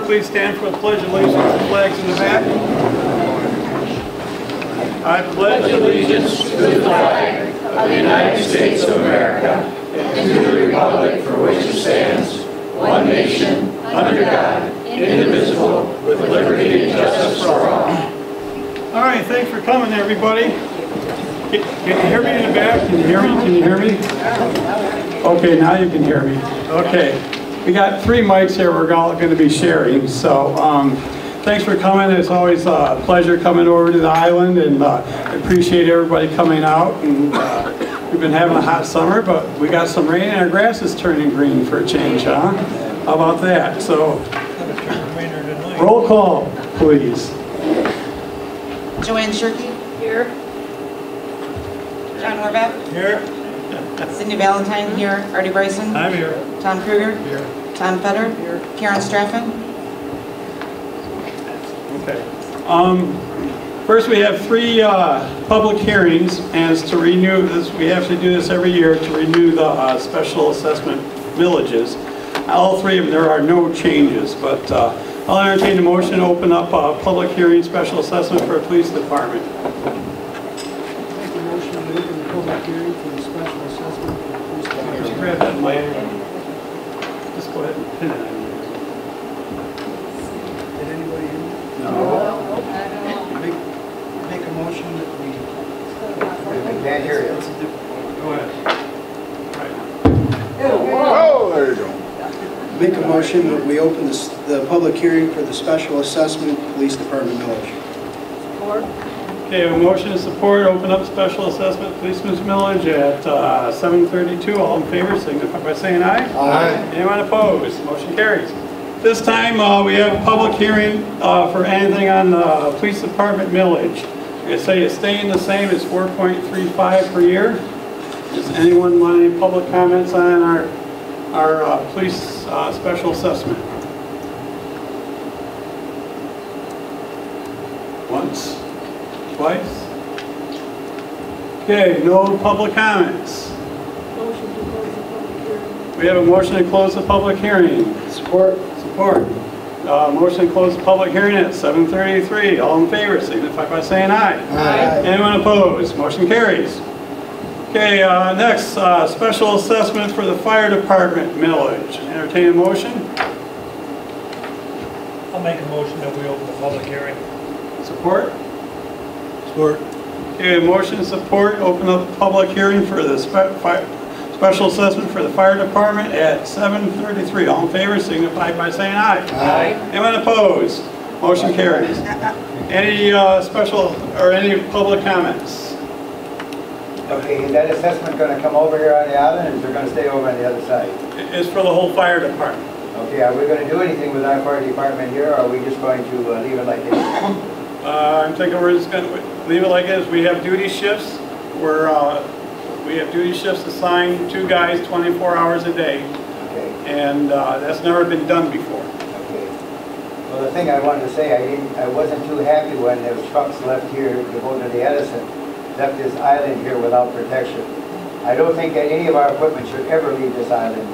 please stand for the Pledge of Allegiance? The flag's in the back. I pledge allegiance to the flag of the United States of America and to the republic for which it stands, one nation, under God, indivisible, with liberty and justice for all. All right, thanks for coming, everybody. Can you hear me in the back? Can you hear me? Can you hear me? Okay, now you can hear me. Okay. We got 3 mics here we're all going to be sharing, so thanks for coming. It's always a pleasure coming over to the island, and appreciate everybody coming out. And we've been having a hot summer, but we got some rain and our grass is turning green for a change, huh? How about that? So, roll call, please. Joanne Shirkey. Here. John Horvath. Here. Sydney Valentine here. Artie Bryson. I'm here. Tom Kruger. Here. Tom Fetter. Here. Karen Straffen. Okay. First, we have 3 public hearings as to renew this. We have to do this every year to renew the special assessment villages. All 3 of them, there are no changes, but I'll entertain the motion to open up a public hearing special assessment for a police department. Make a motion to open the public hearing for the special assessment for the police department. Just grab that mic. Just go ahead and pin it. Did anybody hear me? No. Make a motion that we... I can't hear you. Go ahead. Oh, there you go. Make a motion that we open the public hearing for the special assessment police department millage. Okay, a motion to support, open up special assessment policeman's millage at 7:32. All in favor, signify by saying aye. Aye. Anyone opposed? Motion carries. This time we have a public hearing for anything on the police department millage. I say it's staying the same, it's 4.35 per year. Does anyone want any public comments on our police special assessment? Once, twice. Okay, no public comments. We have a motion to close the public hearing. Support. Support. Motion to close the public hearing at 7:33. All in favor, signify by saying aye. Aye. Anyone opposed? Motion carries. Okay, next, special assessment for the fire department millage. Entertain a motion. I'll make a motion that we open the public hearing. Support. Support. Okay, motion and support. Open up the public hearing for the special assessment for the fire department at 7:33. All in favor, signify by saying aye. Aye. Anyone opposed? Motion carries. Any special or any public comments? Okay, is that assessment going to come over here on the island, or is it going to stay over on the other side? It's for the whole fire department. Okay, are we going to do anything with our fire department here, or are we just going to leave it like this? I'm thinking we're just going to leave it like it is. We have duty shifts. We have duty shifts assigned 2 guys 24 hours a day, Okay, and that's never been done before. okay. Well, the thing I wanted to say, I wasn't too happy when the trucks left here to go to the Edison, left this island here without protection. I don't think that any of our equipment should ever leave this island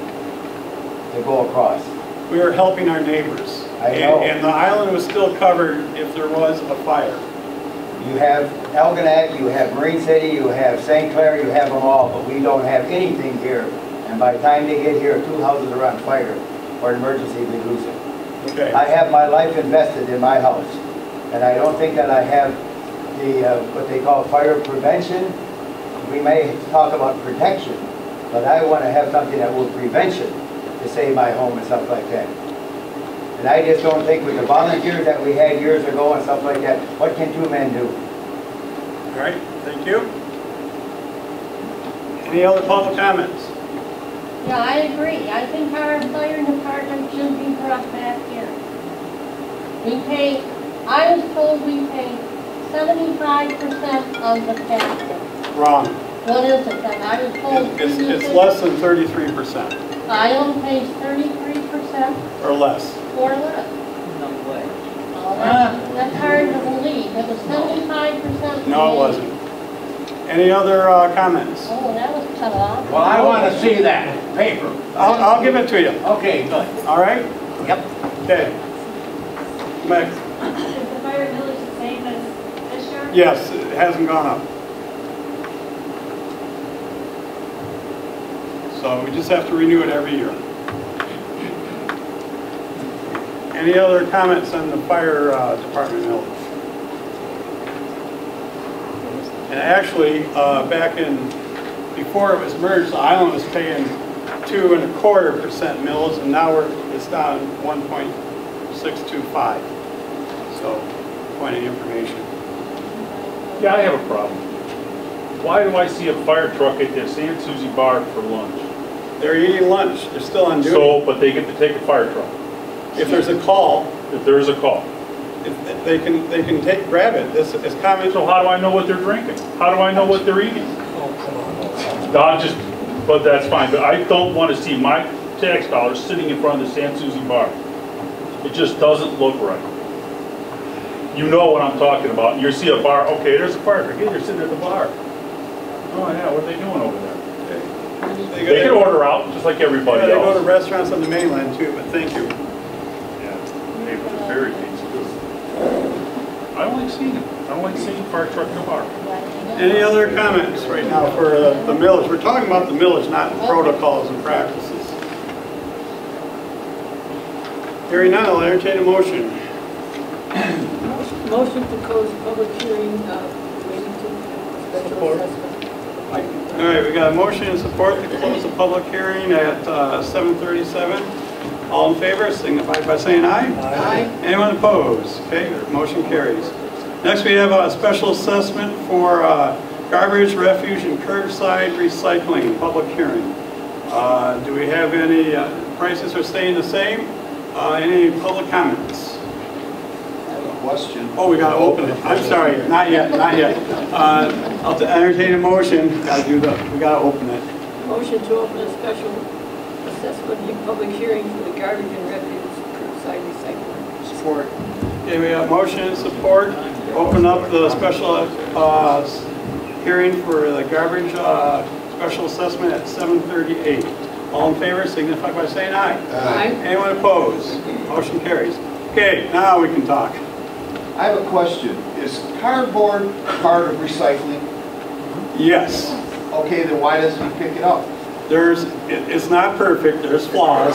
to go across. We are helping our neighbors. I know. And the island was still covered if there was a fire. You have Algonac, you have Marine City, you have St. Clair, you have them all, but we don't have anything here. And by the time they get here, 2 houses are on fire or an emergency, we lose it. Okay. I have my life invested in my house, and I don't think that I have the what they call fire prevention. We may talk about protection, but I want to have something that will prevention to save my home and stuff like that. And I just don't think with the volunteers that we had years ago and stuff like that, what can 2 men do? All right, thank you. Any other public comments? Yeah, I agree. I think our fire department should be brought back here. I was told we pay 75% of the taxes. Wrong. What is it then? I was told It's less than 33% Ione pays 33% or less. or less. No way. Oh, that's hard to believe. It was 75%. No, it wasn't. Any other comments? Oh, that was cut off. Well, I want to see that paper. I'll give it to you. Okay, good. All right? Yep. Okay. Mac, Is the fire village the same as this year? yes, it hasn't gone up. So we just have to renew it every year. Any other comments on the fire department millage? And actually, back in, before it was merged, the island was paying 2.25% mills, and now it's down 1.625. So, point of information. Yeah, I have a problem. Why do I see a fire truck at the San Souci bar for lunch? They're eating lunch. They're still on duty. So, but they get to take a fire truck, If there's a call, if there is a call. if they can grab it. This is common. So how do I know what they're drinking? How do I know what they're eating? But that's fine, but I don't want to see my tax dollars sitting in front of the San Souci bar. It just doesn't look right. You know what I'm talking about. You see a bar, okay, there's a fire truck, they're sitting at the bar. Oh yeah, what are they doing over there? They can order out, just like everybody They go to else. restaurants on the mainland too, but thank you. Yeah, they put the ferry gates too. I don't like seeing it. I don't like seeing fire truck in the bar. Any other comments right now for the millage? We're talking about the millage, not protocols and practices. Hearing none, I'll entertain a motion. Motion to close public hearing relating to special assessment. All right, we got a motion and support to close the public hearing at 7:37. All in favor, signify by saying aye. Aye. Anyone opposed? Okay, motion carries. Next, we have a special assessment for garbage, refuge, and curbside recycling, public hearing. Do we have any, prices are staying the same? Any public comments? Question. Oh, we gotta open it. I'm sorry, not yet, not yet. I'll entertain a motion. We gotta open it. Motion to open a special assessment public hearing for the garbage and refuse curbside recycling. Support. Okay, we have motion and support. Open up the special hearing for the garbage special assessment at 7:38. All in favor, signify by saying aye. Aye. Anyone opposed? Motion carries. Okay, now we can talk. I have a question. Is cardboard part of recycling? Yes, Okay, then why doesn't he pick it up? it's not perfect, there's flaws,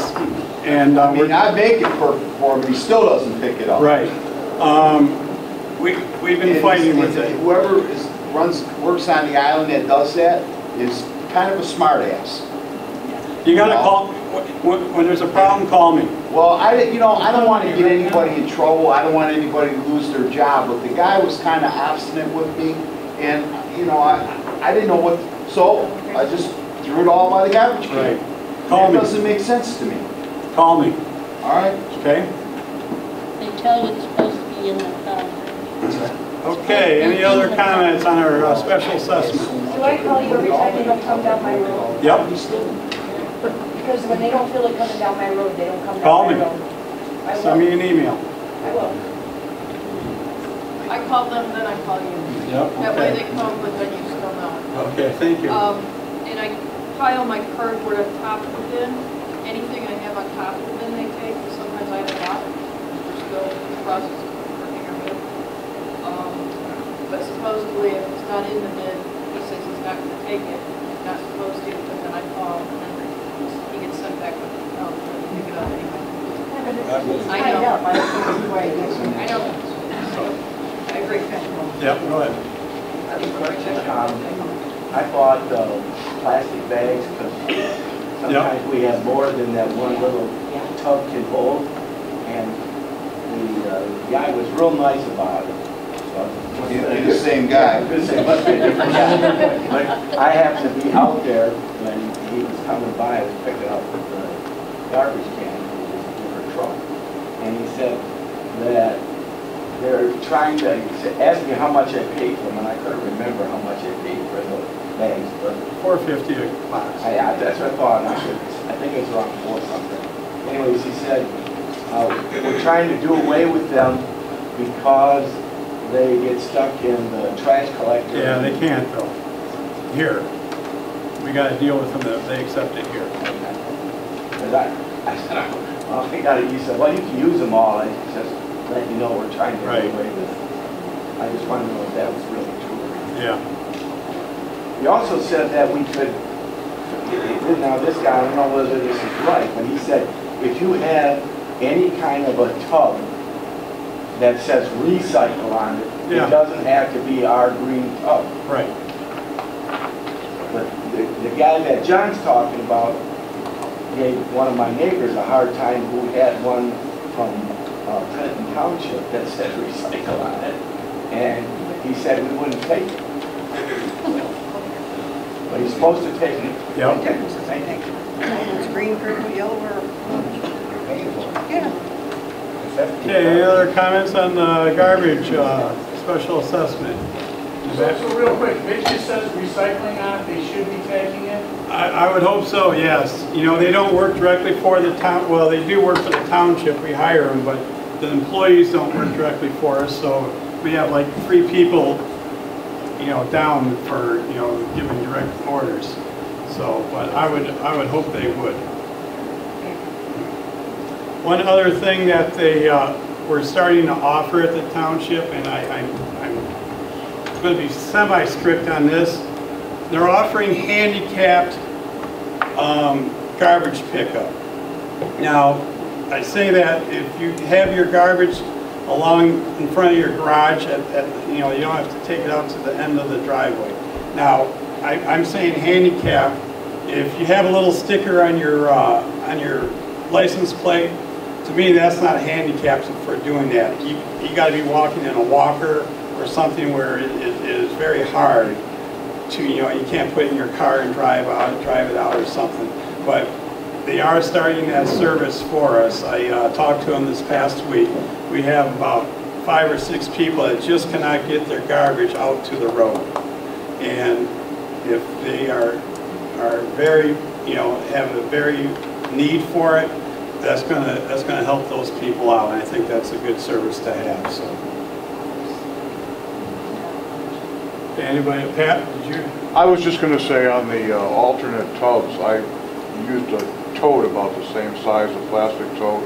and I mean, I make it perfect for him, but he still doesn't pick it up. right. We've been fighting with it. Whoever works on the island that does that is kind of a smart ass. You gotta call, when there's a problem, call me. Well, I don't want to get anybody in trouble. I don't want anybody to lose their job. But the guy was kind of obstinate with me, and I didn't know what. So I just threw it all by the garbage can. Right. Call It me. doesn't make sense to me. Call me, All right. okay? They tell you it's supposed to be in the car. Okay, any other comments on our special assessment? Do I call you every time they don't come down my road? Yep. Because when they don't feel it coming down my road, they don't come Call down me. my road. I Send me will. an email. I will. I call them, then I call you. Yep, That way they okay. come, but then you still know. Okay, thank you. And I pile my cardboard on top of the bin. Anything I have on top of the bin they take, sometimes I have a lot. We're still in the process of working on it. But supposedly if it's not in the bin, he says he's not gonna take it. He's not supposed to, but then I call and then he gets sent back with, pick it up anyway. I know. I know. I agree. Yep, go ahead. I have a question. I bought plastic bags because sometimes we have more than that one little tub can hold. And the guy was real nice about it. You're the same guy. It must be a different guy. But I happened to be out there when he was coming by, I was picking up the garbage can in her truck. And he said that they're trying to ask me how much I paid for them, and I couldn't remember how much I paid for the bags, but $4.50 a class. that's what I thought. And I think it's around 4 something. Anyways, he said we're trying to do away with them because they get stuck in the trash collector. Yeah, they can't though. Here. We gotta deal with them if they accept it here. Because I said, well, he said, well, you can use them all. I said, let you know we're trying to Right. get away with it. I just want to know if that was really true. Yeah. He also said that we could, now this guy, I don't know whether this is right, but he said, if you have any kind of a tub that says recycle on it, Yeah. it doesn't have to be our green tub. Right. But the guy that John's talking about gave one of my neighbors a hard time who had one from Clinton Township that said recycle on it. And he said we wouldn't take it. But he's supposed to take it. Yep. Okay, thank you. It's green, purple, yellow, or, yeah. Okay, any other comments on the garbage special assessment? So real quick, Mitch just says recycling on it, they should be taking it? I would hope so, yes. You know, they don't work directly for the town, well, they do work for the township, we hire them, but the employees don't work directly for us, so we have like 3 people, you know, down for, you know, giving direct orders. So, but I would hope they would. One other thing that they were starting to offer at the township, and I'm going to be semi-strict on this, they're offering handicapped garbage pickup. Now, I say that if you have your garbage along in front of your garage, you know, you don't have to take it out to the end of the driveway. Now, I'm saying handicap. If you have a little sticker on your license plate, to me that's not handicapped for doing that. You got to be walking in a walker or something where it is very hard to, you know, you can't put it in your car and drive it out or something. But they are starting that service for us. I talked to them this past week. We have about 5 or 6 people that just cannot get their garbage out to the road. And if they are very, you know, have a very need for it, that's gonna help those people out. And I think that's a good service to have. So, okay, anybody, Pat, did you? I was just going to say on the alternate tubs, I used a tote about the same size, a plastic tote,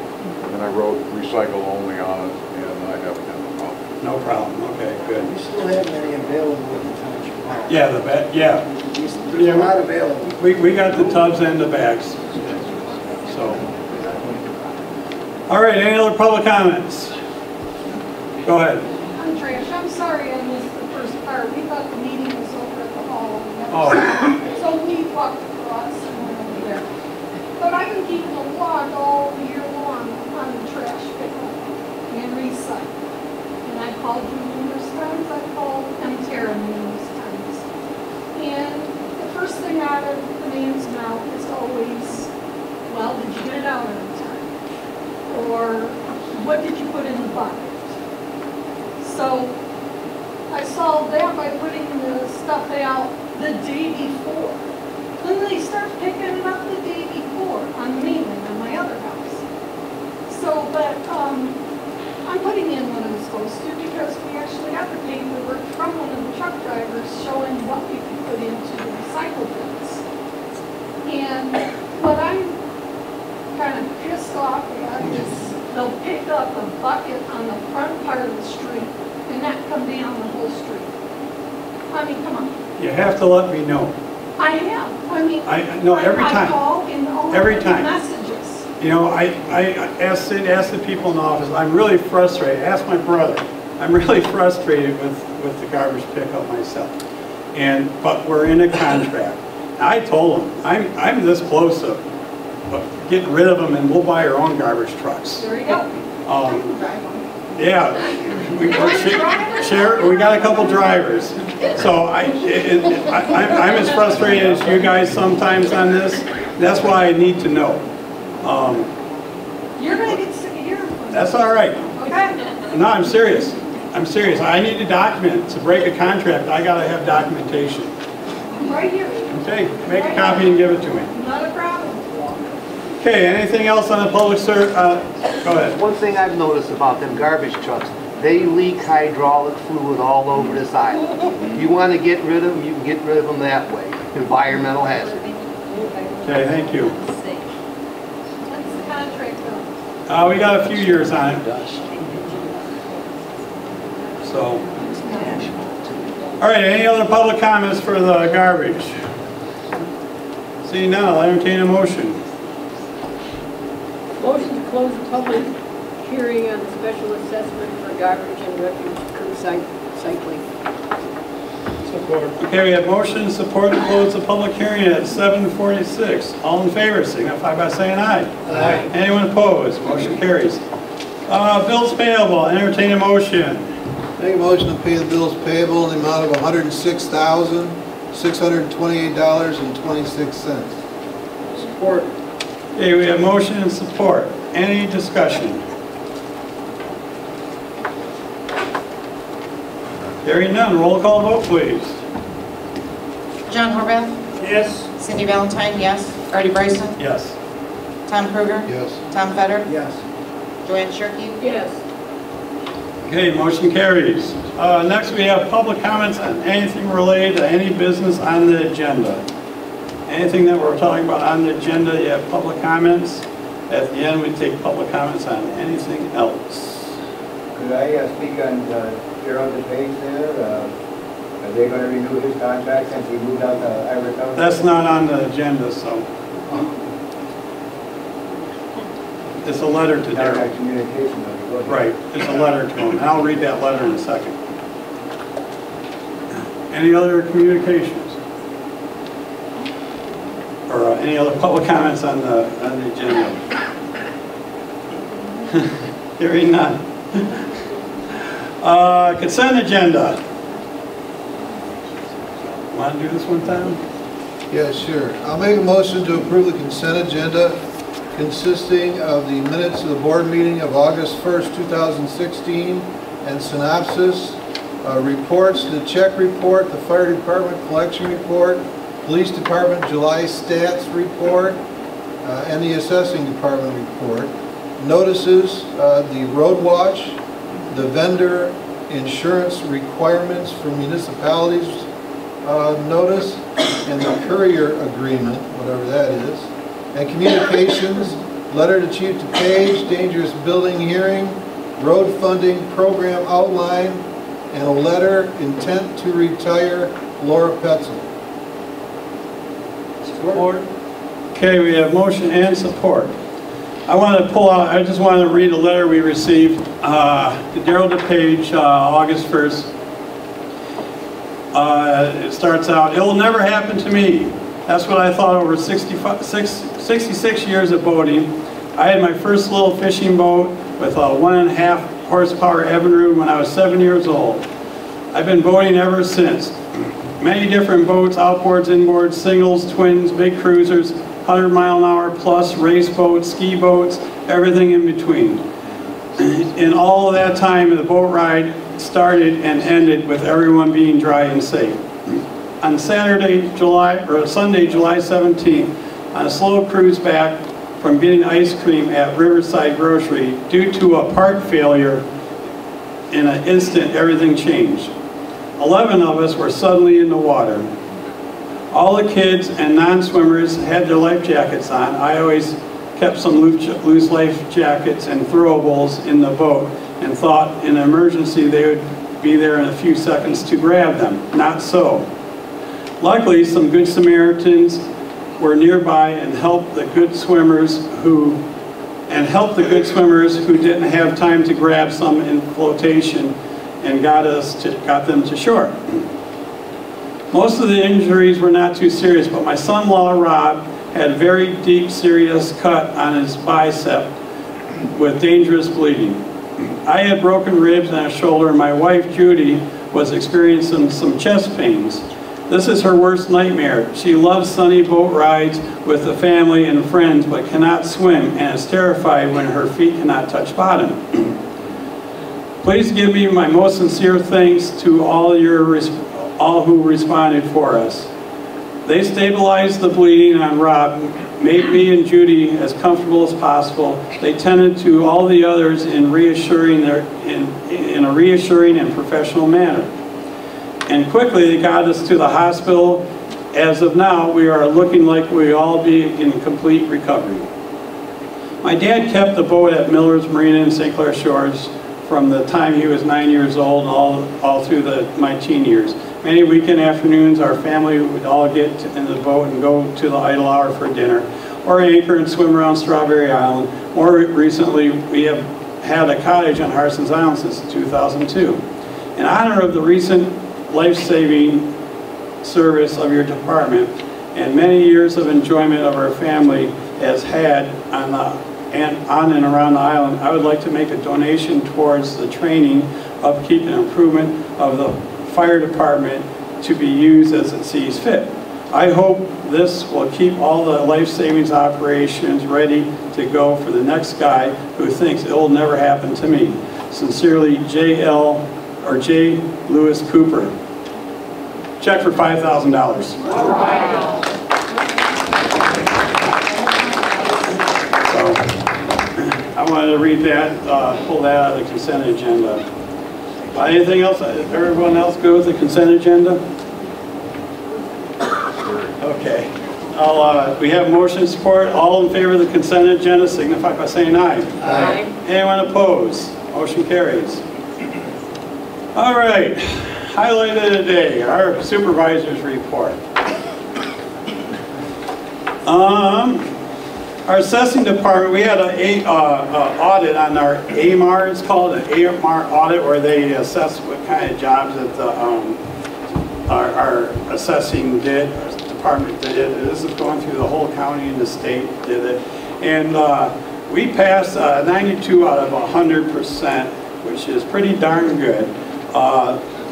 and I wrote recycle only on it, and I haven't had a problem. No problem. Okay, good. We still have many available at the township. Yeah, yeah. They're not available. We got the tubs and the bags. So, all right. Any other public comments? Go ahead. I'm Trish. I'm sorry I missed the first part. We thought the meeting was over at the hall. Oh. So we walked across and went over there. But I've been keeping a log all year long on the trash pickup and recycle. And I called you numerous times. I called Tara numerous times. And the first thing out of the man's mouth is always, well, did you get it out on time? Or what did you put in the bucket? So I solved that by putting the stuff out the day before. Then they start picking it up the day before on the mainland on my other house. So, but I'm putting in what I'm supposed to because we actually got the paperwork from one of the truck drivers showing what we could put into the recycle bins. And what I'm kind of pissed off at is they'll pick up a bucket on the front part of the street and not come down the whole street. I mean, come on. You have to let me know. I have. I mean, no, every time. I call and all Every the time. messages. You know, I asked the people in the office. I'm really frustrated. Ask my brother. I'm really frustrated with the garbage pickup myself. But we're in a contract. I told him I'm this close to getting rid of them, and we'll buy our own garbage trucks. There you go. Yeah, we got a couple drivers. So I'm as frustrated as you guys sometimes on this. That's why I need to know. You're going to get sick of hearing from me. That's all right. Okay? No, I'm serious. I'm serious. I need to document. To break a contract, I got to have documentation. Right here. Okay, make a copy and give it to me. Not a problem. Okay, anything else on the public service? Go ahead. One thing I've noticed about them garbage trucks, they leak hydraulic fluid all over this island. You want to get rid of them, you can get rid of them that way. Environmental hazard. Okay, thank you. What's the contract though? We got a few years on it. So, all right, any other public comments for the garbage? Seeing none, I'll entertain a motion. Motion to close the public hearing on the special assessment for garbage and refuse curbside recycling. Support. Okay, we have motion and support to close the public hearing at 7:46. All in favor, signify by saying aye. Aye. Anyone opposed? Motion carries. Bills payable, entertain a motion. Make a motion to pay the bills payable in the amount of $106,628.26. Support. Okay, we have motion and support. Any discussion? Hearing none, roll call vote, please. John Horvath, Yes. Cindy Valentine, yes. Artie Bryson, Yes. Tom Kruger, Yes. Tom Fetter, Yes. Joanne Shirkey. Yes. Okay, motion carries. Next, we have public comments on anything related to any business on the agenda. Anything that we're talking about on the agenda, you have public comments. At the end, we take public comments on anything else. Could I speak on Gerald DePage there? Are they going to renew his contract since he moved out to Ira County? That's not on the agenda, so. It's a letter to Not Darrell. that communication. though. Right, it's a letter to him, and I'll read that letter in a second. Any other communications? Or any other public comments on the agenda? Hearing none. Consent agenda. Want to do this one time? Yeah, sure. I'll make a motion to approve the consent agenda consisting of the minutes of the board meeting of August 1st, 2016, and synopsis, reports, the check report, the fire department collection report, police department July stats report, and the assessing department report. Notices, the road watch, the vendor insurance requirements for municipalities notice, and the courier agreement, whatever that is. And communications, letter to Chief DePage, dangerous building hearing, road funding program outline, and a letter intent to retire Laura Petzel. Support. Okay, we have motion and support. I want to pull out, I just want to read a letter we received to Darrell DePage, August 1st. It starts out, "It will never happen to me. That's what I thought over 66 years of boating. I had my first little fishing boat with a 1.5 horsepower Evinrude when I was 7 years old. I've been boating ever since. Many different boats, outboards, inboards, singles, twins, big cruisers, 100-mile-an-hour plus, race boats, ski boats, everything in between. In all of that time, the boat ride started and ended with everyone being dry and safe. On Sunday, July 17th, on a slow cruise back from getting ice cream at Riverside Grocery, due to a part failure, in an instant everything changed. 11 of us were suddenly in the water. All the kids and non-swimmers had their life jackets on. I always kept some loose life jackets and throwables in the boat and thought in an emergency they would be there in a few seconds to grab them. Not so. Luckily, some good Samaritans were nearby and helped the good swimmers who didn't have time to grab some in flotation and got them to shore. Most of the injuries were not too serious, but my son-in-law Rob had a very deep, serious cut on his bicep with dangerous bleeding. I had broken ribs and a shoulder, and my wife Judy was experiencing some chest pains. This is her worst nightmare. She loves sunny boat rides with the family and friends, but cannot swim and is terrified when her feet cannot touch bottom. Please give me my most sincere thanks to all who responded for us. They stabilized the bleeding on Rob, made me and Judy as comfortable as possible. They tended to all the others in a reassuring and professional manner. And quickly they got us to the hospital. As of now, we are looking like we all be in complete recovery. My dad kept the boat at Miller's Marina in St. Clair Shores from the time he was 9 years old and all through my teen years. Many weekend afternoons, our family would all get in the boat and go to the Idle Hour for dinner, or anchor and swim around Strawberry Island. More recently, we have had a cottage on Harson's Island since 2002. In honor of the recent life-saving service of your department and many years of enjoyment of our family has had on and around the island, I would like to make a donation towards the training, upkeep, and improvement of the fire department to be used as it sees fit. I hope this will keep all the life savings operations ready to go for the next guy who thinks it will never happen to me. Sincerely, J. Lewis Cooper. Check for $5,000. Wow. I wanted to read that, pull that out of the consent agenda. Anything else? Everyone else go with the consent agenda? Okay. We have motion support. All in favor of the consent agenda signify by saying aye. Aye. Anyone opposed? Motion carries. All right. Highlight of the day, our supervisor's report. Our assessing department, we had an audit on our AMAR, it's called an AMAR audit, where they assess what kind of jobs that our assessing department did. This is going through the whole county and the state did it. And we passed 92 out of 100%, which is pretty darn good.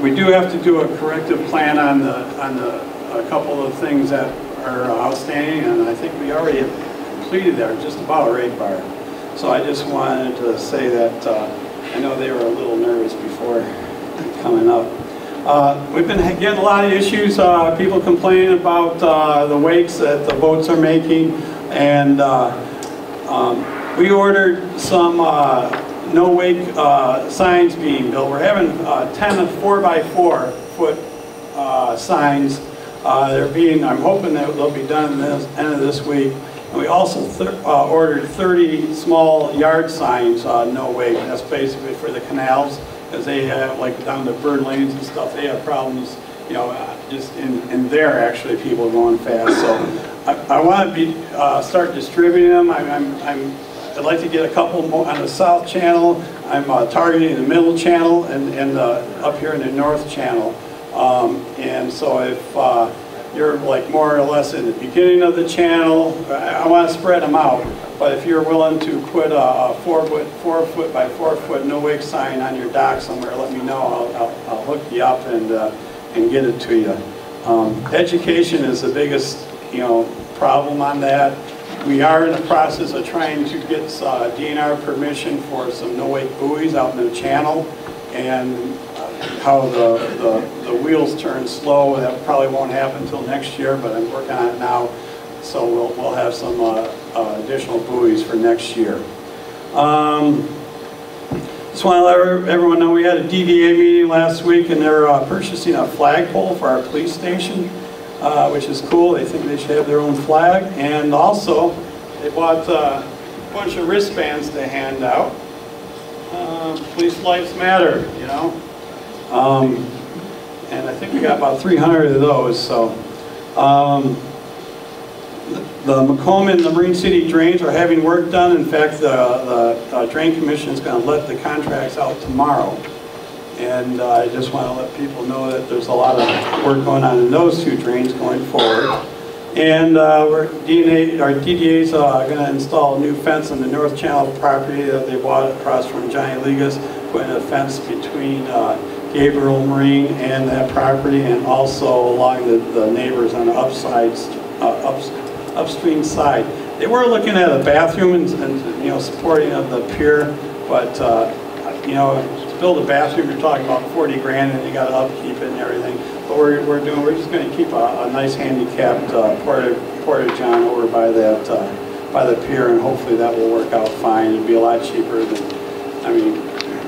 We do have to do a corrective plan on a couple of things that are outstanding, and I think we already have completed that, just about right, Barb. So I just wanted to say that I know they were a little nervous before coming up. We've been getting a lot of issues, people complaining about the wakes that the boats are making, and we ordered some no wake signs being built. We're having 10 4x4 foot signs. I'm hoping that they'll be done at the end of this week. And we also ordered 30 small yard signs, no wake. That's basically for the canals, because they have, like down the bird lanes and stuff, they have problems, you know, just in there actually, people going fast. So I want to start distributing them. I'd like to get a couple more on the south channel. I'm targeting the middle channel and up here in the north channel. And so if you're like more or less in the beginning of the channel, I want to spread them out. But if you're willing to put a 4 foot by 4 foot no wake sign on your dock somewhere, let me know. I'll hook you up and get it to you. Education is the biggest, problem on that. We are in the process of trying to get DNR permission for some no wake buoys out in the channel, and how the wheels turn slow. That probably won't happen until next year, but I'm working on it now. So we'll have some additional buoys for next year. Just want to let everyone know we had a DDA meeting last week, and they're purchasing a flagpole for our police station, which is cool. They think they should have their own flag. And also, they bought a bunch of wristbands to hand out. Police lives matter, and I think we got about 300 of those. So the Macomb and the Marine City drains are having work done. In fact, the Drain Commission is going to let the contracts out tomorrow. And I just want to let people know that there's a lot of work going on in those two drains going forward. And our DDA is going to install a new fence on the north channel property that they bought across from Johnny Ligas, putting a fence between Gabriel Marine and that property, and also along the neighbors on the upstream side. They were looking at a bathroom and supporting of the pier, but to build a bathroom, you're talking about 40 grand, and you got to upkeep it and everything. But we're just going to keep a nice handicapped porta-john over by that by the pier, and hopefully that will work out fine. It'll be a lot cheaper than,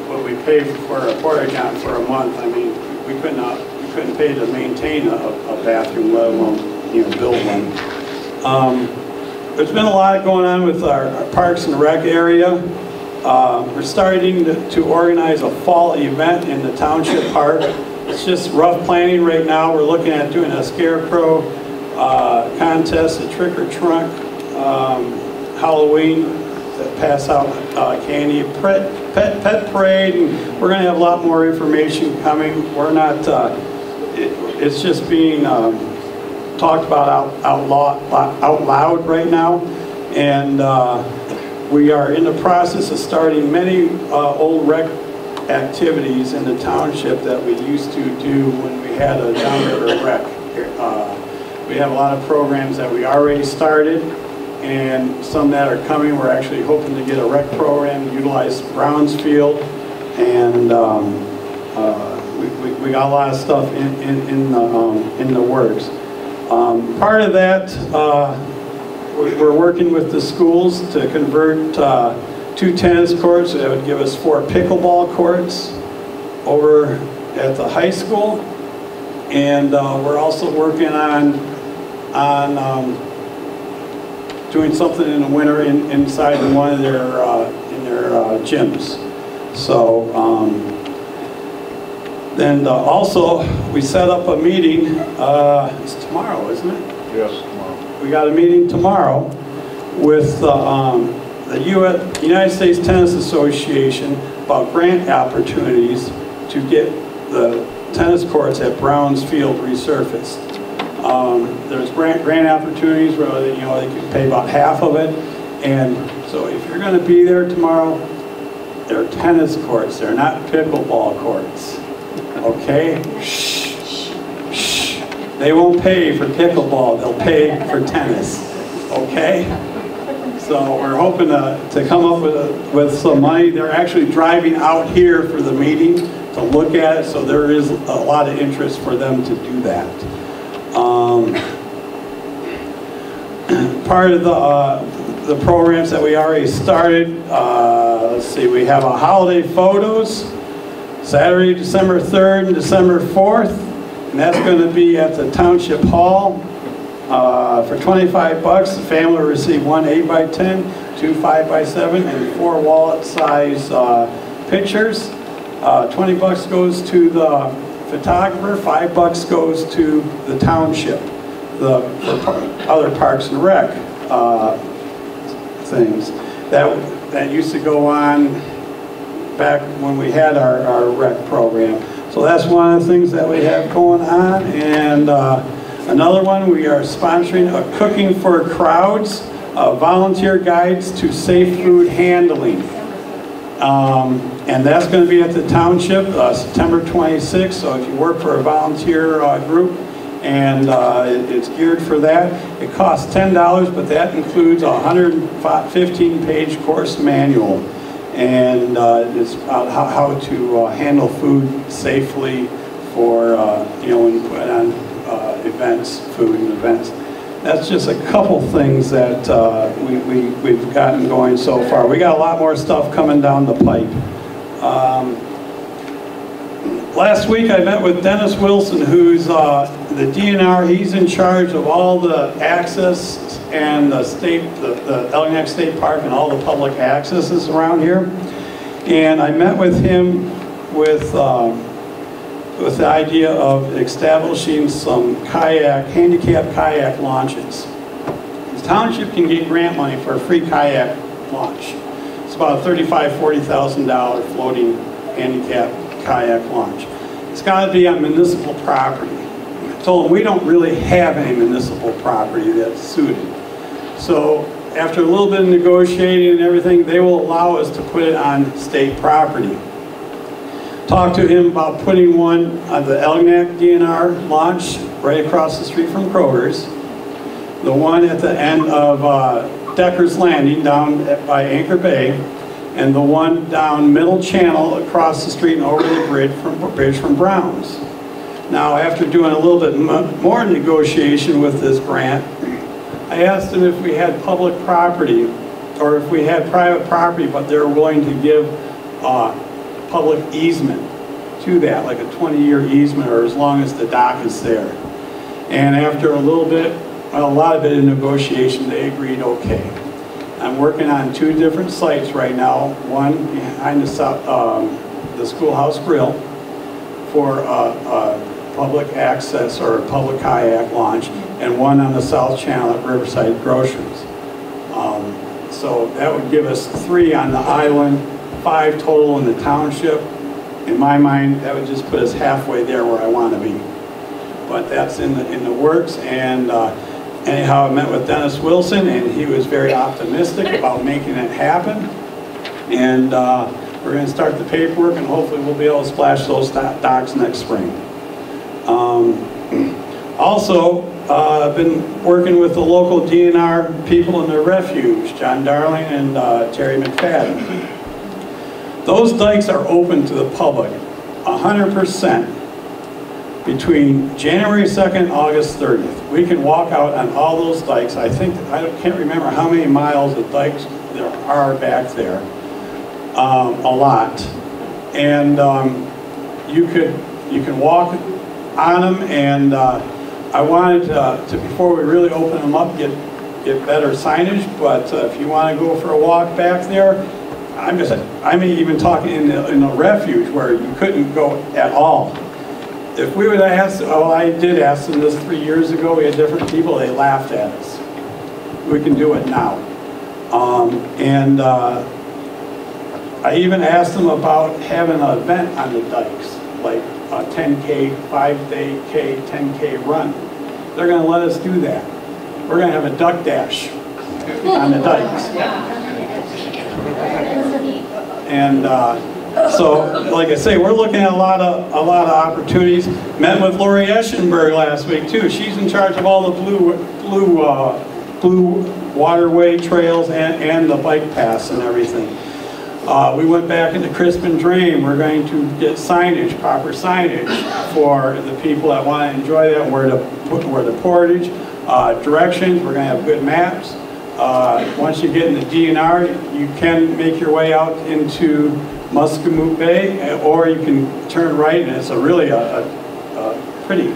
what we pay for a porta-john for a month. We couldn't pay to maintain a bathroom, let alone build one. There's been a lot going on with our Parks and Rec area. We're starting to organize a fall event in the township park. It's just rough planning right now. We're looking at doing a scarecrow contest, a trick or trunk, Halloween, to pass out candy, pet parade, and we're going to have a lot more information coming. We're not, it's just being talked about out loud right now, and we are in the process of starting many old rec activities in the township that we used to do when we had a downriver rec. We have a lot of programs that we already started, and some that are coming. We're actually hoping to get a rec program, utilize Brownsfield, and we got a lot of stuff in the works. Part of that, we're working with the schools to convert 2 tennis courts. That would give us 4 pickleball courts over at the high school, and we're also working on doing something in the winter inside one of their gyms. So then also we set up a meeting. It's tomorrow, isn't it? Yes, tomorrow. We got a meeting tomorrow with the United States Tennis Association about grant opportunities to get the tennis courts at Brownsfield resurfaced. There's grant opportunities where they can pay about half of it, and so if you're going to be there tomorrow, they're tennis courts. They're not pickleball courts. Okay? Shh. Shh. They won't pay for pickleball. They'll pay for tennis. Okay? So we're hoping to come up with some money. They're actually driving out here for the meeting to look at it, so there is a lot of interest for them to do that. Part of the programs that we already started, let's see, we have a holiday photos, Saturday, December 3rd and December 4th, and that's going to be at the Township Hall. For $25, the family will receive 1 8x10, 2 5x7, and 4 wallet-size pictures. $20 goes to the photographer, $5 goes to the township, for other parks and rec things. That used to go on back when we had our rec program. So that's one of the things that we have going on. And another one, we are sponsoring a Cooking for Crowds, volunteer guides to safe food handling. And that's going to be at the township, September 26th. So if you work for a volunteer group, and it's geared for that. It costs $10, but that includes a 115-page course manual. And it's about how to handle food safely for, when you put on events, food and events. That's just a couple things that we've gotten going so far. We got a lot more stuff coming down the pipe. Last week I met with Dennis Wilson, who's the DNR. He's in charge of all the access and the Elginak State Park and all the public accesses around here. And I met with him with the idea of establishing some handicap kayak launches. The township can get grant money for a free kayak launch. It's about a $35,000, $40,000 floating handicap kayak launch. It's got to be on municipal property. I told them we don't really have any municipal property that's suited. So after a little bit of negotiating and everything, they will allow us to put it on state property. Talked to him about putting one on the Elginak DNR launch right across the street from Kroger's. The one at the end of Decker's Landing down by Anchor Bay, and the one down Middle Channel across the street and over the bridge from Browns. Now, after doing a little bit more negotiation with this grant, I asked them if we had public property or if we had private property, but they're willing to give public easement to that, like a 20-year easement or as long as the dock is there. And after a lot of bit of negotiation, they agreed okay. I'm working on 2 different sites right now. One behind the schoolhouse grill for public access or public kayak launch, and one on the South Channel at Riverside Groceries. So that would give us 3 on the island, 5 total in the township. In my mind, that would just put us halfway there where I want to be. But that's in the works, and anyhow, I met with Dennis Wilson, and he was very optimistic about making it happen. And we're going to start the paperwork, and hopefully we'll be able to splash those docks next spring. Also, I've been working with the local DNR people in the refuge, John Darling and Terry McFadden. Those dikes are open to the public 100% between January 2nd and August 30th. We can walk out on all those dikes. I can't remember how many miles of dikes there are back there. A lot. And you can walk on them, and I wanted to, before we really open them up, get better signage, but if you want to go for a walk back there, I'm even talking in the refuge where you couldn't go at all. If we would ask, I did ask them this 3 years ago, we had different people, they laughed at us. We can do it now. I even asked them about having an event on the dikes, like a 10K, 5-day K, 10K run. They're going to let us do that. We're going to have a duck dash on the dikes. And so, like I say, we're looking at a lot of opportunities. Met with Lori Eschenberg last week too. She's in charge of all the blue waterway trails and the bike paths and everything. We went back into Crispin Drain. We're going to get signage, proper signage for the people that want to enjoy that, where the portage, directions. We're going to have good maps. Once you get in the DNR, you can make your way out into Muscatine Bay, or you can turn right, and it's really a pretty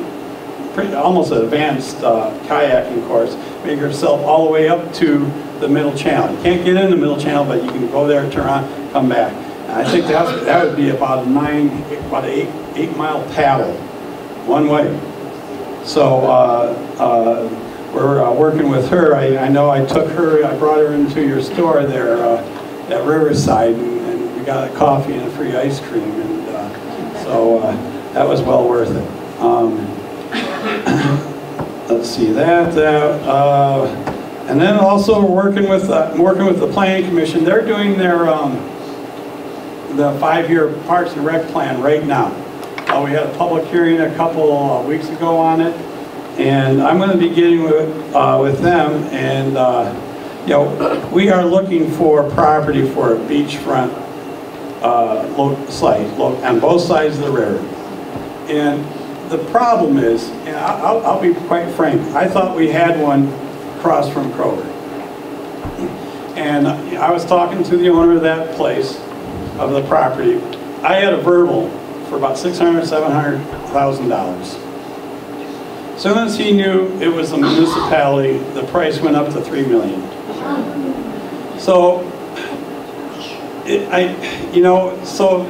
almost an advanced kayaking course. Make yourself all the way up to the middle channel. You can't get in the middle channel, but you can go there, turn on, come back. And I think that would be about an 8-mile paddle, one way. So we're working with her. I know I took her, I brought her into your store there at Riverside, and we got a coffee and a free ice cream, and so that was well worth it. Let's see that. And then also working with the Planning Commission. They're doing their the 5-year Parks and Rec plan right now. We had a public hearing a couple weeks ago on it, and I'm going to be getting with them. And you know, we are looking for property for a beachfront site on both sides of the river. And the problem is, and I'll be quite frank, I thought we had one across from Kroger. And I was talking to the owner of that place, of the property. I had a verbal for about $600,000, $700,000. As soon as he knew it was a municipality, the price went up to $3 million. So, so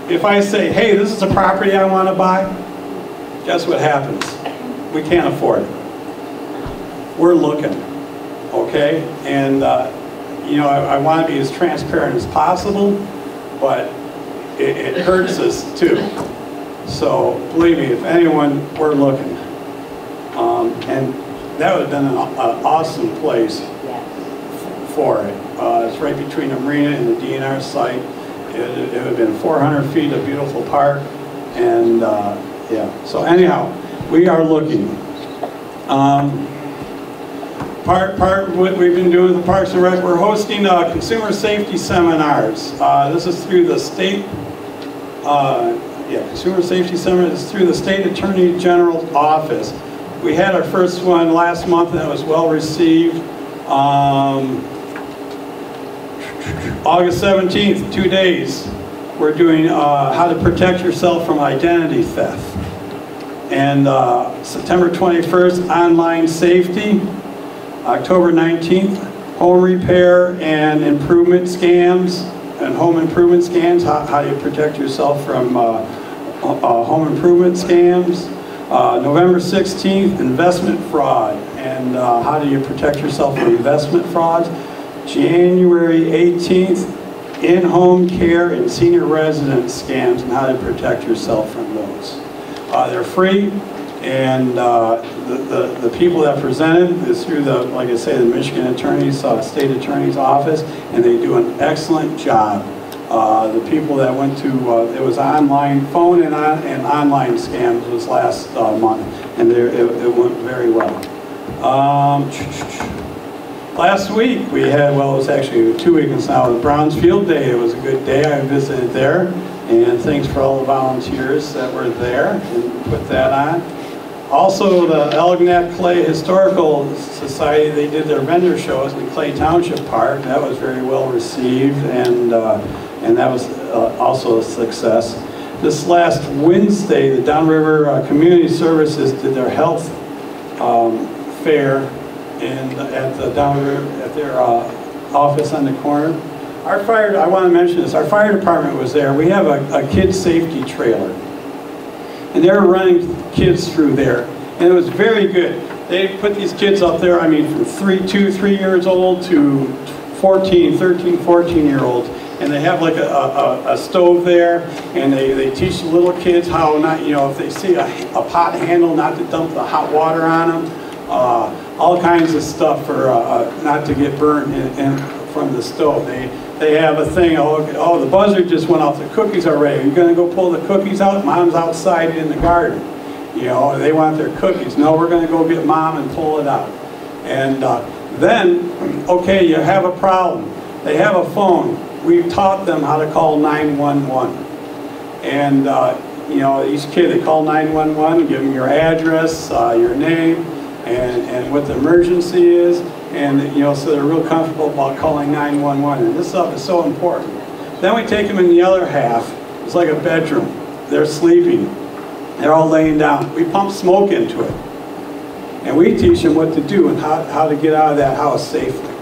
if I say, hey, this is a property I want to buy, guess what happens? We can't afford it. We're looking, okay? And I want to be as transparent as possible, but it hurts us too. So believe me, if anyone, we're looking. And that would have been an awesome place for it. It's right between the marina and the DNR site. It would have been 400 feet of beautiful park, and yeah. So anyhow, we are looking. Part what we've been doing with the Parks and Rec, we're hosting consumer safety seminars. This is through the state, consumer safety seminar is through the State Attorney General's office. We had our first one last month, and it was well received. August 17th, 2 days, we're doing how to protect yourself from identity theft. And September 21st, online safety. October 19th, home repair and improvement scams, and home improvement scams, how do you protect yourself from home improvement scams. November 16th, investment fraud, and how do you protect yourself from investment frauds. January 18th, in-home care and senior residence scams, and how to protect yourself from those. They're free, and the people that presented is through the, like I say, the Michigan Attorney's, State Attorney's Office, and they do an excellent job. The people that went to, it was online, phone and online scams was last month, and it went very well. Last week we had, well, it was actually 2 weeks now, the Browns Field Day. It was a good day. I visited there, and thanks for all the volunteers that were there and put that on. Also, the Elginak Clay Historical Society, they did their vendor shows in Clay Township Park. That was very well received, and that was also a success. This last Wednesday, the Downriver Community Services did their health fair at the Downriver, at their office on the corner. Our fire, I want to mention this, our fire department was there. We have a kid safety trailer, and they were running kids through there, and it was very good. They put these kids up there, I mean, from 3 years old to 13, 14 year olds, and they have like a stove there, and they teach the little kids how not, you know, if they see a pot handle, not to dump the hot water on them, all kinds of stuff for not to get burned from the stove. They have a thing, oh, the buzzer just went off, the cookies are ready. Are you going to go pull the cookies out? Mom's outside in the garden. You know, they want their cookies. No, we're going to go get Mom and pull it out. And then, okay, you have a problem. They have a phone. We've taught them how to call 911. And, you know, each kid, they call 911, give them your address, your name, and what the emergency is. And, you know, so they're real comfortable about calling 911. And this stuff is so important. Then we take them in the other half. It's like a bedroom. They're sleeping. They're all laying down. We pump smoke into it. And we teach them what to do and how to get out of that house safely.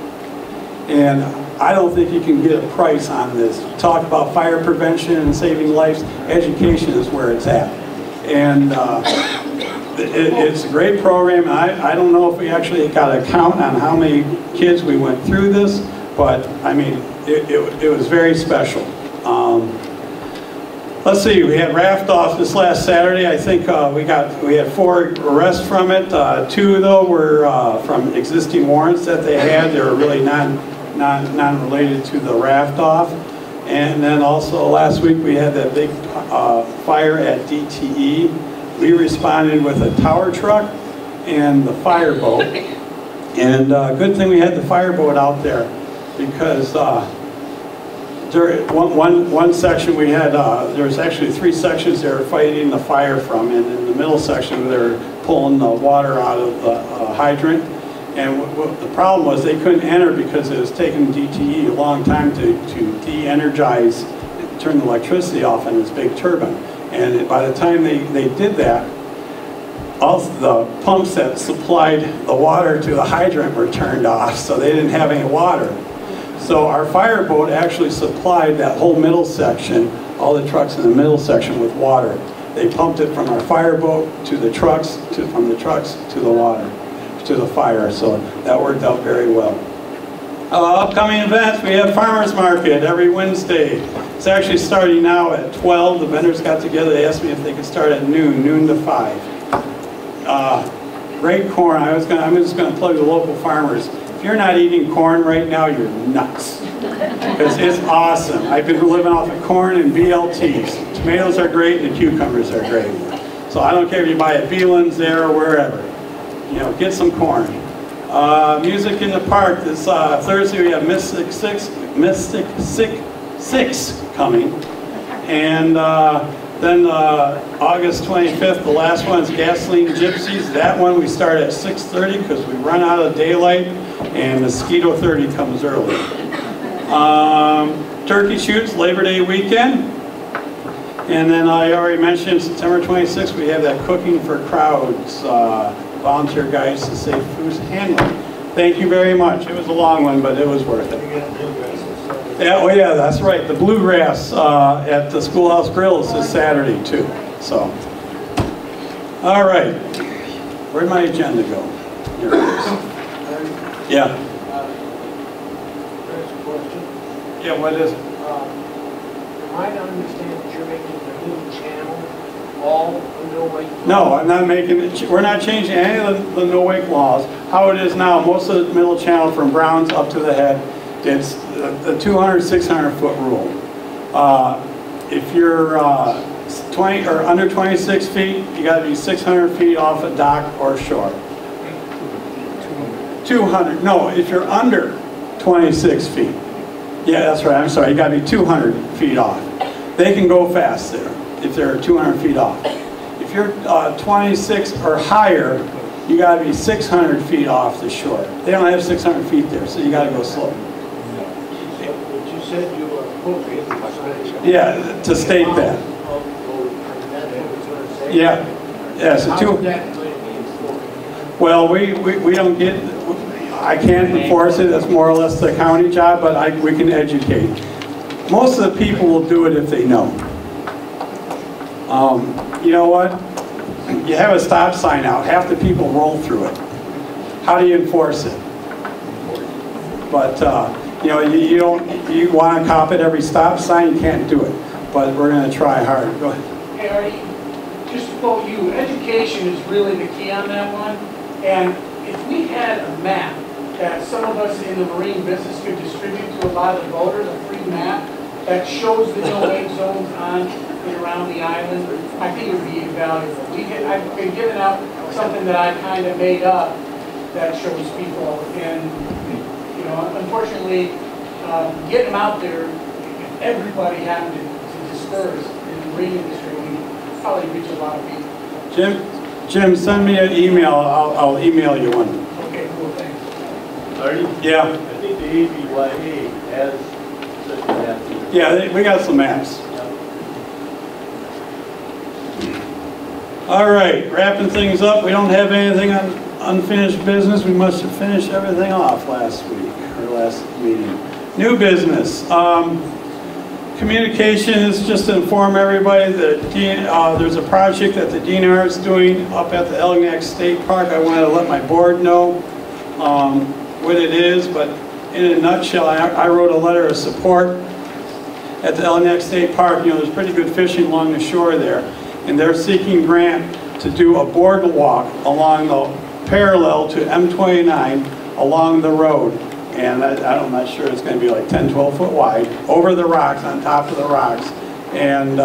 And I don't think you can get a price on this. Talk about fire prevention and saving lives. Education is where it's at. And it's a great program. I don't know if we actually got a count on how many kids we went through this, but I mean, it was very special. Let's see, we had raft off this last Saturday. I think we had 4 arrests from it. 2 though were from existing warrants that they had. They were really non-related to the raft off. And then also last week we had that big fire at DTE. We responded with a tower truck and the fireboat. And good thing we had the fireboat out there, because during one section we had, there was actually 3 sections they were fighting the fire from, and in the middle section they were pulling the water out of the hydrant. And what the problem was, they couldn't enter because it was taking DTE a long time to de-energize, turn the electricity off in this big turbine. And by the time they did that, all the pumps that supplied the water to the hydrant were turned off, so they didn't have any water. So our fireboat actually supplied that whole middle section, all the trucks in the middle section, with water. They pumped it from our fireboat to the trucks, from the trucks to the water, to the fire. So that worked out very well. Upcoming events, we have Farmers Market every Wednesday. It's actually starting now at 12. The vendors got together, they asked me if they could start at noon to 5. Great corn. I'm just going to plug the local farmers. If you're not eating corn right now, you're nuts. Because it's awesome. I've been living off of corn and BLTs. Tomatoes are great and the cucumbers are great. So I don't care if you buy at Beelan's there or wherever. You know, get some corn. Music in the Park. This Thursday we have Mystic Six coming. And then August 25th, the last one is Gasoline Gypsies. That one we start at 6:30 because we run out of daylight, and Mosquito 30 comes early. Turkey shoots Labor Day weekend. And then I already mentioned September 26th, we have that Cooking for Crowds, volunteer guides to safe food handling. Thank you very much. It was a long one, but it was worth it. Yeah, oh yeah, that's right. The Bluegrass at the Schoolhouse Grills is Saturday too. So, all right. Where'd my agenda go? Here it is. Yeah. Yeah, what is it? Am I to understand that you're making the new channel all the no-wake? No, I'm not making it. We're not changing any of the no-wake laws. How it is now, most of the middle channel from Browns up to the head, it's the 200, 600 foot rule. If you're 20 or under 26 feet, you got to be 600 feet off a dock or shore. 200. No, if you're under 26 feet. Yeah, that's right. I'm sorry. You got to be 200 feet off. They can go fast there if they're 200 feet off. If you're 26 or higher, you got to be 600 feet off the shore. They don't have 600 feet there, so you got to go slow. But you said you were appropriate. Yeah, to state that. Yeah. Yeah. So well, we don't get. I can't enforce it. That's more or less the county job, but we can educate. Most of the people will do it if they know. You know what? You have a stop sign out. Half the people roll through it. How do you enforce it? But you know, you want to cop at every stop sign. You can't do it. But we're going to try hard. Go ahead. Hey, Artie, just to quote you, education is really the key on that one. And if we had a map that some of us in the marine business could distribute to a lot of the voters, a free map that shows the no-wake zones on and around the island, I think it would be invaluable. I've been giving out something that I kind of made up that shows people, and you know, unfortunately, getting them out there, if everybody happened to disperse in the marine industry, we probably reach a lot of people. Jim, send me an email. I'll email you one. Okay, cool, thanks. Yeah. I think the ABYA has such a map. Yeah, we got some maps. All right, wrapping things up. We don't have anything on unfinished business. We must have finished everything off last week, or last meeting. New business. Communication is just to inform everybody that there's a project that the DNR is doing up at the Elginak State Park. I wanted to let my board know what it is, but in a nutshell, I wrote a letter of support at the Elginak State Park. You know, there's pretty good fishing along the shore there, and they're seeking grant to do a boardwalk along the parallel to M29 along the road. And I'm not sure it's going to be like 10, 12 foot wide, over the rocks, on top of the rocks. And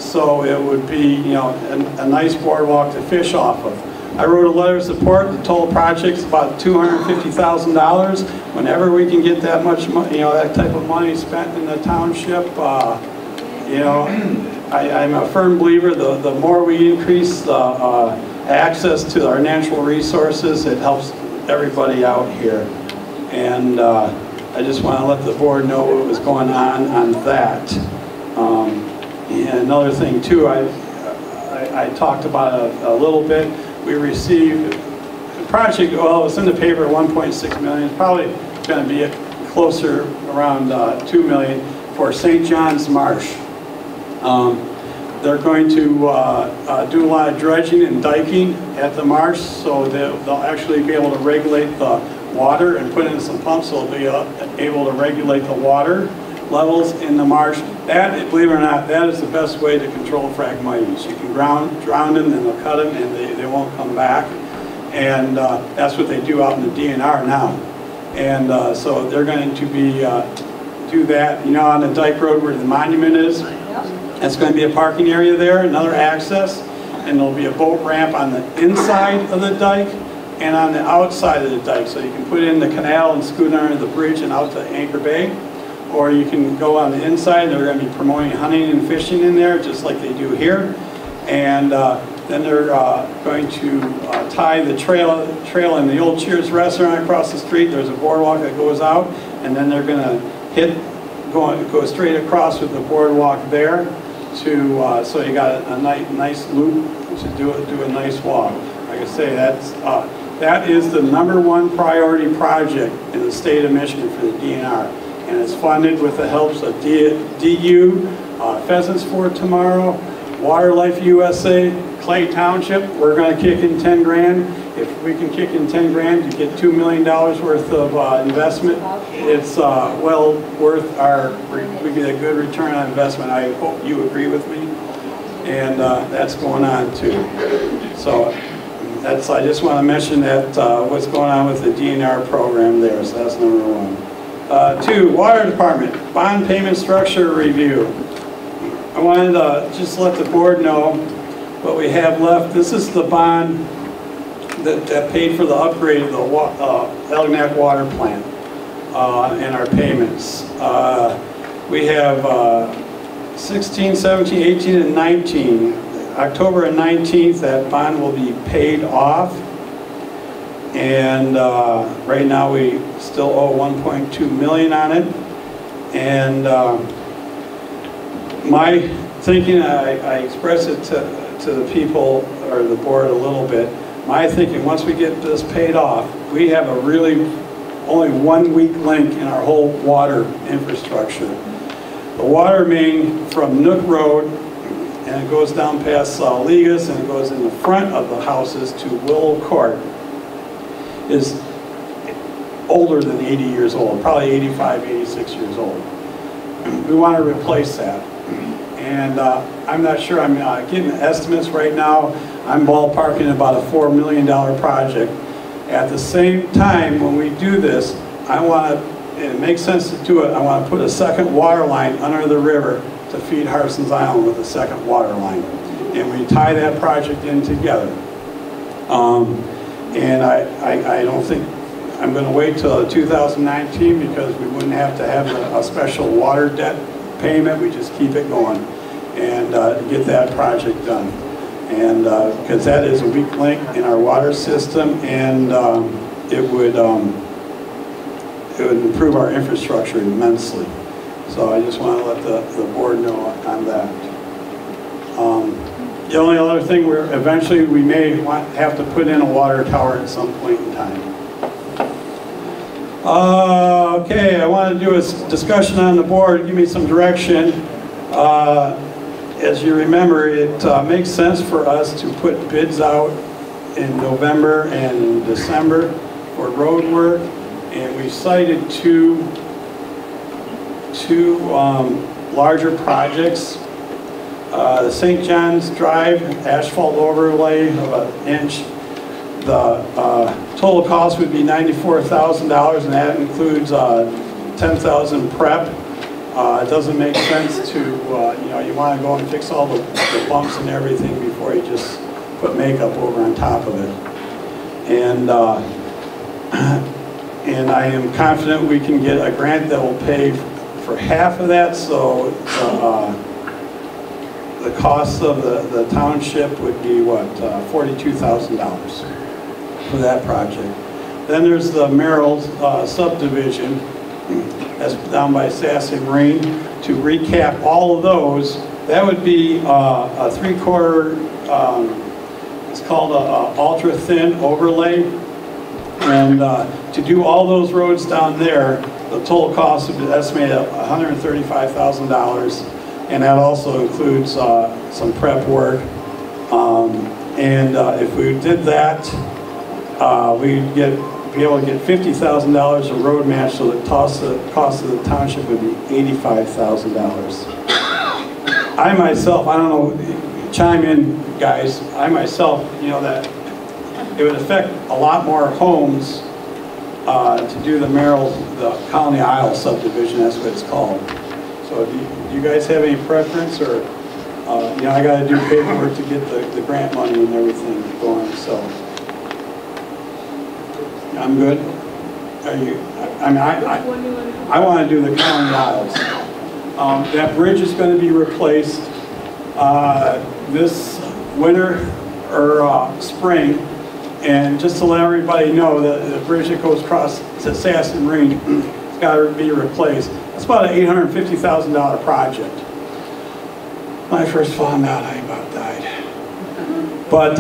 so it would be, you know, a nice boardwalk to fish off of. I wrote a letter of support. The total project's about $250,000. Whenever we can get that much money, you know, that type of money spent in the township, you know, I'm a firm believer the more we increase the access to our natural resources, it helps everybody out here. And I just want to let the board know what was going on that. And another thing too, I talked about a little bit. We received the project, well, it was in the paper, 1.6 million. It's probably going to be closer around 2 million for St. John's Marsh. They're going to do a lot of dredging and diking at the marsh, so they'll actually be able to regulate the water and put in some pumps, so they'll be able to regulate the water levels in the marsh. That, believe it or not, that is the best way to control phragmites. You can drown them, and they'll cut them, and they won't come back. And that's what they do out in the DNR now. And so they're going to be do that. You know, on the Dyke Road where the monument is, that's going to be a parking area there, another access, and there'll be a boat ramp on the inside of the dike and on the outside of the dike. So you can put in the canal and scoot under the bridge and out to Anchor Bay. Or you can go on the inside. They're going to be promoting hunting and fishing in there, just like they do here. And then they're going to tie the trail in the old Cheers restaurant across the street. There's a boardwalk that goes out, and then they're going to go straight across with the boardwalk there to so you got a nice loop to do a nice walk. Like I say, That is the #1 priority project in the state of Michigan for the DNR. And it's funded with the helps of DU, Pheasants for Tomorrow, Water Life USA, Clay Township. We're going to kick in 10 grand. If we can kick in 10 grand to get $2 million worth of investment, it's well worth we get a good return on investment. I hope you agree with me. And that's going on too. So I just want to mention that what's going on with the DNR program there. So that's #1. 2, Water Department, bond payment structure review. I wanted to just let the board know what we have left. This is the bond that paid for the upgrade of the Elginak water plant and our payments. We have 16, 17, 18, and 19. October 19th, that bond will be paid off. And right now we still owe $1.2 million on it. And my thinking, I express it to the people or the board a little bit. My thinking, once we get this paid off, we have a really only 1 weak link in our whole water infrastructure. The water main from Nook Road, and it goes down past Ligas, and it goes in the front of the houses to Willow Court, is older than 80 years old, probably 85, 86 years old. We want to replace that. And I'm not sure, I'm getting estimates right now. I'm ballparking about a $4 million project. At the same time, when we do this, I want to, it makes sense to do it, I want to put a second water line under the river to feed Harson's Island with a second water line. And we tie that project in together. And I don't think, I'm going to wait till 2019 because we wouldn't have to have a special water debt payment. We just keep it going and get that project done. And because that is a weak link in our water system, and it would improve our infrastructure immensely. So I just want to let the board know on that. The only other thing, eventually we may have to put in a water tower at some point in time. Okay, I want to do a discussion on the board, give me some direction. As you remember, it makes sense for us to put bids out in November and December for road work, and we cited two larger projects. The St. John's Drive asphalt overlay of 1 inch. The total cost would be $94,000, and that includes $10,000 prep. It doesn't make sense to, you want to go and fix all the bumps and everything before you just put makeup over on top of it. And I am confident we can get a grant that will pay for half of that, so the cost of the township would be, what, $42,000 for that project. Then there's the Merrill subdivision, that's down by Sassy Marine. To recap all of those, that would be a 3/4, it's called a ultra thin overlay. And to do all those roads down there, the total cost would be estimated at $135,000. And that also includes some prep work. If we did that, we'd be able to get $50,000 of road match, so the cost of the township would be $85,000. I myself, I don't know, chime in guys, I myself, that it would affect a lot more homes to do the Colony Isle subdivision, that's what it's called. So do you guys have any preference, or, I got to do paperwork to get the grant money and everything going, so. I'm good. Are you? I mean, I want to do the Colony Isles. That bridge is going to be replaced this winter or spring. And just to let everybody know, the bridge that goes across to Sassy Marine, it's got to be replaced. It's about an $850,000 project. When I first found out, I about died. But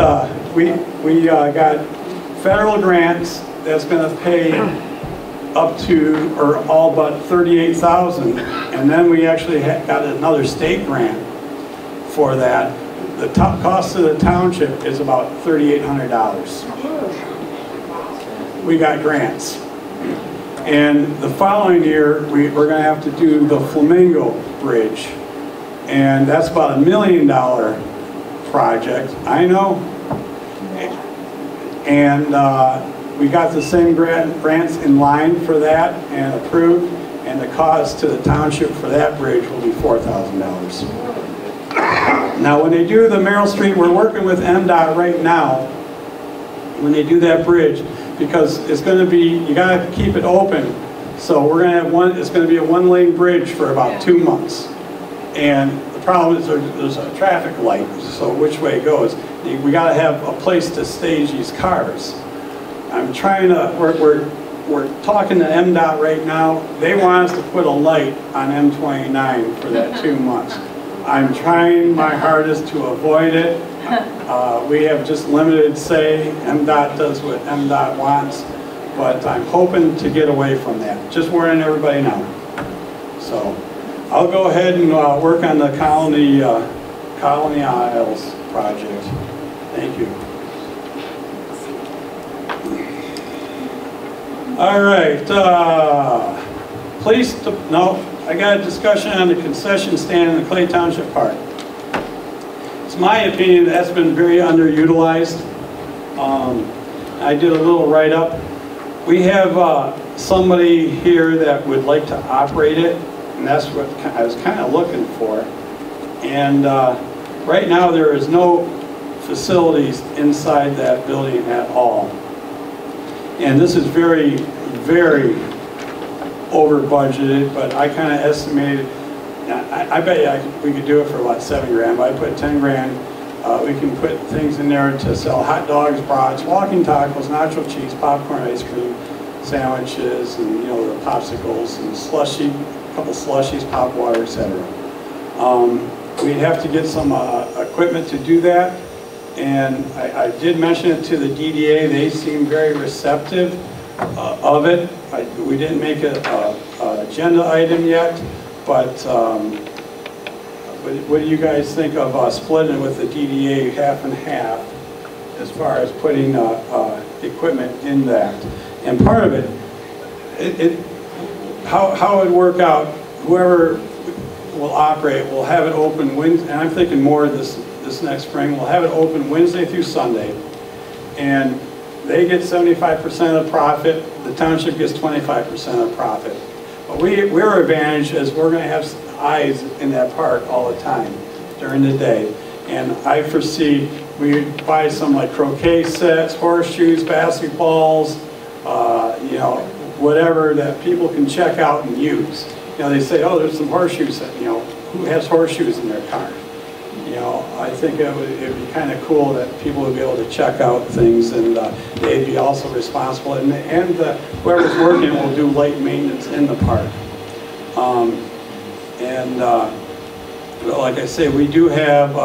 we got federal grants that's gonna pay up to, or all but $38,000. And then we actually got another state grant for that. The cost of the township is about $3,800. We got grants. And the following year, we're going to have to do the Flamingo Bridge. And that's about $1 million project, I know. And we got the same grants in line for that and approved. And the cost to the township for that bridge will be $4,000. Now, when they do the Merrill Street, we're working with MDOT right now when they do that bridge, because it's going to be, you got to keep it open. So we're going to have it's going to be a one-lane bridge for about 2 months. And the problem is there's a traffic light, so which way it goes. We got to have a place to stage these cars. I'm trying to, we're talking to MDOT right now. They want us to put a light on M29 for that 2 months. I'm trying my hardest to avoid it. We have just limited say. MDOT does what MDOT wants, but I'm hoping to get away from that. Just warning everybody now. So I'll go ahead and work on the Colony Isles project. Thank you. All right. I got a discussion on the concession stand in the Clay Township Park. It's my opinion that's been very underutilized. I did a little write-up. We have somebody here that would like to operate it, and that's what I was kind of looking for. And right now there is no facilities inside that building at all. And this is very, very over budgeted, but I kind of estimated, I bet we could do it for about $7 grand, but I put 10 grand. We can put things in there to sell hot dogs, brats, walking tacos, nacho cheese, popcorn, ice cream, sandwiches, and the popsicles and slushy, a couple slushies, pop water, etc. We'd have to get some equipment to do that, and I did mention it to the DDA. They seem very receptive of it. We didn't make an agenda item yet, but what do you guys think of splitting it with the DDA half and half as far as putting equipment in that? And part of it, how it would work out, whoever will operate will have it open Wednesday, and I'm thinking more this next spring, we'll have it open Wednesday through Sunday, and they get 75% of the profit, the township gets 25% of the profit. But we're advantaged as we're going to have eyes in that park all the time during the day. And I foresee we buy some like croquet sets, horseshoes, basketballs, whatever that people can check out and use. They say, oh, there's some horseshoes, who has horseshoes in their car? I think it would be kind of cool that people would be able to check out things, and they'd be also responsible. And whoever's working will do light maintenance in the park. Like I say, we do have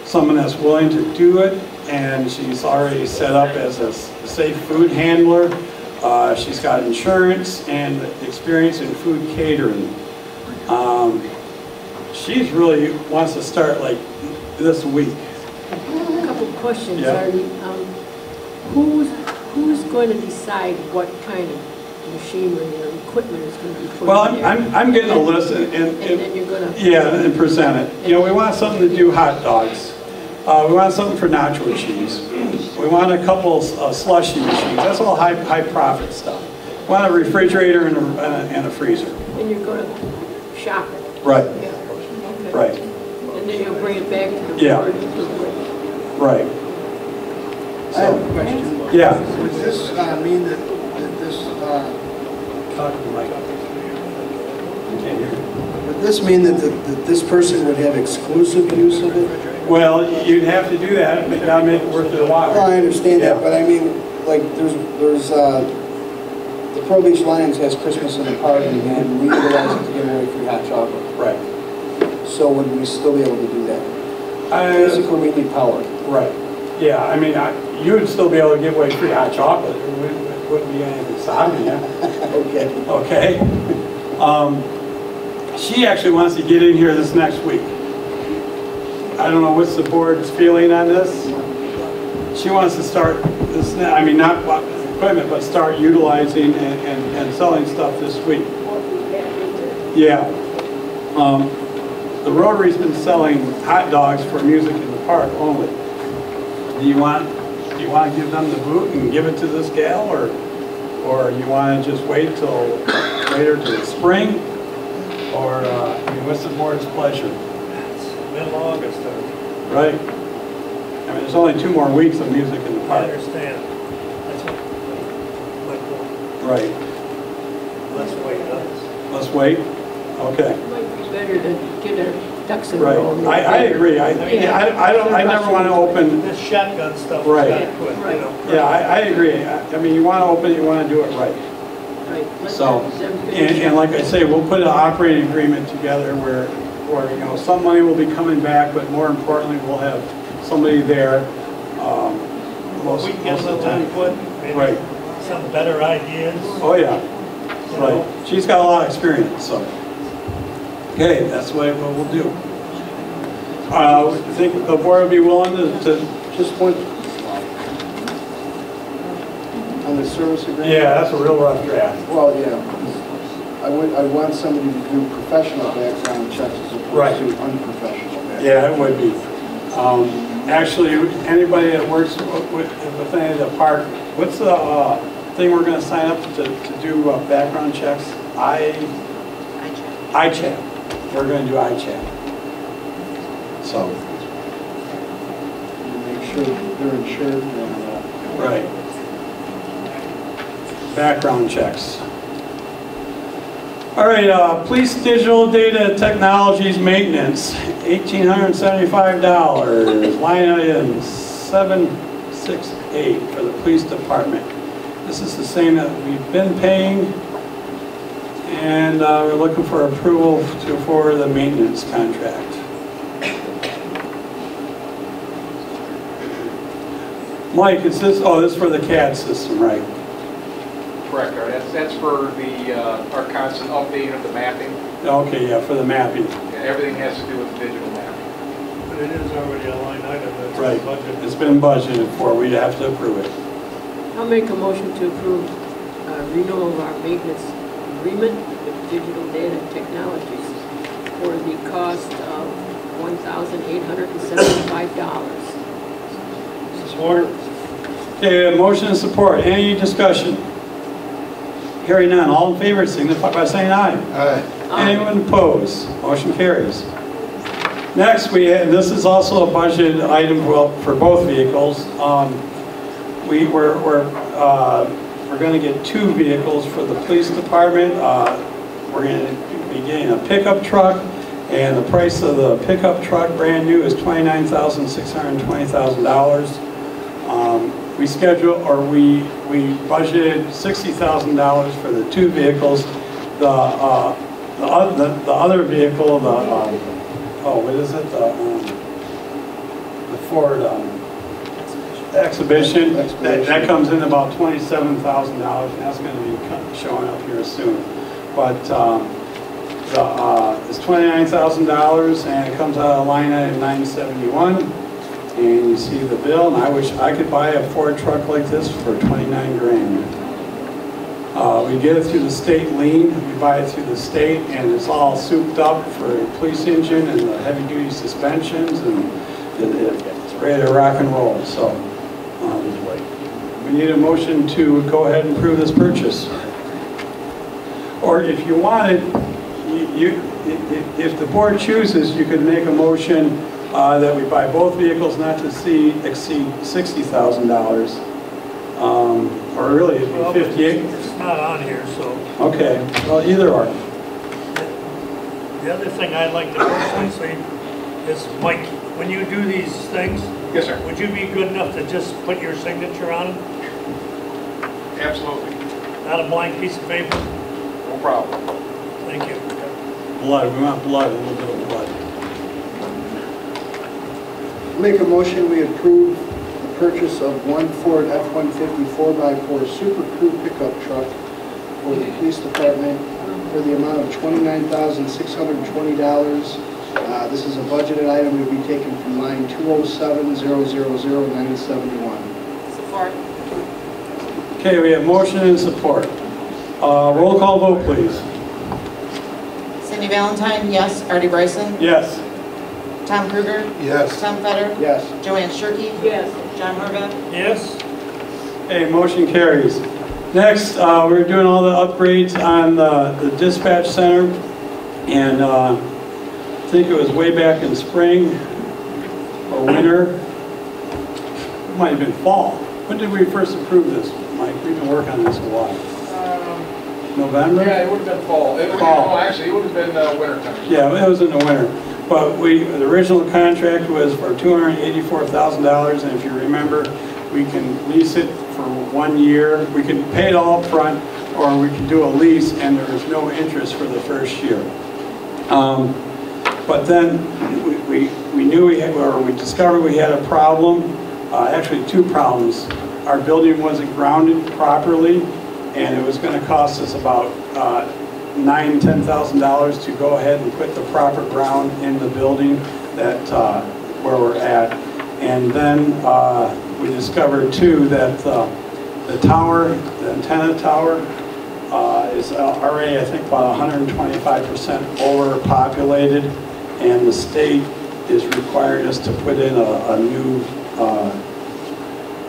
someone that's willing to do it, and she's already set up as a safe food handler. She's got insurance and experience in food catering. She really wants to start like this week. A couple of questions. Yeah. Who's going to decide what kind of machinery or equipment is going to be put Well, in there? I'm getting a list and then you're going to... Yeah, and present it. We want something to do hot dogs. We want something for nacho cheese. We want a couple slushy machines. That's all high profit stuff. We want a refrigerator and a freezer. And you're going to shop it? Right. Yeah. Okay. Right. And then you'll bring it back to the Yeah. board? Right. I have a question. Yeah. Would this mean that this... Talk to the mic. Would this mean that this person would have exclusive use of it? Well, you'd have to do that. You gotta make it worth their while. Well, I understand that, but I mean, like, there's the Pro Beach Lions has Christmas in the park, and we utilize it to give away free hot chocolate. Right. So would we still be able to do that? Basically, we need power. Right. Yeah, I mean, you would still be able to give away free hot chocolate. It wouldn't be anything stopping you. Okay. Okay. She actually wants to get in here this next week. I don't know what's the board's feeling on this. She wants to start this, I mean, not equipment, but start utilizing and selling stuff this week. Yeah. The Rotary's been selling hot dogs for music in the park only. Do you want to give them the boot and give it to this gal, or you want to just wait till later to the spring, or I mean, what's the board's pleasure? Middle August. Right. I mean, there's only 2 more weeks of music in the park. I understand. That's my point. Right. Let's wait, huh? Let's wait. Okay. It might be better to get our ducks in a Right. row. I agree. I never want to open. This shotgun stuff. Right. Quit, you know. Yeah, I agree. I mean, you want to open it, you want to do it right. Right. So, and like I say, we'll put an operating agreement together where you know, some money will be coming back, but more importantly, we'll have somebody there most We get a of the little time. input, maybe Right. some better ideas. Oh, yeah. You know? Right. She's got a lot of experience, so. Okay, that's what we'll do. I think the board would be willing to Just one, on the service agreement? yeah, that's a real rough draft. Well, yeah, I want somebody to do professional background checks as Right. opposed to unprofessional background. Yeah, it would be. Actually, anybody that works with any of the park, what's the thing we're going to sign up to do background checks? iChat. We're going to do iChat. So. Make sure that they're insured and, Right. Background checks. All right, police digital data technologies maintenance, $1,875. Line item 768 for the police department. This is the same that we've been paying, and we're looking for approval for the maintenance contract. Mike, is this? Oh, this is for the CAD system, right? Correct. That's for the our constant updating of the mapping. Okay, yeah, for the mapping. Yeah, everything has to do with the digital mapping. But it is already a line item that's Right. budgeted. It's been budgeted for. We'd have to approve it. I'll make a motion to approve renewal of our maintenance agreement with Digital Data Technologies for the cost of $1,875. Support. Okay, motion and support. Any discussion? Hearing none. All in favor signify by saying aye. Aye. Anyone opposed? Motion carries. Next, this is also a budget item for both vehicles. We're going to get 2 vehicles for the police department. We're going to be getting a pickup truck, and the price of the pickup truck, brand new, is $29,620,000. We budgeted $60,000 for the 2 vehicles. The other vehicle, what is it? The Ford Expedition. That comes in about $27,000, and that's going to be showing up here soon. But it's $29,000, and it comes out of line item 971. And you see the bill, and I wish I could buy a Ford truck like this for 29 grand. We get it through the state lien, we buy it through the state, and it's all souped up for a police engine and the heavy-duty suspensions, and it's ready to rock and roll. So we need a motion to go ahead and approve this purchase. Or if you wanted, if the board chooses, you could make a motion that we buy both vehicles not to exceed $60,000, or really it'd be 58. It's not on here, so. Okay, well, either or. The other thing I'd like to personally say is, Mike, when you do these things, yes, sir. Would you be good enough to just put your signature on them? Absolutely. Not a blank piece of paper? No problem. Thank you. Blood, we want blood, a little bit of blood. Make a motion, we approve the purchase of one Ford F-150 4x4 Super Crew pickup truck for the police department for the amount of $29,620. This is a budgeted item to be taken from line 207-000-971. Support. Okay, we have motion and support. Roll call vote, please. Cindy Valentine, yes. Artie Bryson? Yes. Tom Kruger? Yes. Tom Fetter? Yes. Joanne Shirkey? Yes. John Horvath? Yes. Okay, motion carries. Next, we're doing all the upgrades on the dispatch center, and I think it was way back in spring or winter. It might have been fall. When did we first approve this, Mike? We've been working on this a while. November? Yeah, it would have been fall. Fall. Actually, it would have been winter time. Yeah, it was in the winter. But the original contract was for $284,000, and if you remember, we can lease it for 1 year. We can pay it all up front, or we can do a lease, and there is no interest for the first year. But then we knew we had, or we discovered we had a problem, actually two problems. Our building wasn't grounded properly, and it was going to cost us about $9,000 to $10,000 to go ahead and put the proper ground in the building that where we're at. And then we discovered too that the tower, the antenna tower, is already, I think, about 125% overpopulated, and the state is requiring us to put in a new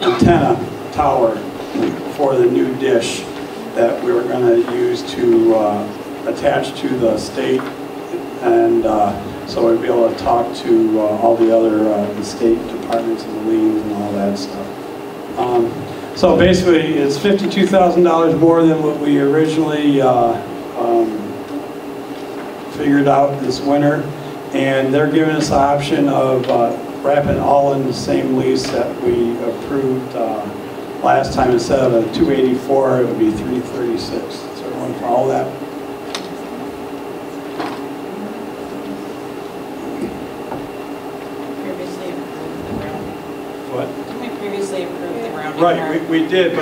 antenna tower for the new dish that we were going to use to attach to the state, and so we'd be able to talk to all the other the state departments and the liens and all that stuff. So basically, it's $52,000 more than what we originally figured out this winter, and they're giving us the option of wrapping all in the same lease that we approved last time. Instead of a $284, it would be $336. So everyone follow that? Previously approved the ground. What? Didn't we previously approve the grounding? Right, part? we did,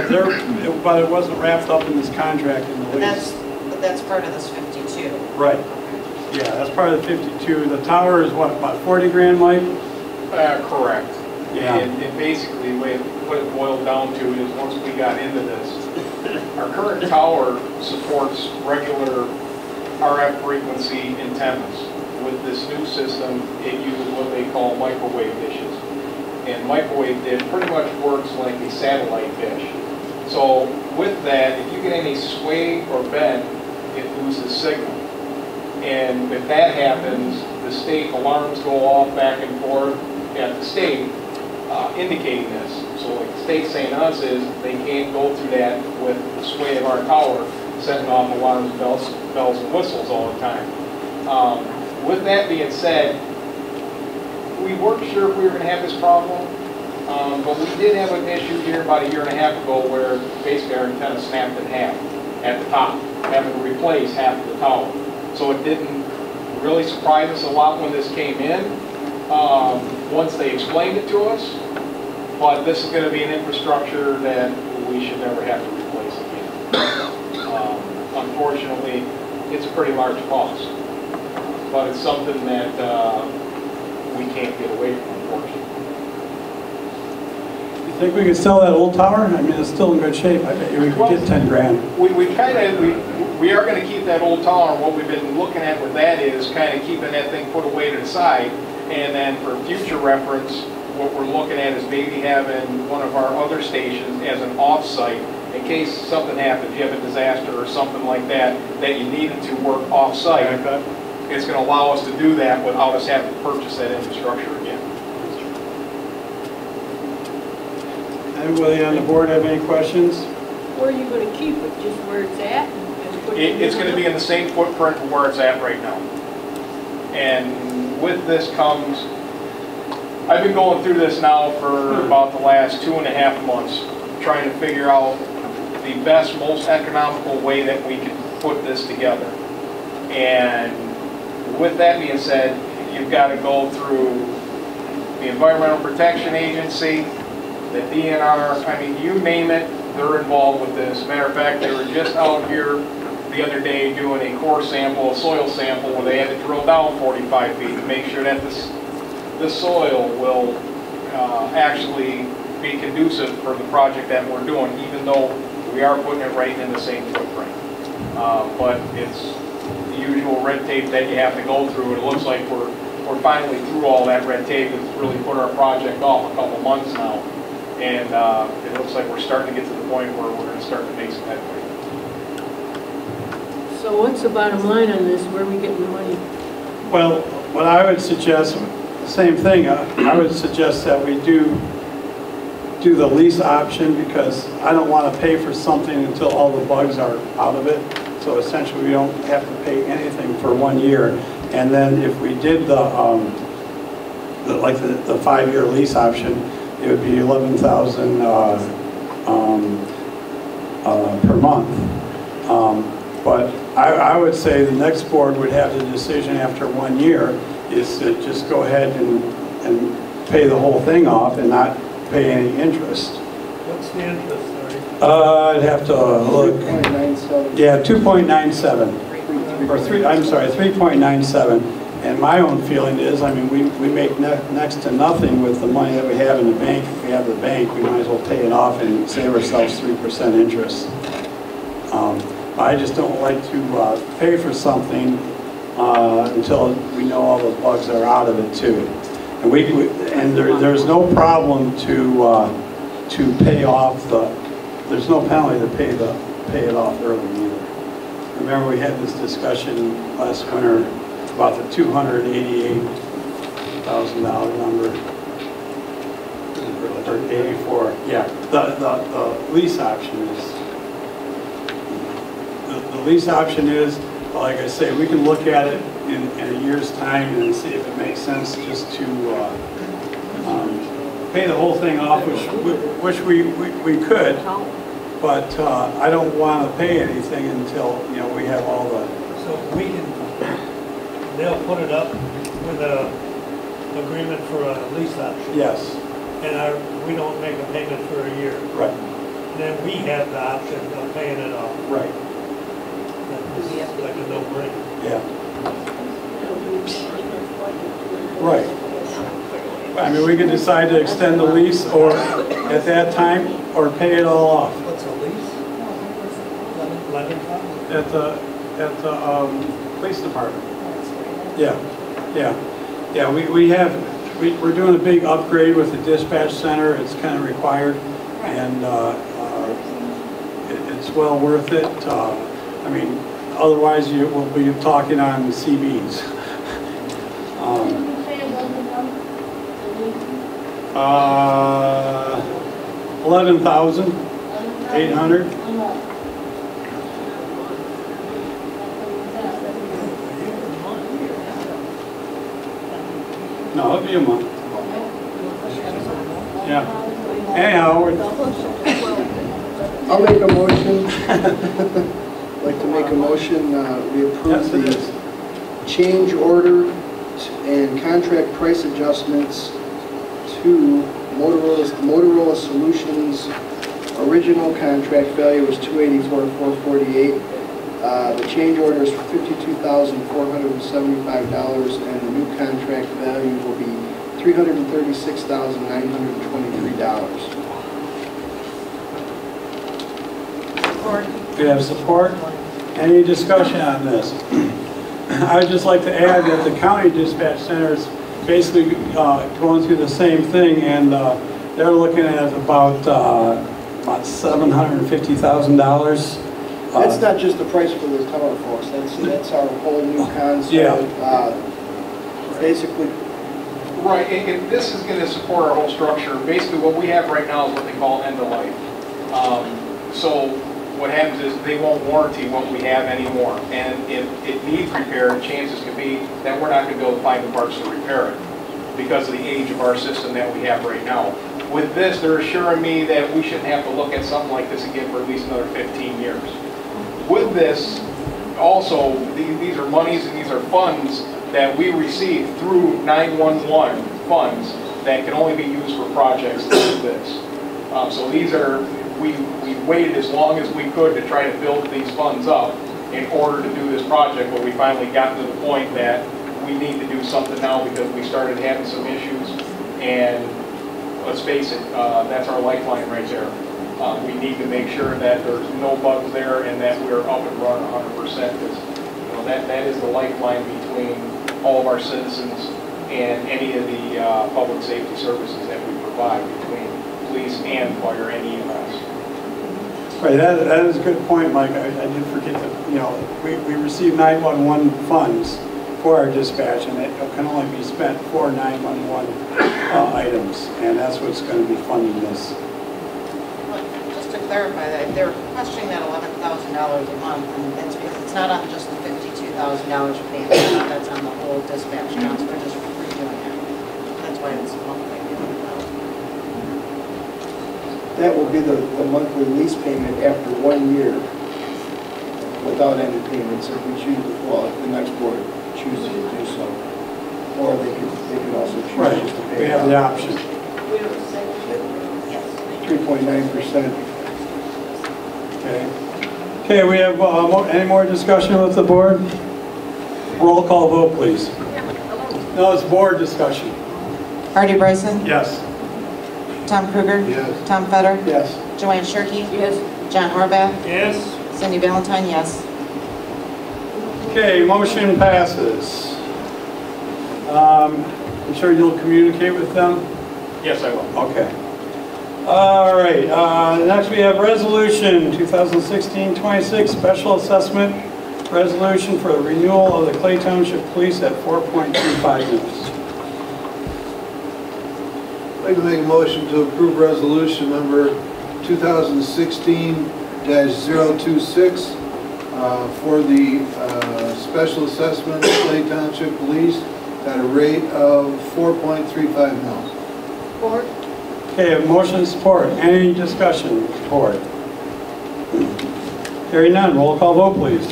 but it wasn't wrapped up in this contract in the lease. But that's part of this 52. Right. Yeah, that's part of the 52. The tower is what, about 40 grand, Mike? Correct. Yeah. And basically, what it boiled down to is once we got into this, our current tower supports regular RF frequency antennas. With this new system, it uses what they call microwave dishes. And microwave dish pretty much works like a satellite dish. So with that, if you get any sway or bend, it loses signal. And if that happens, the state alarms go off back and forth at the state, indicating this. So what the state's saying to us is they can't go through that with the sway of our tower, setting off alarms, bells and whistles all the time. With that being said, we weren't sure if we were going to have this problem, but we did have an issue here about a year and a half ago where basically our antenna snapped in half at the top, having to replace half of the tower. So it didn't really surprise us a lot when this came in, once they explained it to us, but this is going to be an infrastructure that we should never have to replace again. Unfortunately, it's a pretty large cost, but it's something that we can't get away from, unfortunately. You think we could sell that old tower? I mean, it's still in good shape. I bet you we could get 10 grand. We are going to keep that old tower. What we've been looking at with that is kind of keeping that thing put away to the side, and then for future reference, what we're looking at is maybe having one of our other stations as an off-site in case something happens, you have a disaster or something like that, that you needed to work off-site. It's going to allow us to do that without us having to purchase that infrastructure again. Anybody on the board have any questions? Where are you going to keep it? Just where it's at? It's going to be in the same footprint of where it's at right now. And with this comes, I've been going through this now for about the last 2.5 months, trying to figure out the best, most economical way that we can put this together. And with that being said, you've got to go through the Environmental Protection Agency, the DNR, I mean, you name it, they're involved with this. Matter of fact, they were just out here the other day doing a core sample, a soil sample, where they had to drill down 45 feet to make sure that the soil will actually be conducive for the project that we're doing, even though we are putting it right in the same footprint. But it's the usual red tape that you have to go through. It looks like we're finally through all that red tape. It's really put our project off a couple months now. And it looks like we're starting to get to the point where we're going to start to make some headway. So what's the bottom line on this? Where are we getting the money? Well, what I would suggest, same thing, I would suggest that we do the lease option, because I don't want to pay for something until all the bugs are out of it. So essentially we don't have to pay anything for 1 year. And then if we did the 5-year lease option, it would be $11,000 per month. But I would say the next board would have the decision after 1 year is to just go ahead and pay the whole thing off and not pay any interest. What's the interest, sorry? I'd have to look. 3.97. Yeah, 2.97. Or 3.97. And my own feeling is, I mean, we make next to nothing with the money that we have in the bank. If we have the bank, we might as well pay it off and save ourselves 3% interest. I just don't like to pay for something until we know all the bugs are out of it too. And there's no problem to pay off there's no penalty to pay it off early either. Remember, we had this discussion last winter about the $288,000 number, or 84. Yeah, the lease option is. The lease option is, like I say, we can look at it in a year's time and see if it makes sense just to pay the whole thing off, which we could, but I don't want to pay anything until we have all the. So we can, they'll put it up with a agreement for a lease option. Yes. And we don't make a payment for a year. Right. Then we have the option of paying it off. Right. That's like a no-brainer. Yeah. Right. I mean, we can decide to extend the lease or at that time, or pay it all off. What's a lease? 11,000? At the police department. Yeah. We're doing a big upgrade with the dispatch center. It's kind of required, and it's well worth it. I mean, otherwise you will be talking on CBs. 11,800. No, it'll be a month. Yeah. Anyhow, I'll make a motion. I'd like to make a motion, we approve the change order and contract price adjustments to Motorola Solutions. Original contract value was $284,448. The change order is for $52,475, and the new contract value will be $336,923. We have support. Any discussion on this? I would just like to add that the county dispatch center is basically going through the same thing, and they're looking at about $750,000. That's not just the price for the tower, folks. That's our whole new concept. Yeah. Basically. Right, and this is going to support our whole structure. Basically, what we have right now is what they call end of life. So what happens is they won't warranty what we have anymore. And if it needs repair, chances could be that we're not going to be able to find the parts to repair it because of the age of our system that we have right now. With this, they're assuring me that we shouldn't have to look at something like this again for at least another 15 years. With this, also, these are monies and these are funds that we receive through 911 funds that can only be used for projects like this. So these are, we waited as long as we could to try to build these funds up in order to do this project, but we finally got to the point that we need to do something now because we started having some issues. And let's face it, that's our lifeline right there. We need to make sure that there's no bugs there and that we're up and running 100%. Because that is the lifeline between all of our citizens and any of the public safety services that we provide between police and fire and EMS. Right, that is a good point, Mike. I did forget that, we receive 911 funds for our dispatch, and it can only be spent for 911 items, and that's what's going to be funding this. Just to clarify that, they're questioning that $11,000 a month, and that's because it's not on just the $52,000 payment, that's on the whole dispatch account, so they're just redoing it. That's why it's monthly. That will be the monthly lease payment after 1 year without any payments if we choose, well, if the next board chooses to do so. Or they could also choose just to pay. We have the option. 3.9%. Okay. Okay, we have any more discussion with the board? Roll call vote, please. No, it's board discussion. Artie Bryson? Yes. Tom Kruger? Yes. Tom Fetter? Yes. Joanne Shirkey? Yes. John Horvath? Yes. Cindy Valentine, yes. Okay, motion passes. I'm sure you'll communicate with them? Yes, I will. Okay. All right, next we have resolution 2016-26 special assessment resolution for the renewal of the Clay Township Police at 4.25 mils. I'd like to make a motion to approve resolution number 2016-026 for the special assessment of Clay Township Police at a rate of 4.35 mils. Support. Okay, motion and support. Any discussion? Support. Hearing none. Roll call vote, please.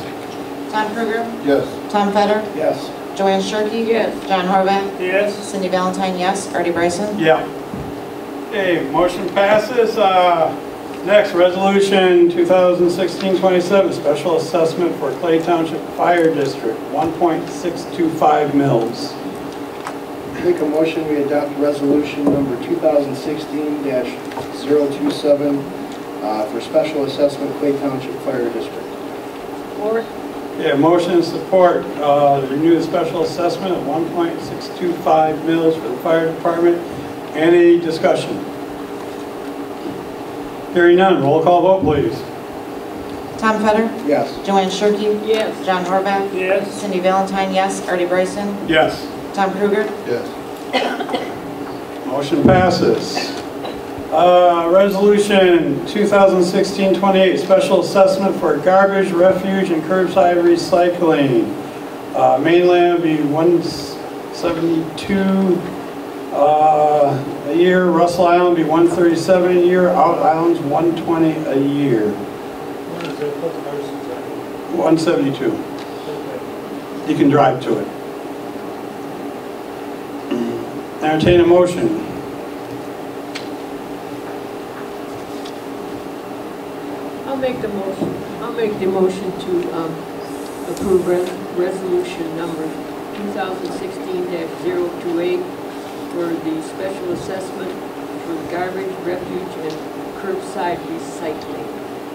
Tom Kruger? Yes. Tom Fetter? Yes. Joanne Shirkey? Yes. John Horvath? Yes. Cindy Valentine, yes. Artie Bryson? Yeah. Okay, motion passes. Next, resolution 2016-27 special assessment for Clay Township Fire District, 1.625 mils. Make a motion we adopt resolution number 2016-027 for special assessment Clay Township Fire District. Support. Okay, motion and support to renew the special assessment of 1.625 mils for the fire department. Any discussion? Hearing none, roll call vote, please. Tom Fetter? Yes. Joanne Shirkey? Yes. John Horvath? Yes. Cindy Valentine, yes. Artie Bryson? Yes. Tom Kruger? Yes. Motion passes. Resolution 2016-28 special assessment for garbage, refuge, and curbside recycling. Mainland would be $172 a year. Russell Island would be $137 a year. Out Island's $120 a year. What is it? What person's that? $172. You can drive to it. Entertain a motion. I'll make the motion to approve resolution number 2016-028 for the special assessment for garbage, refuge, and curbside recycling.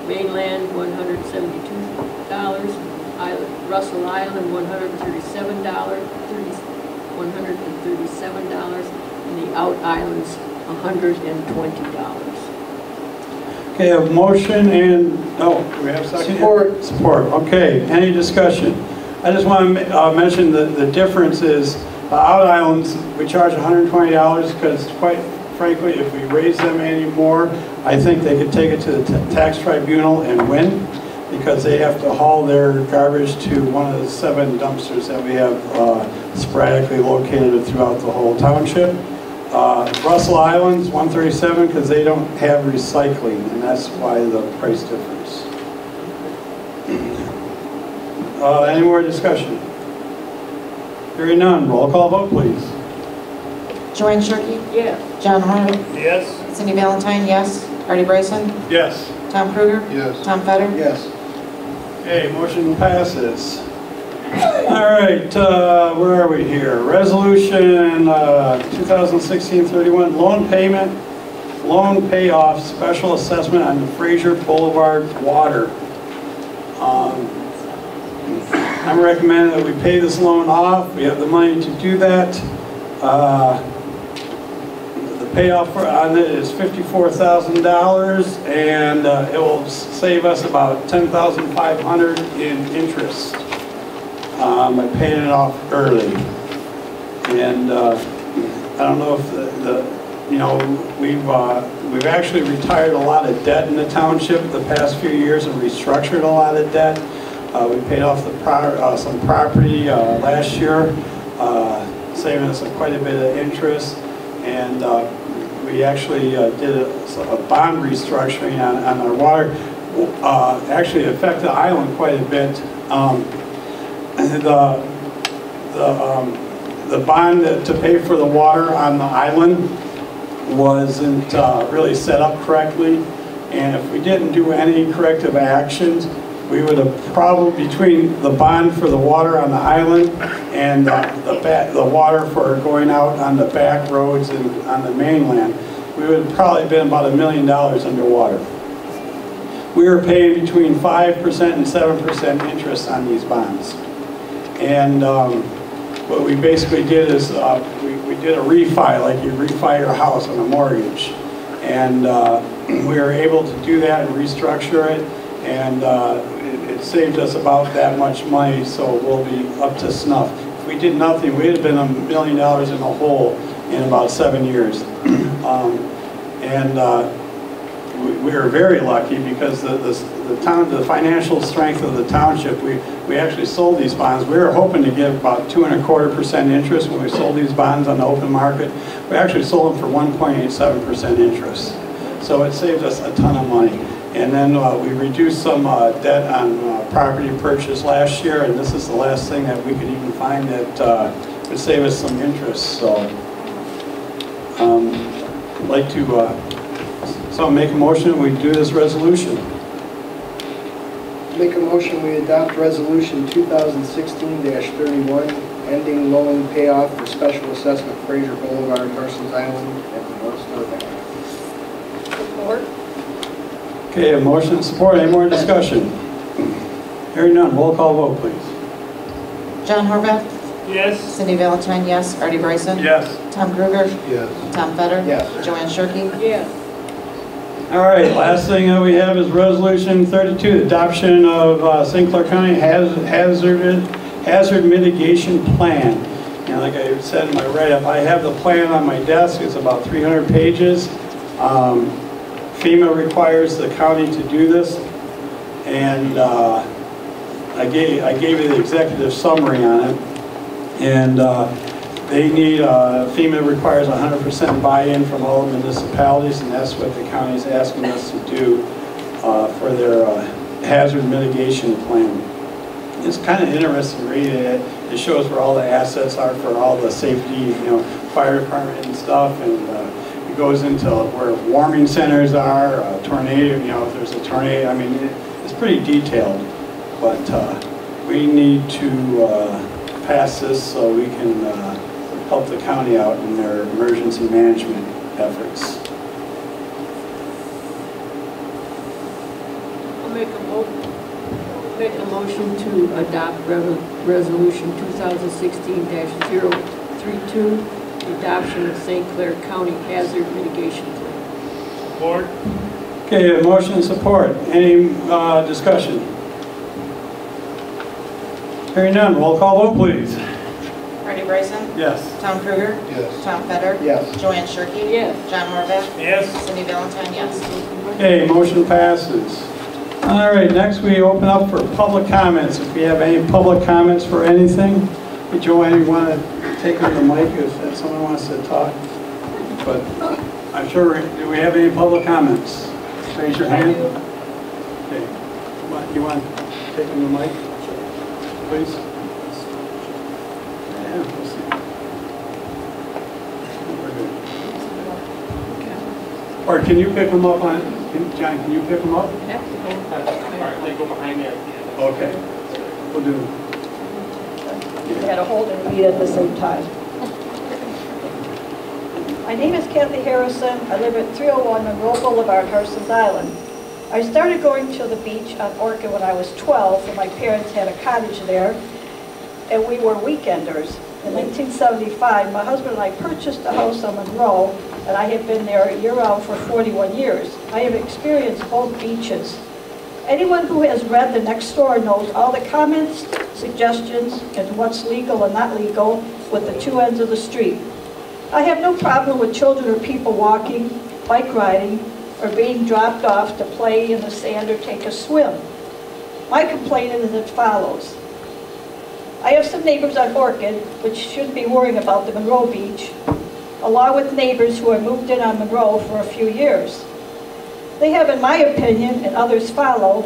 Mainland, $172. Russell Island, $137, and the out islands, $120. Okay, a motion and, oh, do we have a second? Support. Support, okay. Any discussion? I just want to mention that the difference is out islands, we charge $120 because quite frankly, if we raise them any more, I think they could take it to the tax tribunal and win because they have to haul their garbage to one of the 7 dumpsters that we have sporadically located throughout the whole township. Russell Island's $137 because they don't have recycling, and that's why the price difference. Any more discussion? Hearing none, roll call vote, please. Joanne Shirkey? Yes. John Horvath? Yes. Cindy Valentine, yes. Artie Bryson? Yes. Tom Kruger? Yes. Tom Fetter? Yes. Okay, motion passes. All right, where are we here? Resolution 2016-31, loan payoff special assessment on the Fraser Boulevard water. I'm recommending that we pay this loan off. We have the money to do that. The payoff on it is $54,000, and it will save us about $10,500 in interest by paying it off early. And I don't know if we've actually retired a lot of debt in the township the past few years and restructured a lot of debt. We paid off some property last year, saving us quite a bit of interest, and we actually did a bond restructuring on our water. Actually affected the island quite a bit. The bond to pay for the water on the island wasn't really set up correctly, and if we didn't do any corrective actions, we would have probably, between the bond for the water on the island and the water for going out on the back roads and on the mainland, we would have probably been about $1 million underwater. We were paying between 5% and 7% interest on these bonds. And what we basically did is we did a refi, like you refi your house on a mortgage. And we were able to do that and restructure it. And it saved us about that much money, so we'll be up to snuff. If we did nothing, we'd have been $1 million in the hole in about 7 years. We were very lucky because the financial strength of the township, we actually sold these bonds. We were hoping to get about 2.25% interest when we sold these bonds on the open market. We actually sold them for 1.87% interest. So it saved us a ton of money. And then we reduced some debt on property purchase last year, and this is the last thing that we could even find that would save us some interest. So I'd like to make a motion, we do this resolution. Make a motion, we adopt resolution 2016-31, ending loan payoff for special assessment Fraser Boulevard, Parsons Island, at the North Star Bank. Support. Okay, a motion and support. Any more discussion? Hearing none, roll call vote, please. John Horvath? Yes. Cindy Valentine, yes. Artie Bryson? Yes. Tom Kruger? Yes. Tom Fetter? Yes. Joanne Shirkey? Yes. All right, last thing that we have is resolution 32, adoption of St. Clair County hazard mitigation plan. And like I said in my write-up, I have the plan on my desk. It's about 300 pages. FEMA requires the county to do this, and I gave you the executive summary on it. And they need, FEMA requires 100% buy-in from all municipalities, and that's what the county is asking us to do for their hazard mitigation plan. It's kind of interesting reading it. It shows where all the assets are for all the safety, fire department and stuff, and it goes into where warming centers are, tornado, if there's a tornado. I mean, it's pretty detailed, but we need to pass this so we can help the county out in their emergency management efforts. I'll make a motion to adopt resolution 2016-032, adoption of St. Clair County hazard mitigation plan. Support. Okay, a motion and support. Any discussion? Hearing none, roll call vote, please. Artie Bryson? Yes. Tom Kruger? Yes. Tom Fetter? Yes. Joanne Shirkey? Yes. John Horvath? Yes. Cindy Valentine, yes. Okay, motion passes. All right, next we open up for public comments. If we have any public comments for anything, hey, Joanne, you want to take on the mic if someone wants to talk? But I'm sure, do we have any public comments? Raise your hand. Okay. You want to take on the mic? Please. Yeah, we'll see. We're good. Or can you pick them up on, John, can you pick them up? All right, they go behind me. Okay. We'll do. You had to hold and read at the same time. My name is Kathy Harrison. I live at 301 Monroe Boulevard, Harson's Island. I started going to the beach on Orchid when I was 12, and my parents had a cottage there, and we were weekenders. In 1975, my husband and I purchased a house on Monroe, and I have been there year-round for 41 years. I have experienced both beaches. Anyone who has read The Next Door knows all the comments, suggestions, and what's legal and not legal with the two ends of the street. I have no problem with children or people walking, bike riding, or being dropped off to play in the sand or take a swim. My complaint is as follows. I have some neighbors on Orchid, which shouldn't be worrying about the Monroe Beach, along with neighbors who have moved in on Monroe for a few years. They have, in my opinion, and others follow,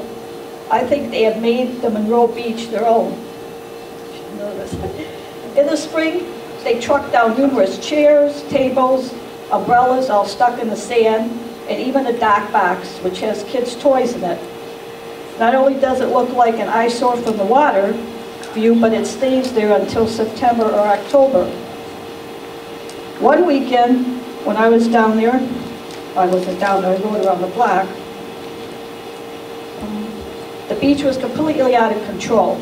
I think they have made the Monroe Beach their own. In the spring, they truck down numerous chairs, tables, umbrellas all stuck in the sand, and even a dock box, which has kids' toys in it. Not only does it look like an eyesore from the water view, but it stays there until September or October. One weekend, when I was down there, I wasn't down there, I rode around the block, the beach was completely out of control.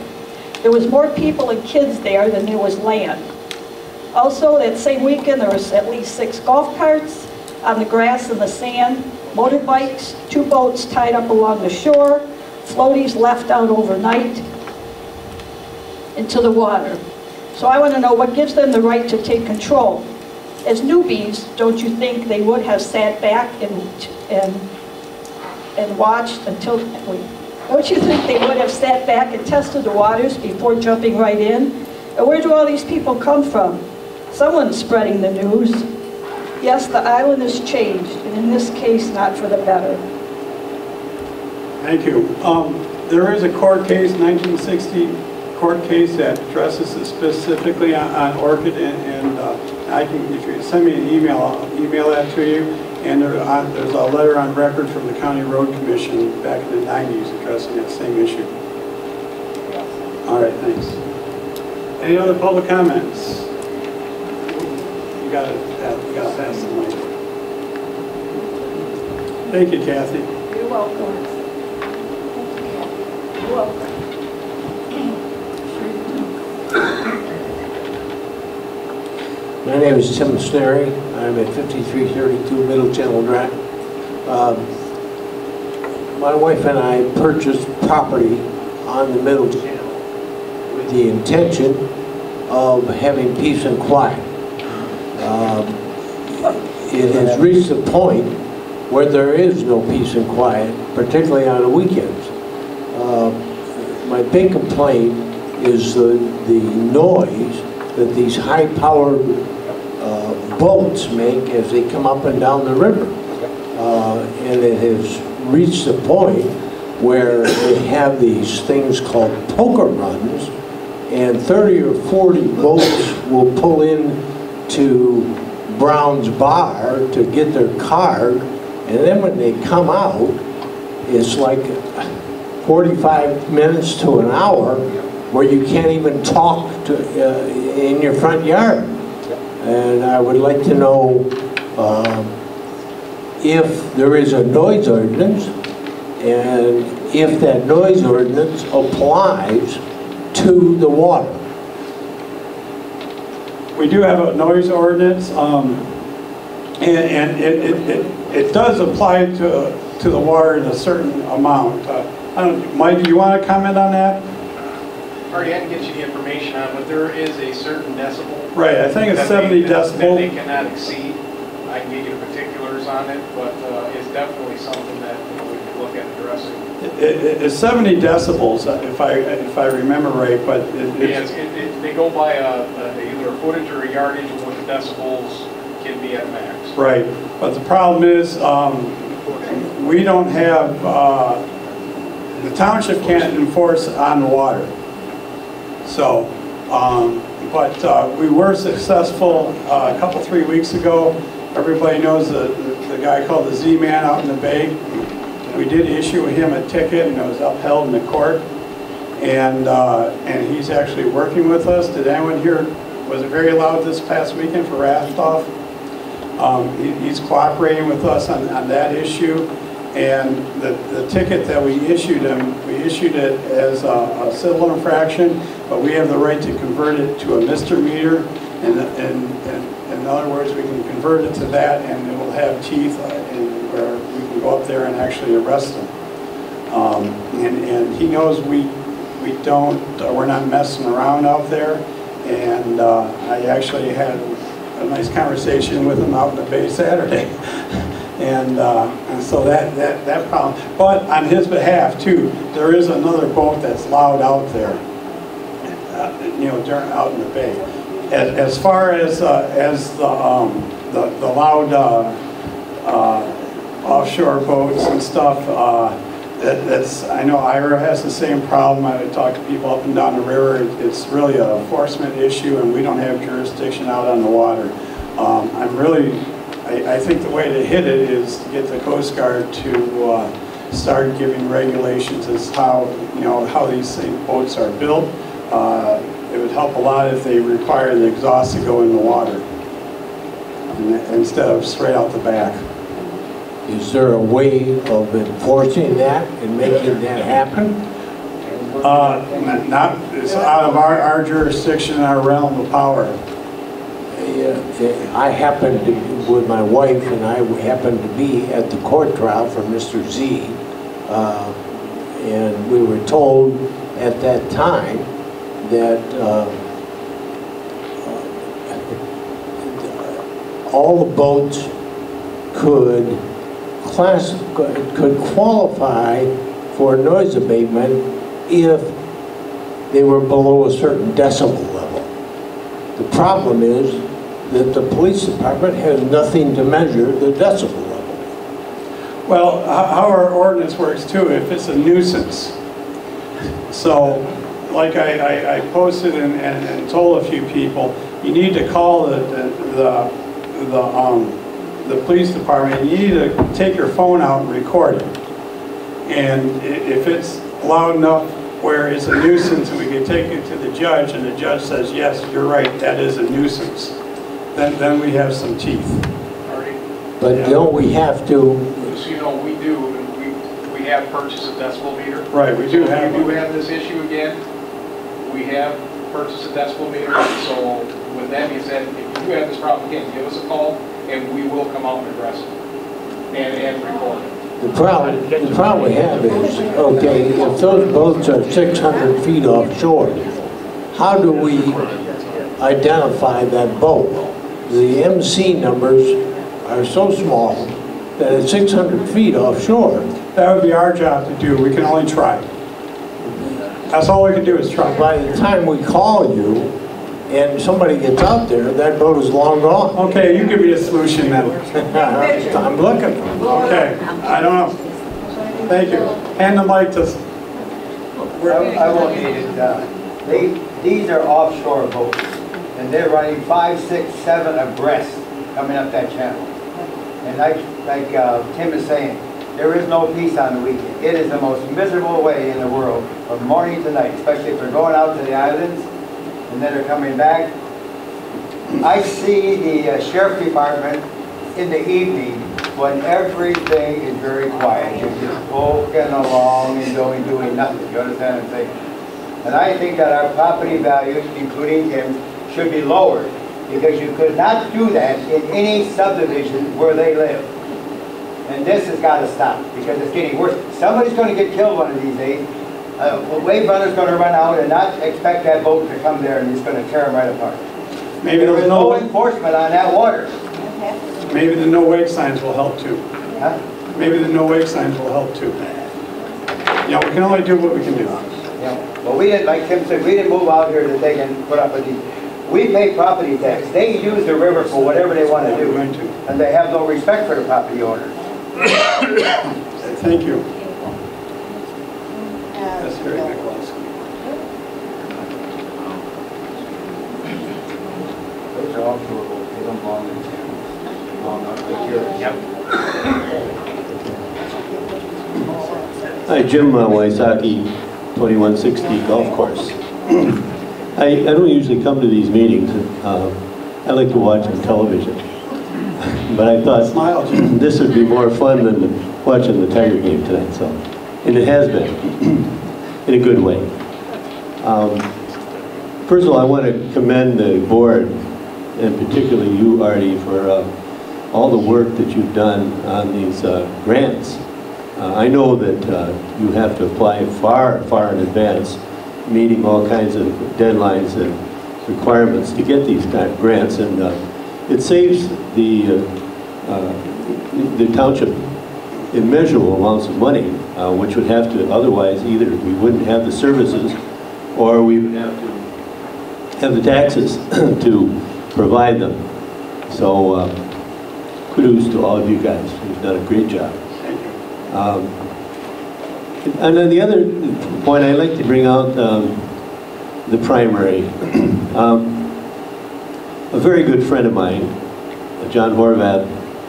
There was more people and kids there than there was land. Also, that same weekend, there was at least 6 golf carts on the grass and the sand, motorbikes, 2 boats tied up along the shore, floaties left out overnight into the water. So I want to know what gives them the right to take control. As newbies, don't you think they would have sat back and watched until, don't you think they would have sat back and tested the waters before jumping right in? And where do all these people come from? Someone's spreading the news. Yes, the island has changed, and in this case, not for the better. Thank you. There is a court case, 1960 court case that addresses it specifically on Orchid, and I can, if you send me an email, I'll email that to you. And there's a letter on record from the County Road Commission back in the 90s addressing that same issue. All right, thanks. Any other public comments? You gotta pass the mic. Thank you, Kathy. You're welcome. You're welcome. My name is Tim Snary. I'm at 5332 Middle Channel Drive. My wife and I purchased property on the Middle Channel with the intention of having peace and quiet. It has reached a point where there is no peace and quiet, particularly on the weekends. My big complaint is the noise that these high-powered boats make as they come up and down the river. And it has reached a point where they have these things called poker runs, and 30 or 40 boats will pull in to Brown's Bar to get their card, and then when they come out, it's like 45 minutes to an hour where you can't even talk in your front yard. And I would like to know if there is a noise ordinance, and if that noise ordinance applies to the water. We do have a noise ordinance, and it does apply to the water in a certain amount. Mike, do you want to comment on that? Already, I can get you the information on it, but there is a certain decibel. Right, I think it's 70 decibel. That they cannot exceed. I can get you the particulars on it, but it's definitely something that we could look at addressing. It's 70 decibels, if I remember right, but they go by either a footage or a yardage of what the decibels can be at max. Right, but the problem is we don't have, the township can't enforce on the water. So, but we were successful a couple, 3 weeks ago. Everybody knows the the guy called the Z-Man out in the bay. We did issue him a ticket, and it was upheld in the court. And he's actually working with us. Did anyone hear, was it very loud this past weekend for Rastoff? He's cooperating with us on that issue. And the ticket that we issued him, we issued it as a civil infraction, but we have the right to convert it to a misdemeanor. And in other words, we can convert it to that, and it will have teeth, where we can go up there and actually arrest him. And he knows we're not messing around out there. And I actually had a nice conversation with him out in the bay Saturday. And so that problem. But on his behalf too, there is another boat that's loud out there, out in the bay. As far as the loud offshore boats and stuff, I know Ira has the same problem. I talk to people up and down the river. It's really an enforcement issue, and we don't have jurisdiction out on the water. I think the way to hit it is to get the Coast Guard to start giving regulations as how these boats are built. It would help a lot if they require the exhaust to go in the water instead of straight out the back. Is there a way of enforcing that and making that happen? It's out of our jurisdiction, our realm of power. I happened to, with my wife and I happened to be at the court trial for Mr. Z, and we were told at that time that all the boats could qualify for noise abatement if they were below a certain decibel level. The problem is that the police department has nothing to measure the decibel level. Well, how our ordinance works too, if it's a nuisance. So, like I posted and told a few people, you need to call the police department. You need to take your phone out and record it. And if it's loud enough where it's a nuisance and we can take it to the judge and the judge says, yes, you're right, that is a nuisance, then we have some teeth. But don't we have to? So we have purchased a decibel meter. Right, we do have one. If we do have this issue again, we have purchased a decibel meter. So with that being said, if you do have this problem again, give us a call and we will come out and address it and record it. The problem we have is, okay, if those boats are 600 feet offshore, how do we identify that boat? The MC numbers are so small that at 600 feet offshore. That would be our job to do. We can only try. That's all we can do is try. By the time we call you and somebody gets out there, that boat is long gone. Okay, you give me a solution then. I'm looking. Okay, I don't know. Thank you. Hand the mic to... I won't need it. These are offshore boats, and they're running 5, 6, 7 abreast coming up that channel. And like Tim is saying, there is no peace on the weekend. It is the most miserable way in the world from morning to night, especially if they're going out to the islands and then they're coming back. I see the sheriff department in the evening when everything is very quiet. You're just poking along and doing nothing. You understand what I'm saying? And I think that our property values, including Tim's, should be lowered because you could not do that in any subdivision where they live. And this has got to stop because it's getting worse. Somebody's going to get killed one of these days. A wave runner's going to run out and not expect that boat to come there and it's going to tear them right apart. Maybe there is no enforcement on that water. Maybe the no wake signs will help too. Huh? Maybe the no wake signs will help too. Yeah, we can only do what we can do. Yeah. But we didn't, like Tim said, we didn't move out here that they can put up with these. We pay property tax. They use the river for whatever they want to do. And they have no respect for the property owners. Thank you. That's very Nicholas. Those are all short boats. They don't belong in the channel. Yep. Hi, Jim Wysocki, 2160 Golf Course. I don't usually come to these meetings. I like to watch on television. But I thought this would be more fun than watching the Tiger game tonight, so. And it has been, in a good way. First of all, I want to commend the board, and particularly you, Artie, for all the work that you've done on these grants. I know that you have to apply far, far in advance, meeting all kinds of deadlines and requirements to get these kind of grants, and it saves the township immeasurable amounts of money, which would have to, otherwise either we wouldn't have the services or we would have to have the taxes to provide them. So kudos to all of you guys. You've done a great job. And then the other point I'd like to bring out, the primary. A very good friend of mine, John Horvath,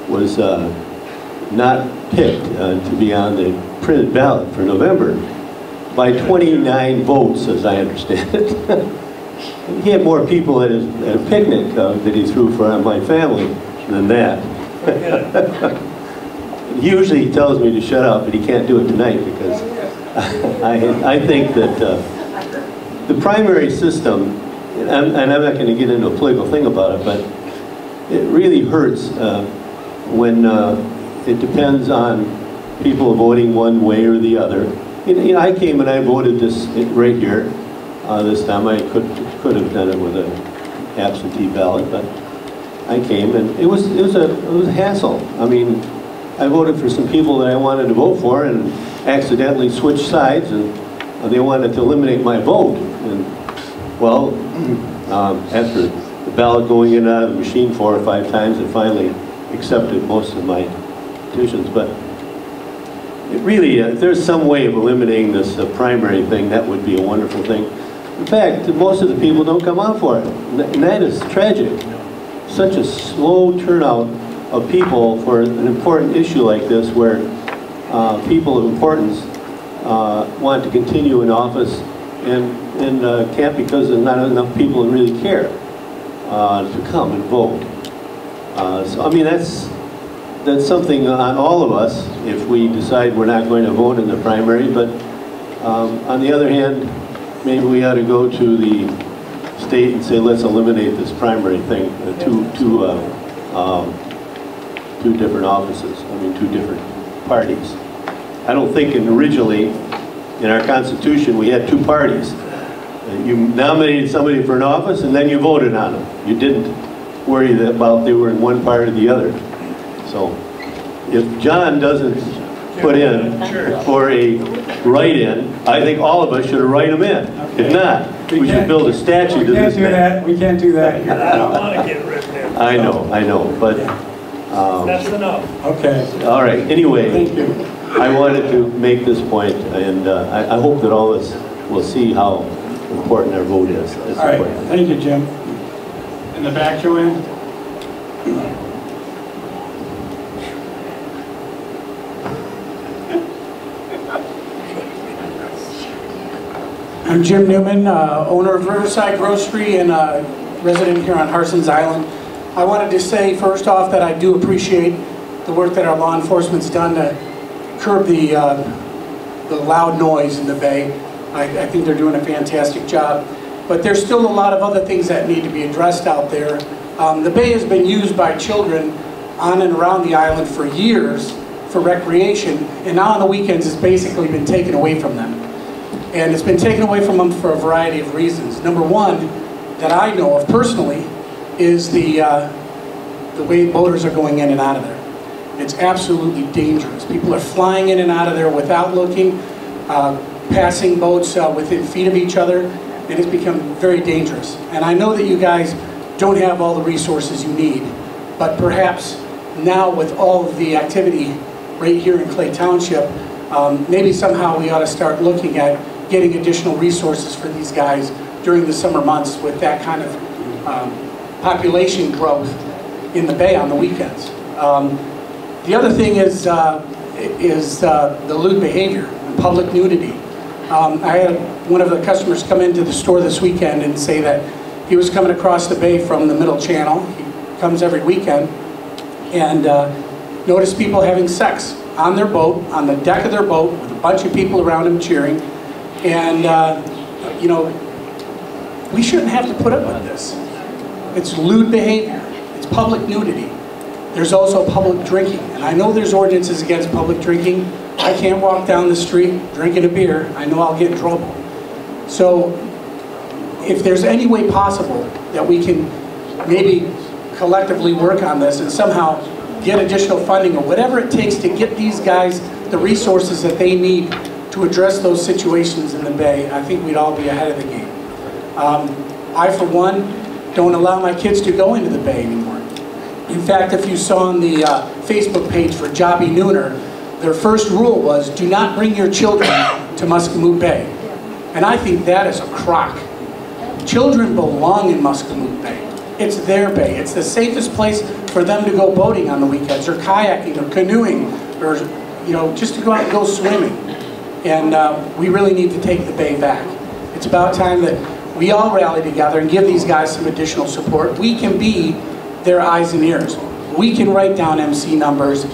was not picked to be on the printed ballot for November by 29 votes, as I understand it. He had more people at a picnic that he threw for my family than that. Usually he tells me to shut up, but he can't do it tonight because I think that the primary system, and I'm not going to get into a political thing about it, but it really hurts when it depends on people voting one way or the other. You know, I came and I voted this right here. This time I could have done it with an absentee ballot, but I came and it was a hassle. I mean, I voted for some people that I wanted to vote for and accidentally switched sides, and they wanted to eliminate my vote. And well, after the ballot going in and out of the machine 4 or 5 times, it finally accepted most of my petitions. But it really, if there's some way of eliminating this primary thing, that would be a wonderful thing. In fact, most of the people don't come out for it, and that is tragic. Such a slow turnout of people for an important issue like this, where people of importance want to continue in office and can't because there's not enough people who really care to come and vote. So I mean, that's something on all of us if we decide we're not going to vote in the primary. But on the other hand, maybe we ought to go to the state and say, let's eliminate this primary thing, two different offices, I mean 2 different parties. I don't think originally in our Constitution we had 2 parties. You nominated somebody for an office and then you voted on them. You didn't worry about they were in one part or the other. So if John doesn't put in for a write-in, I think all of us should write him in. If not, we should build a statue to this man. We can't do that here. I don't want to get rid of him. I know, but that's enough. Okay. All right. Anyway, thank you. I wanted to make this point, and I hope that all of us will see how important our vote is. All right. Thank you, Jim. In the back, Joanne. I'm Jim Newman, owner of Riverside Grocery and resident here on Harson's Island. I wanted to say first off that I do appreciate the work that our law enforcement's done to curb the loud noise in the bay. I think they're doing a fantastic job. But there's still a lot of other things that need to be addressed out there. The bay has been used by children on and around the island for years for recreation, and now on the weekends it's basically been taken away from them. And it's been taken away from them for a variety of reasons. Number one, that I know of personally, is the way boaters are going in and out of there. It's absolutely dangerous. People are flying in and out of there without looking, passing boats within feet of each other, and it's become very dangerous. And I know that you guys don't have all the resources you need, but perhaps now with all of the activity right here in Clay Township, maybe somehow we ought to start looking at getting additional resources for these guys during the summer months with that kind of population growth in the bay on the weekends. The other thing is the lewd behavior. public nudity. I had one of the customers come into the store this weekend and say that he was coming across the bay from the Middle Channel. He comes every weekend, and noticed people having sex on their boat, on the deck of their boat, with a bunch of people around him cheering. And, you know, we shouldn't have to put up with this. It's lewd behavior. It's public nudity. There's also public drinking. And I know there's ordinances against public drinking. I can't walk down the street drinking a beer. I know I'll get in trouble. So if there's any way possible that we can maybe collectively work on this and somehow get additional funding or whatever it takes to get these guys the resources that they need to address those situations in the Bay, I think we'd all be ahead of the game. I, for one, don't allow my kids to go into the Bay anymore. In fact, if you saw on the Facebook page for Jobby Nooner, their first rule was, do not bring your children to Muscatine Bay. And I think that is a crock. Children belong in Muscatine Bay. It's their bay. It's the safest place for them to go boating on the weekends, or kayaking, or canoeing, or, you know, just to go out and go swimming. And we really need to take the bay back. It's about time that we all rally together and give these guys some additional support. We can be their eyes and ears. We can write down MC numbers,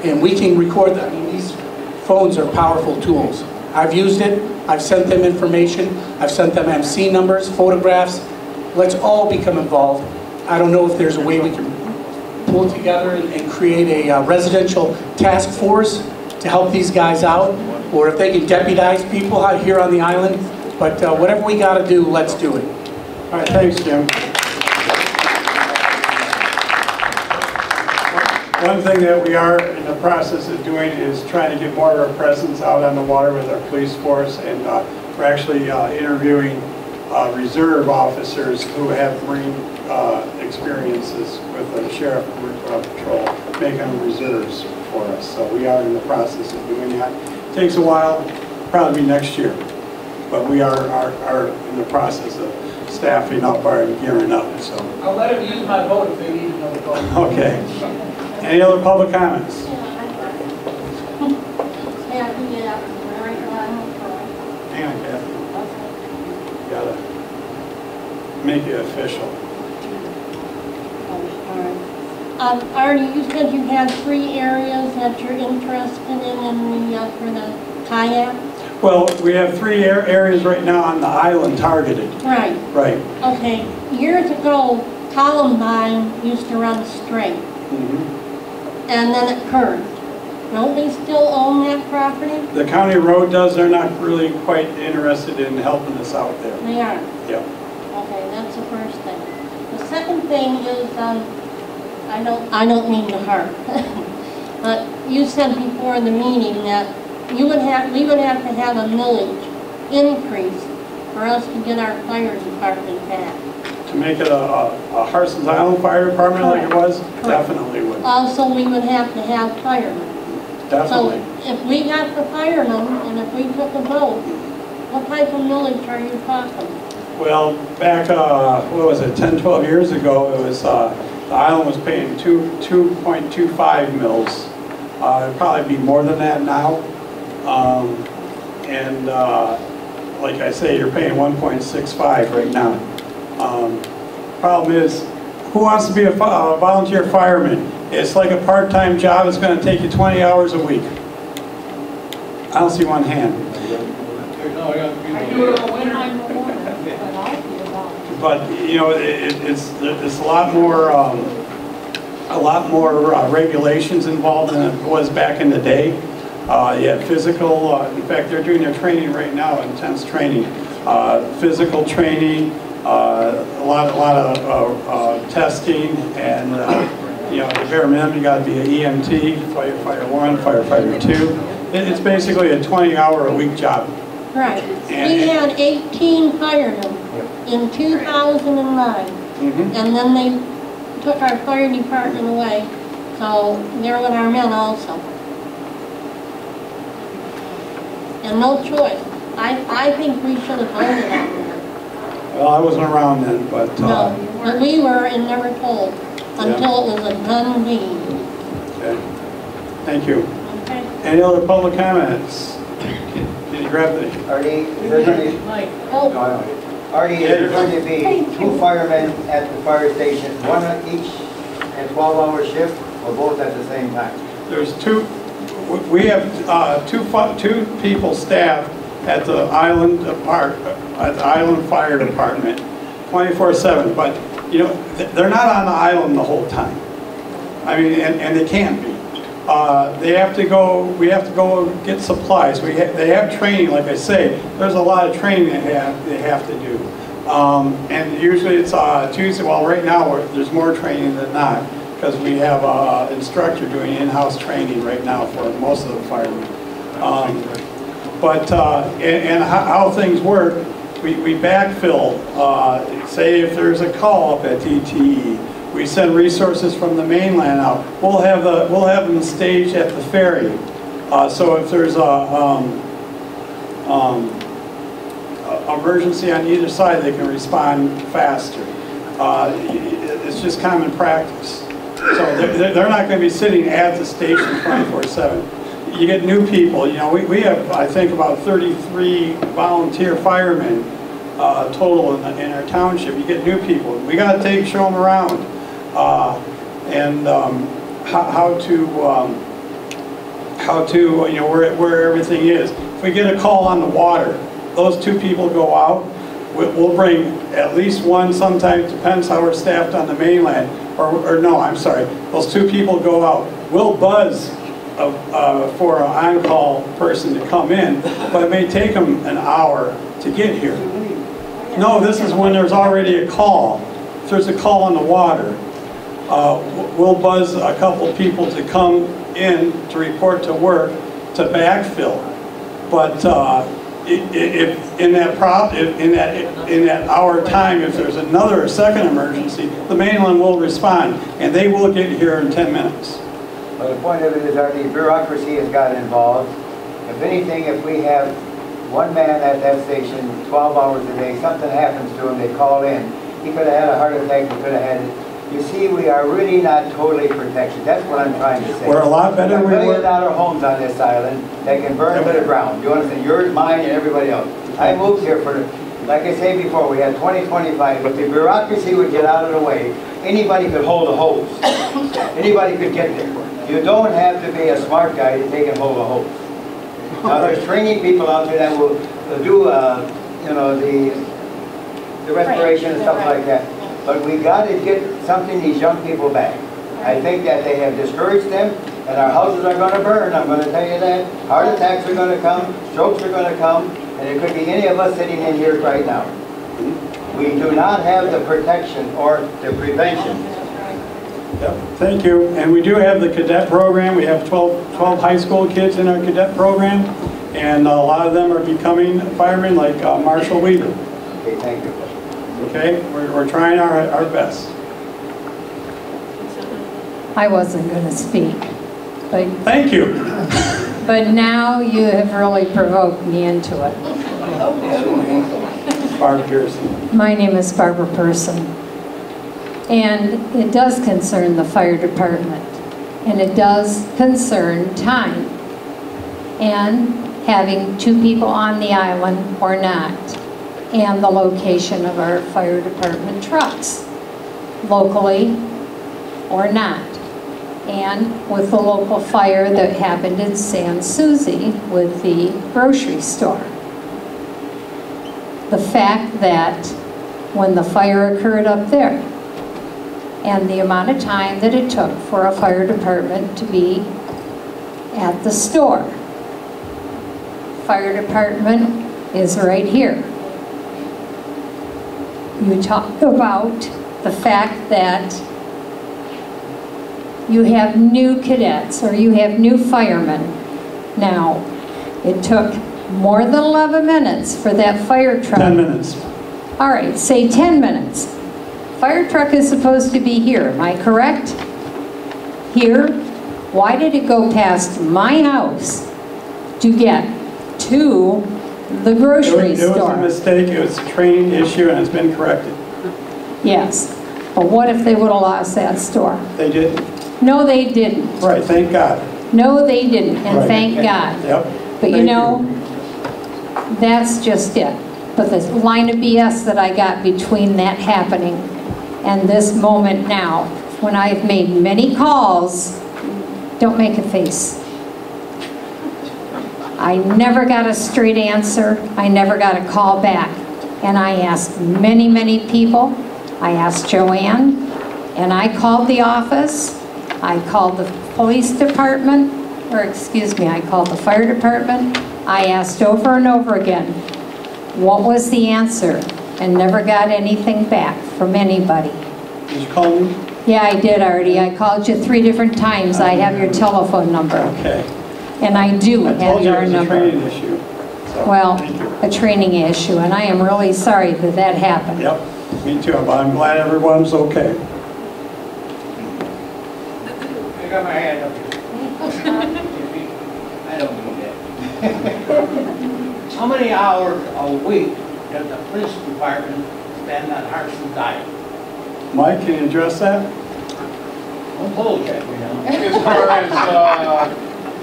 and we can record them. I mean, these phones are powerful tools. I've used it. I've sent them information. I've sent them MC numbers, photographs. Let's all become involved. I don't know if there's a way we can pull together and create a residential task force to help these guys out, or if they can deputize people out here on the island. But whatever we got to do, let's do it. All right, thanks, Jim. One thing that we are in the process of doing is trying to get more of our presence out on the water with our police force, and we're actually interviewing reserve officers who have marine experiences with the sheriff patrol, making them reserves for us. So we are in the process of doing that. It takes a while, probably next year, but we are in the process of staffing up and gearing up. So I'll let them use my boat if they need another boat. okay. Any other public comments? Hang on, Kathy. Gotta make it official. Artie, you said you had 3 areas that you're interested in the, for the kayak? Well, we have 3 areas right now on the island targeted. Right. Right. Okay. Years ago, Columbine used to run straight. And then it curved. Don't they still own that property? The county road does. They're not really quite interested in helping us out there. They are? Yep. Okay, that's the first thing. The second thing is, I don't mean to harp, but you said before in the meeting that we would have to have a millage increase for us to get our fire department back. To make it a Harson's Island Fire Department like it was? Correct. Definitely would. Also, we would have to have firemen. Definitely. So if we got the firemen and if we took a vote, what type of millage are you talking? Well, back, what was it, 10, 12 years ago, it was, the island was paying 2.25 mils. It'd probably be more than that now. Like I say, you're paying 1.65 right now. Problem is, who wants to be a volunteer fireman? It's like a part-time job. It's going to take you 20 hours a week. I don't see one hand. But you know, it's a lot more regulations involved than it was back in the day. You have physical. In fact, they're doing their training right now, intense training, physical training. A lot of testing, and you know, the bare minimum, you got to be an EMT, firefighter 1, firefighter 2. It's basically a 20-hour-a-week job. Right. We had 18 firemen in 2009, and then they took our fire department away, so they're with our men also. And no choice. I think we should have voted on that. Well, I wasn't around then, but... No, but we were and never told until it was a done deal. Okay. Thank you. Okay. Any other public comments? grab the... Artie, is there going to, Artie, is there going to be 2 firemen at the fire station, one on each and 12-hour shift, or both at the same time? There's 2, we have two people staffed at the Island Fire Department, 24/7. But you know, they're not on the island the whole time. I mean, and they can't be. They have to go. We have to go get supplies. They have training, like I say. There's a lot of training they have to do. And usually it's Tuesday. Well, right now there's more training than not, because we have an instructor doing in-house training right now for most of the firemen. And how things work, we backfill. Say if there's a call up at DTE, we send resources from the mainland out. We'll have them staged at the ferry. So if there's a emergency on either side, they can respond faster. It's just common practice. So they're not going to be sitting at the station 24/7. You get new people. You know, we have, I think, about 33 volunteer firemen total in our township. You get new people. We got to show them around how to you know where everything is. If we get a call on the water, those 2 people go out. We'll bring at least one. Sometimes depends how we're staffed on the mainland. Or no, I'm sorry. Those 2 people go out. We'll buzz for an on-call person to come in, but it may take them an hour to get here. No, this is when there's already a call. If there's a call on the water, we'll buzz a couple people to come in to report to work to backfill. But if in that hour time, if there's another second emergency, the mainland will respond, and they will get here in 10 minutes. Well, the point of it is our bureaucracy has got involved. If anything, if we have one man at that station 12 hours a day, something happens to him, they call in. He could have had a heart attack, he could have had it. You see, we are really not totally protected. That's what I'm trying to say. We're a lot better than we were. $1 million homes on this island that can burn to the ground. You understand? Yours, mine, and everybody else. I moved here for, like I said before, we had 2025. If the bureaucracy would get out of the way, anybody could hold a hose. Anybody could get there. You don't have to be a smart guy to take and hold a hose. Now there's training people out there that will do, you know, the respiration and stuff like that. But we got to get something these young people back. I think that they have discouraged them, and our houses are going to burn. I'm going to tell you that. Heart attacks are going to come, strokes are going to come, and it could be any of us sitting in here right now. We do not have the protection or the prevention. Yep, thank you. And we do have the cadet program. We have 12 high school kids in our cadet program, and a lot of them are becoming firemen, like Marshall Weaver. Okay, thank you. Okay, we're trying our best. I wasn't going to speak, but thank you. But now you have really provoked me into it. Barbara Pearson. My name is Barbara Pearson, and it does concern the fire department, and it does concern time, and having 2 people on the island or not, and the location of our fire department trucks, locally or not. And with the local fire that happened in San Souci with the grocery store. The fact that when the fire occurred up there, and the amount of time that it took for a fire department to be at the store. Fire department is right here. You talk about the fact that you have new cadets or you have new firemen. Now, it took more than 11 minutes for that fire truck. 10 minutes. All right, say 10 minutes. Fire truck is supposed to be here, am I correct? Here? Why did it go past my house to get to the grocery store? It was a mistake, it was a training issue, and it's been corrected. Yes, but what if they would have lost that store? They didn't. No, they didn't. Right, thank God. No, they didn't, and right. thank God. Yep. But you know, that's just it. But the line of BS that I got between that happening and this moment now, when I've made many calls, don't make a face. I never got a straight answer. I never got a call back. And I asked many, many people. I asked Joanne, and I called the office. I called the police department, or excuse me, I called the fire department. I asked over and over again, what was the answer? And never got anything back from anybody. Did you call me? Yeah, I did already. I called you 3 different times. I have your telephone number. Okay. And I do I have told you your it was a number. training issue. So, Well, thank you. a training issue, and I am really sorry that that happened. Yep, me too, but I'm glad everyone's okay. I got my hand up here. I don't need that. How many hours a week does the police department spend on Hartson Diet? Mike, can you address that? Don't bullshit me now. As far as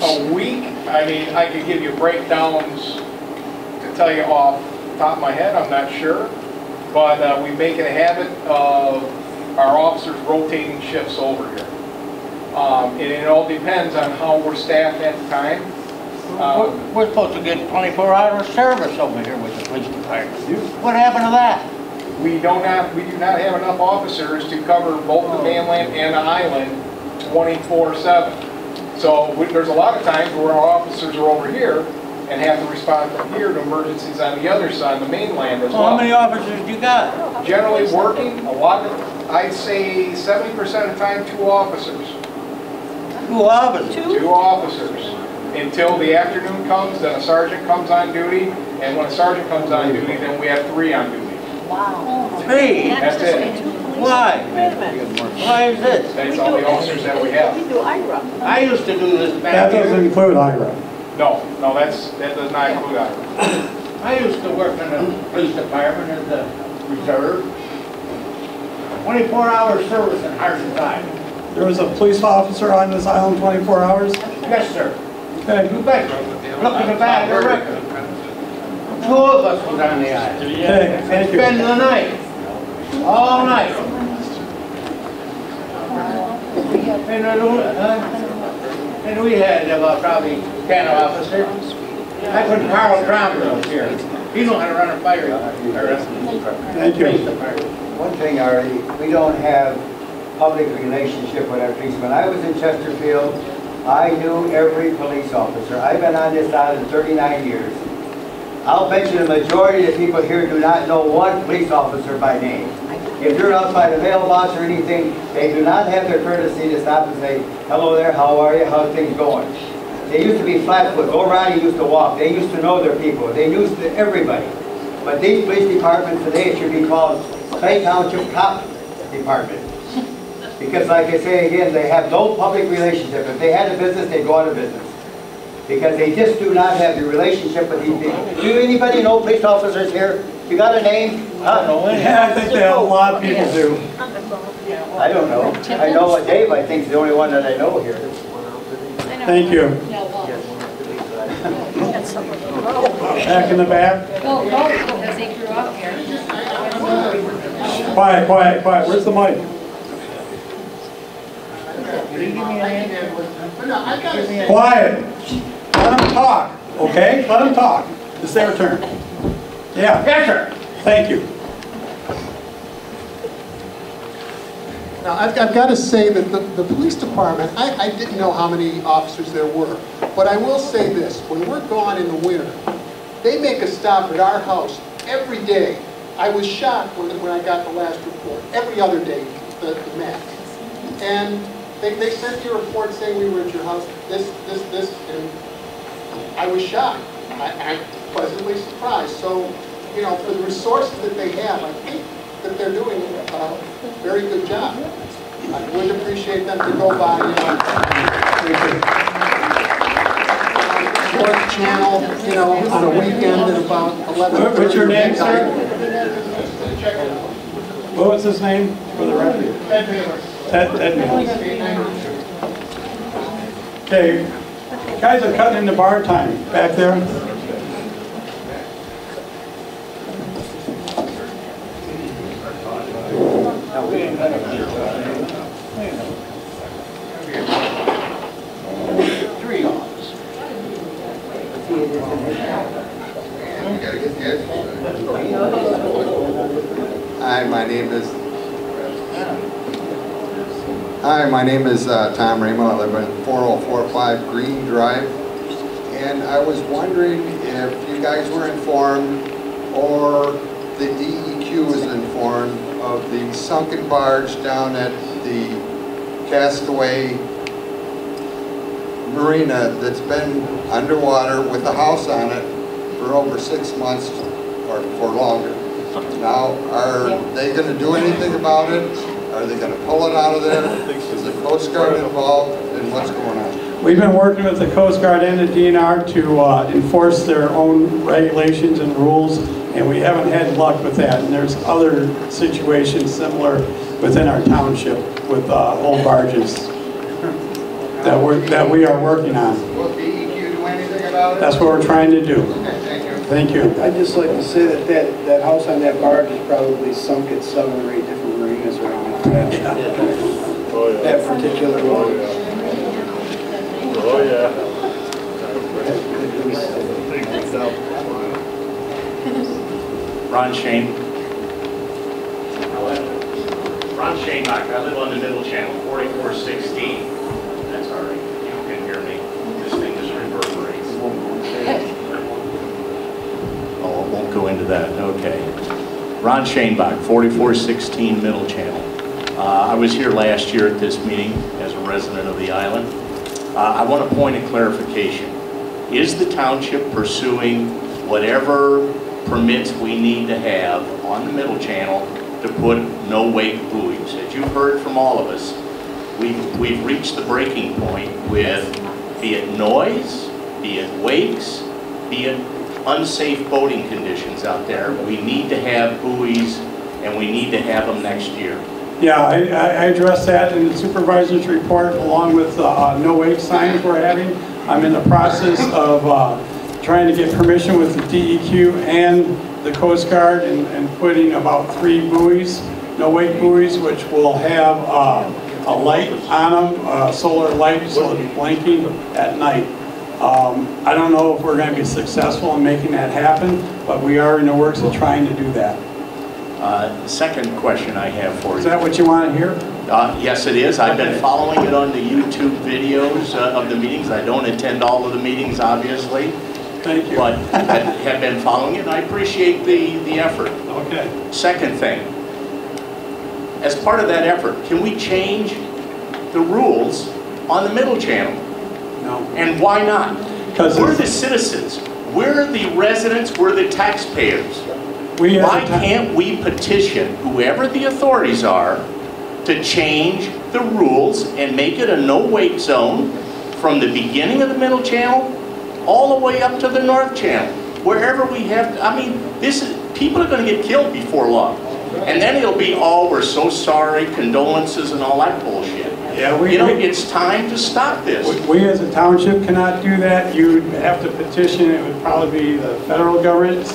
a week, I mean, I could give you breakdowns to tell you off the top of my head, I'm not sure. But we make it a habit of our officers rotating shifts over here. And it all depends on how we're staffed at the time. We're supposed to get 24-hour service over here with the police department. What happened to that? We do not have enough officers to cover both the mainland and the island 24/7. So there's a lot of times where our officers are over here and have to respond from here to emergencies on the other side, the mainland as well. How many officers do you got? Generally working, a lot of, I'd say 70% of the time, 2 officers. 2 officers? 2 officers. Until the afternoon comes, then a sergeant comes on duty, and when a sergeant comes on duty, then we have 3 on duty. Wow. 3? That's it. Why? Why is this? That's all the officers that we have. I used to do this back That here. doesn't include IRA. No, that does not include IRA. I used to work in the police department as a reserve. 24-hour service in Hartson Island. There was a police officer on this island 24 hours? Yes, sir. Okay. You bet. Look at the back of the record. 2 of us was on the island. Okay, thank you. Spend the night. All night. And we had about probably 10 officers. That's when Carl Trombley was here. He knew how to run a fire. Thank you. One thing, Artie, we don't have public relationship with our police. When I was in Chesterfield, I knew every police officer. I've been on this island 39 years. I'll bet you the majority of the people here do not know one police officer by name. If you're outside a mailbox or anything, they do not have the courtesy to stop and say, hello there, how are you, how's things going? They used to be flatfoot. Go around and used to walk. They used to know their people. They knew everybody. But these police departments today should be called Clay Township Cop Department. Because like I say again, they have no public relationship. If they had a business, they'd go out of business. Because they just do not have the relationship with these people. Do anybody know police officers here? You got a name? Yeah, I think that a lot of people do. I don't know. I know what Dave, I think, is the only one that I know here. Thank you. Back in the back. Because they grew up here. Quiet, quiet, quiet. Where's the mic? Quiet. Let them talk, okay? Let them talk. It's their turn. Yeah. Yes, sir. Thank you. Now, I've got to say that the police department, I didn't know how many officers there were, but I will say this, when we're gone in the winter, they make a stop at our house every day. I was shocked when I got the last report, every other day, the map. And they sent me a report saying we were at your house, this, and I was shocked. I'm pleasantly surprised. So, you know, for the resources that they have, I think that they're doing a very good job. I would appreciate them to go by, Fourth Channel, you know, on a weekend at about 11:30. What's your name, sir? What was his name for the record? Ted Miller. Okay, guys are cutting into bar time back there. Three offs. Hi, my name is Tom Ramo. I live at 4045 Green Drive. And I was wondering if you guys were informed or the DEQ was informed of the sunken barge down at the Castaway Marina that's been underwater with a house on it for over 6 months or for longer. Now, are they going to do anything about it? Are they going to pull it out of there? Is the Coast Guard involved, and what's going on? We've been working with the Coast Guard and the DNR to enforce their own regulations and rules, and we haven't had luck with that. And there's other situations similar within our township with old barges that we are working on. Will DEQ do anything about it? That's what we're trying to do. Okay, thank you. Thank you. I'd just like to say that house on that barge is probably sunk at 7 or 8 different marinas around that. That particular one. Oh, yeah. Ron Shane. Ron Shane, I live on the Middle Channel, 4416. That's all right. You can hear me. This thing just reverberates. Oh, I won't go into that. Okay. Ron Shanebach, 4416 Middle Channel. I was here last year at this meeting as a resident of the island. I want a point of clarification. Is the township pursuing whatever permits we need to have on the Middle Channel to put no-wake buoys? As you've heard from all of us, we've reached the breaking point with, be it noise, be it wakes, be it unsafe boating conditions out there. We need to have buoys, and we need to have them next year. Yeah, I addressed that in the supervisor's report along with no-wake signs we're having. I'm in the process of trying to get permission with the DEQ and the Coast Guard and putting about 3 buoys, no-wake buoys, which will have a light on them, a solar light, so it'll be blinking at night. I don't know if we're going to be successful in making that happen, but we are in the works of trying to do that. The second question I have for you. Is that what you want to hear? Yes, it is. I've been following it on the YouTube videos of the meetings. I don't attend all of the meetings, obviously. Thank you. But I have been following it, and I appreciate the effort. Okay. Second thing, as part of that effort, can we change the rules on the Middle Channel? No. And why not? Because we're the citizens. We're the residents. We're the taxpayers. Why can't we petition whoever the authorities are to change the rules and make it a no-wake zone from the beginning of the Middle Channel all the way up to the North Channel? Wherever we have, I mean, people are going to get killed before long. And then it'll be, oh, we're so sorry, condolences and all that bullshit. Yeah, it's time to stop this. We as a township cannot do that. You'd have to petition. It would probably be the federal government,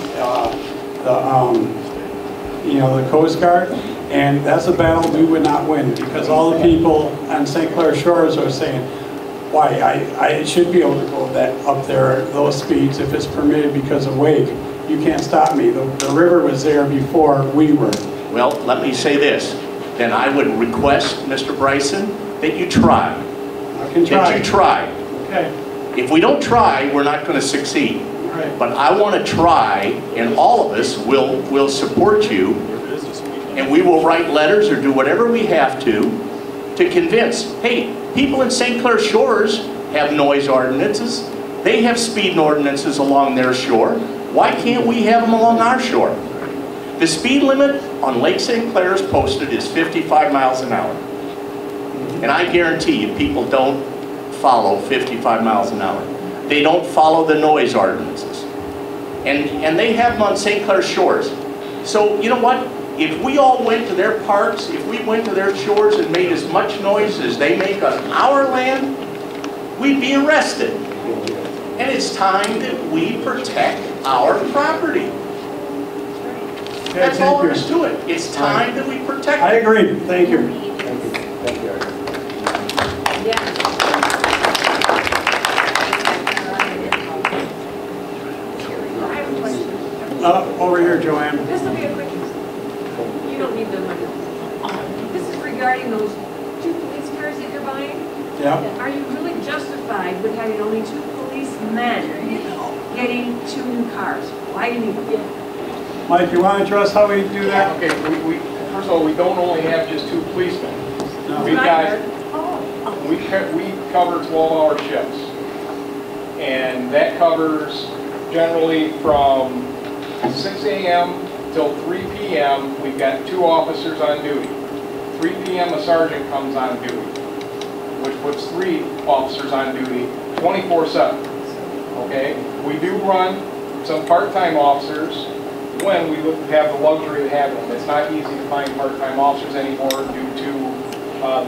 the Coast Guard, and that's a battle we would not win because all the people on St. Clair Shores are saying, why, I should be able to go up there at those speeds if it's permitted because of wake. You can't stop me. The river was there before we were. Well, let me say this. Then I would request, Mr. Bryson, that you try. I can try. That you try. Okay. If we don't try, we're not going to succeed. Right. But I want to try, and all of us will support you, and we will write letters or do whatever we have to convince, hey, people in St. Clair Shores have noise ordinances. They have speed ordinances along their shore. Why can't we have them along our shore? The speed limit on Lake St. Clair is posted is 55 miles an hour. And I guarantee you people don't follow 55 miles an hour. They don't follow the noise ordinances. And they have them on St. Clair Shores. So, you know what? If we all went to their parks, if we went to their shores and made as much noise as they make on our land, we'd be arrested. And it's time that we protect our property. That's thank all there you. is to it. It's time that we protect I it. agree. Thank you. Thank you, Art. Over here, Joanne. This will be a quick, you don't need the money. This is regarding those 2 police cars that you're buying. Yeah. Are you really justified with having only 2 policemen getting 2 new cars? Why do you need them? Mike, you want to address how we do that? Okay, first of all, we don't only have just 2 policemen. No. We've got, we cover 12-hour shifts. And that covers generally from 6 a.m. till 3 p.m. We've got 2 officers on duty. 3 p.m. a sergeant comes on duty, which puts 3 officers on duty 24/7. Okay? We do run some part-time officers when we have the luxury of having them. It's not easy to find part-time officers anymore due to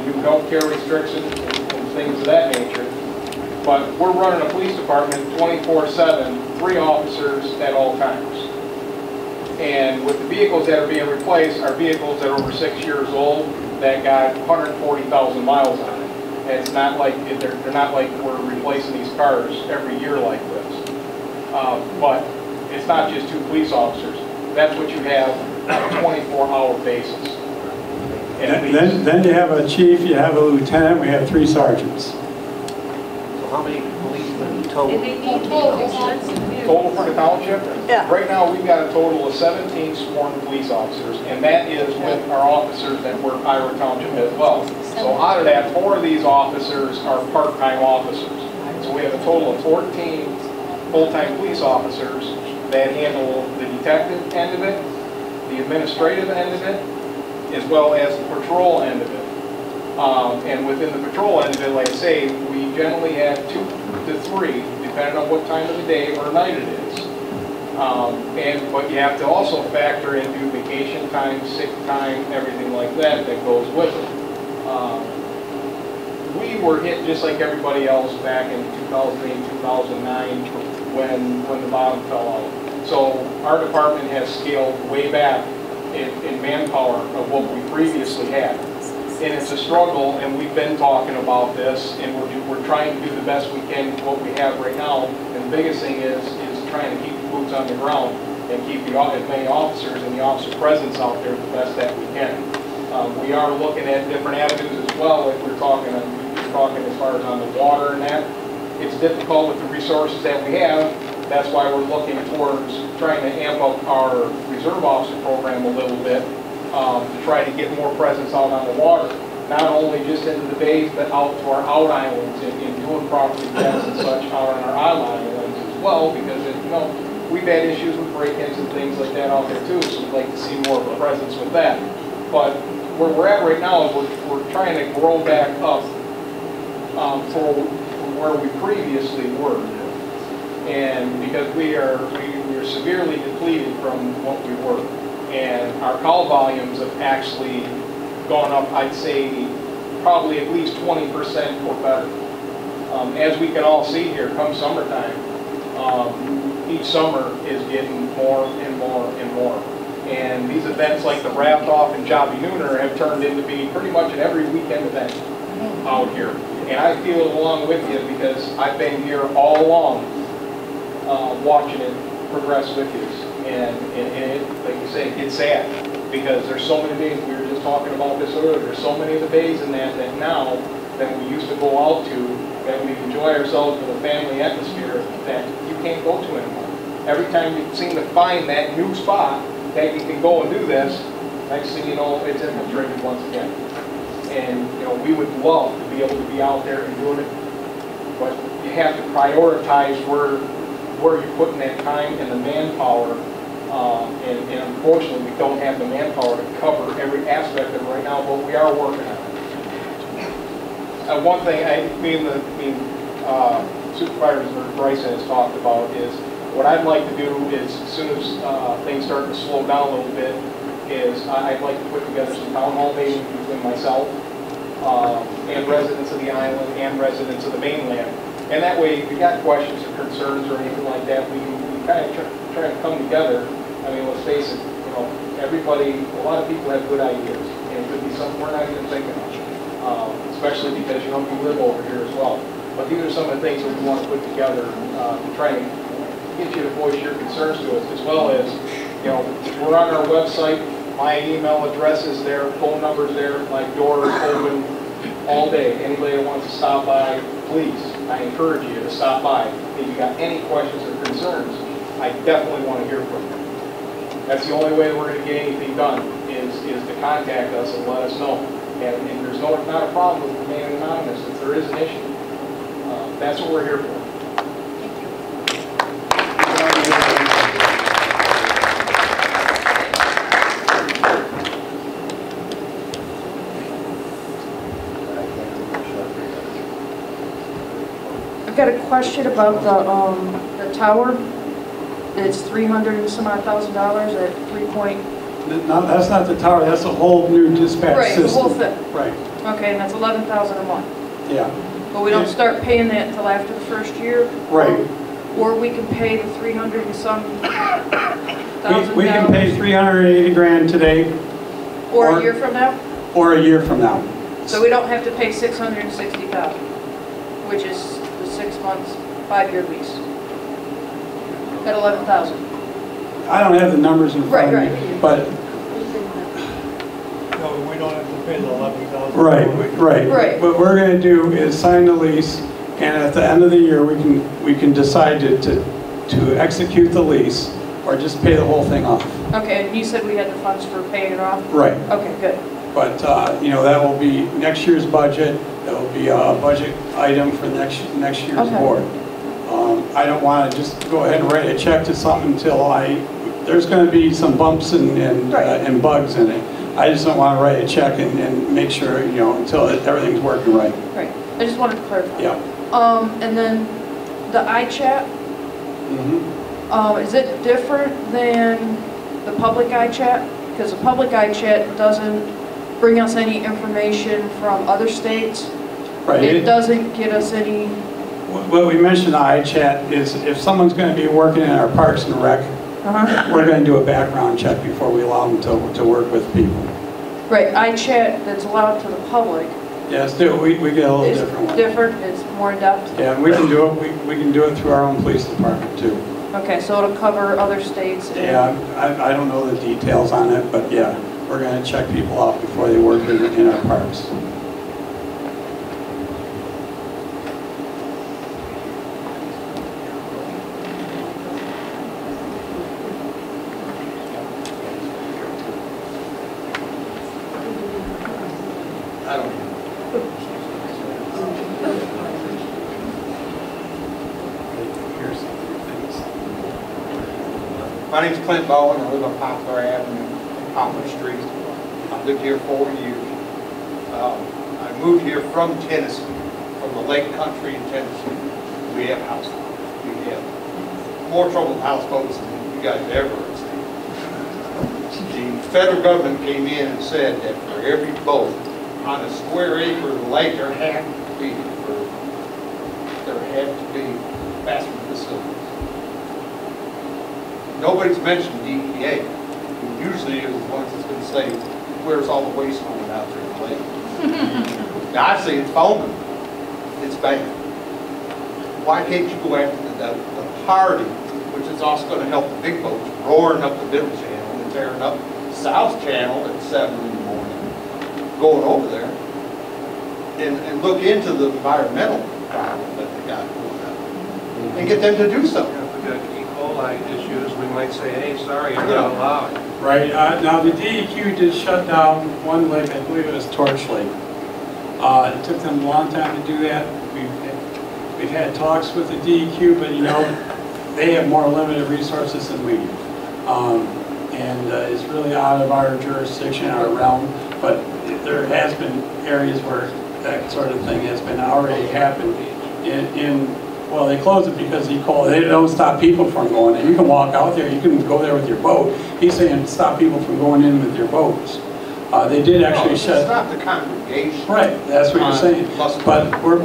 new healthcare restrictions and things of that nature. But we're running a police department 24/7, 3 officers at all times. And with the vehicles that are being replaced, are vehicles that are over 6 years old that got 140,000 miles on it. And it's not like they're not like we're replacing these cars every year like this. But it's not just 2 police officers. That's what you have on a 24-hour basis. Then you have a chief, you have a lieutenant, we have 3 sergeants. So how many policemen total? And they need more expensive vehicles. Total for the township? Yeah. Right now, we've got a total of 17 sworn police officers, and that is with our officers that work Ira Township as well. So out of that, 4 of these officers are part-time officers. So we have a total of 14 full-time police officers that handle the detective end of it, the administrative end of it, as well as the patrol end of it. And within the patrol end of it, like I say, we generally have 2 to 3, depending on what time of the day or night it is. But you have to also factor into vacation time, sick time, everything like that that goes with it. We were hit just like everybody else back in 2008, 2009 when the bottom fell out. So our department has scaled way back in manpower of what we previously had. And it's a struggle, and we've been talking about this, and we're trying to do the best we can with what we have right now. And the biggest thing is trying to keep the boots on the ground and keep as many officers and the officer presence out there the best that we can. We are looking at different avenues as well, like we're talking as far as on the water and that. It's difficult with the resources that we have. That's why we're looking towards trying to amp up our reserve officer program a little bit to try to get more presence out on the water. Not only just into the bays, but out to our out islands and doing property checks and such out on our islands as well, because we've had issues with break-ins and things like that out there too, so we'd like to see more of a presence with that. But where we're at right now is we're trying to grow back up from where we previously were. And because we are severely depleted from what we were. And our call volumes have actually gone up, I'd say, probably at least 20% or better. As we can all see here, come summertime, each summer is getting more and more and more. And these events like the Raft Off and Jobby Nooner have turned into be pretty much an every weekend event out here. And I feel it along with you because I've been here all along watching it progress with you. And it, like you say, it gets sad because there's so many days, we were just talking about this earlier, there's so many of the days in that now that we used to go out to, that we enjoy ourselves with a family atmosphere that you can't go to anymore. Every time you seem to find that new spot that you can go and do this, next thing you know, it's infiltrated once again. And we would love to be able to be out there and doing it, but you have to prioritize where you're putting that time and the manpower. And unfortunately, we don't have the manpower to cover every aspect of it right now, but we are working on it. One thing Supervisor Bryson has talked about is what I'd like to do is as soon as things start to slow down a little bit is I'd like to put together some town hall meetings between myself and residents of the island and residents of the mainland. And that way, if you got questions or concerns or anything like that, we kind of try to come together. I mean, let's face it, everybody, a lot of people have good ideas, and it could be something we're not even thinking of, especially because, you know, we live over here as well. But these are some of the things that we want to put together to try and get you to voice your concerns to us, as well as, you know, we're on our website, my email address is there, phone number's there, my door is open all day. Anybody that wants to stop by, please, I encourage you to stop by. If you got any questions or concerns, I definitely want to hear from you. That's the only way we're going to get anything done, is to contact us and let us know. And there's not a problem with remaining anonymous if there is an issue. That's what we're here for. I've got a question about the tower. It's $300 and some odd thousand at 3 point. No, that's not the tower, that's a whole new dispatch Right, system. the whole thing. Right, Okay, and that's 11,000 a month. yeah. But we don't start paying that until after the first year? Right. Or we can pay the 300 and some thousand We can pay 380 grand today. Or a year from now? Or a year from now. So we don't have to pay 660,000, which is the 6 months, 5-year lease. At 11,000. I don't have the numbers in front of me, Right. but, No, we don't have to pay the 11,000. right. Right. What we're gonna do is sign the lease, and at the end of the year, we can decide to execute the lease, or just pay the whole thing off. Okay, and you said we had the funds for paying it off? Right. Okay, good. But, you know, that will be next year's budget, that will be a budget item for next year's Okay. board. I don't want to just go ahead and write a check to something until there's going to be some bumps and bugs in it. I just don't want to write a check and make sure, you know, until everything's working right. Right. I just wanted to clarify. Yeah. And then the iChat, is it different than the public iChat? Because the public iChat doesn't bring us any information from other states. Right. It doesn't get us any. What we mentioned in iChat is if someone's going to be working in our Parks and Rec, we're going to do a background check before we allow them to work with people. Right, iChat that's allowed to the public. Yes, we get a little different one. Different, it's more in depth. Yeah, and we can do it. We can do it through our own police department too. Okay, so it'll cover other states. Yeah, I don't know the details on it, but yeah, we're going to check people out before they work in our parks. I don't know. My name's Clint Bowen. I live on Poplar Avenue, Poplar Street. I've lived here 4 years. I moved here from Tennessee, from the Lake Country in Tennessee. We have houseboats. We have more trouble with houseboats than you guys ever have seen. The federal government came in and said that for every boat on a square acre of the lake, there had to be bathroom facilities. Nobody's mentioned DEA, who usually is the ones that's going to say, where's all the waste going out there in the lake? Now, I say it's foaming. It's bad. Why can't you go after the party, which is also going to help the big boats, roaring up the middle channel and tearing up the south channel at 7 in the morning, going over there, and look into the environmental problem that they got going on, and get them to do something. If we got E. coli issues, we might say, hey, sorry, you're not allowed. Right. Now, the DEQ did shut down one lake, I believe it was Torch Lake. It took them a long time to do that. We've had talks with the DEQ, but you know, they have more limited resources than we do. And it's really out of our jurisdiction, our realm, but there has been areas where that sort of thing has been already happened. Well, they closed it because E. coli. They don't stop people from going in. You can walk out there, you can go there with your boat. He's saying stop people from going in with your boats. They did actually shut. It's not the congregation. Right, that's what you're saying. But we're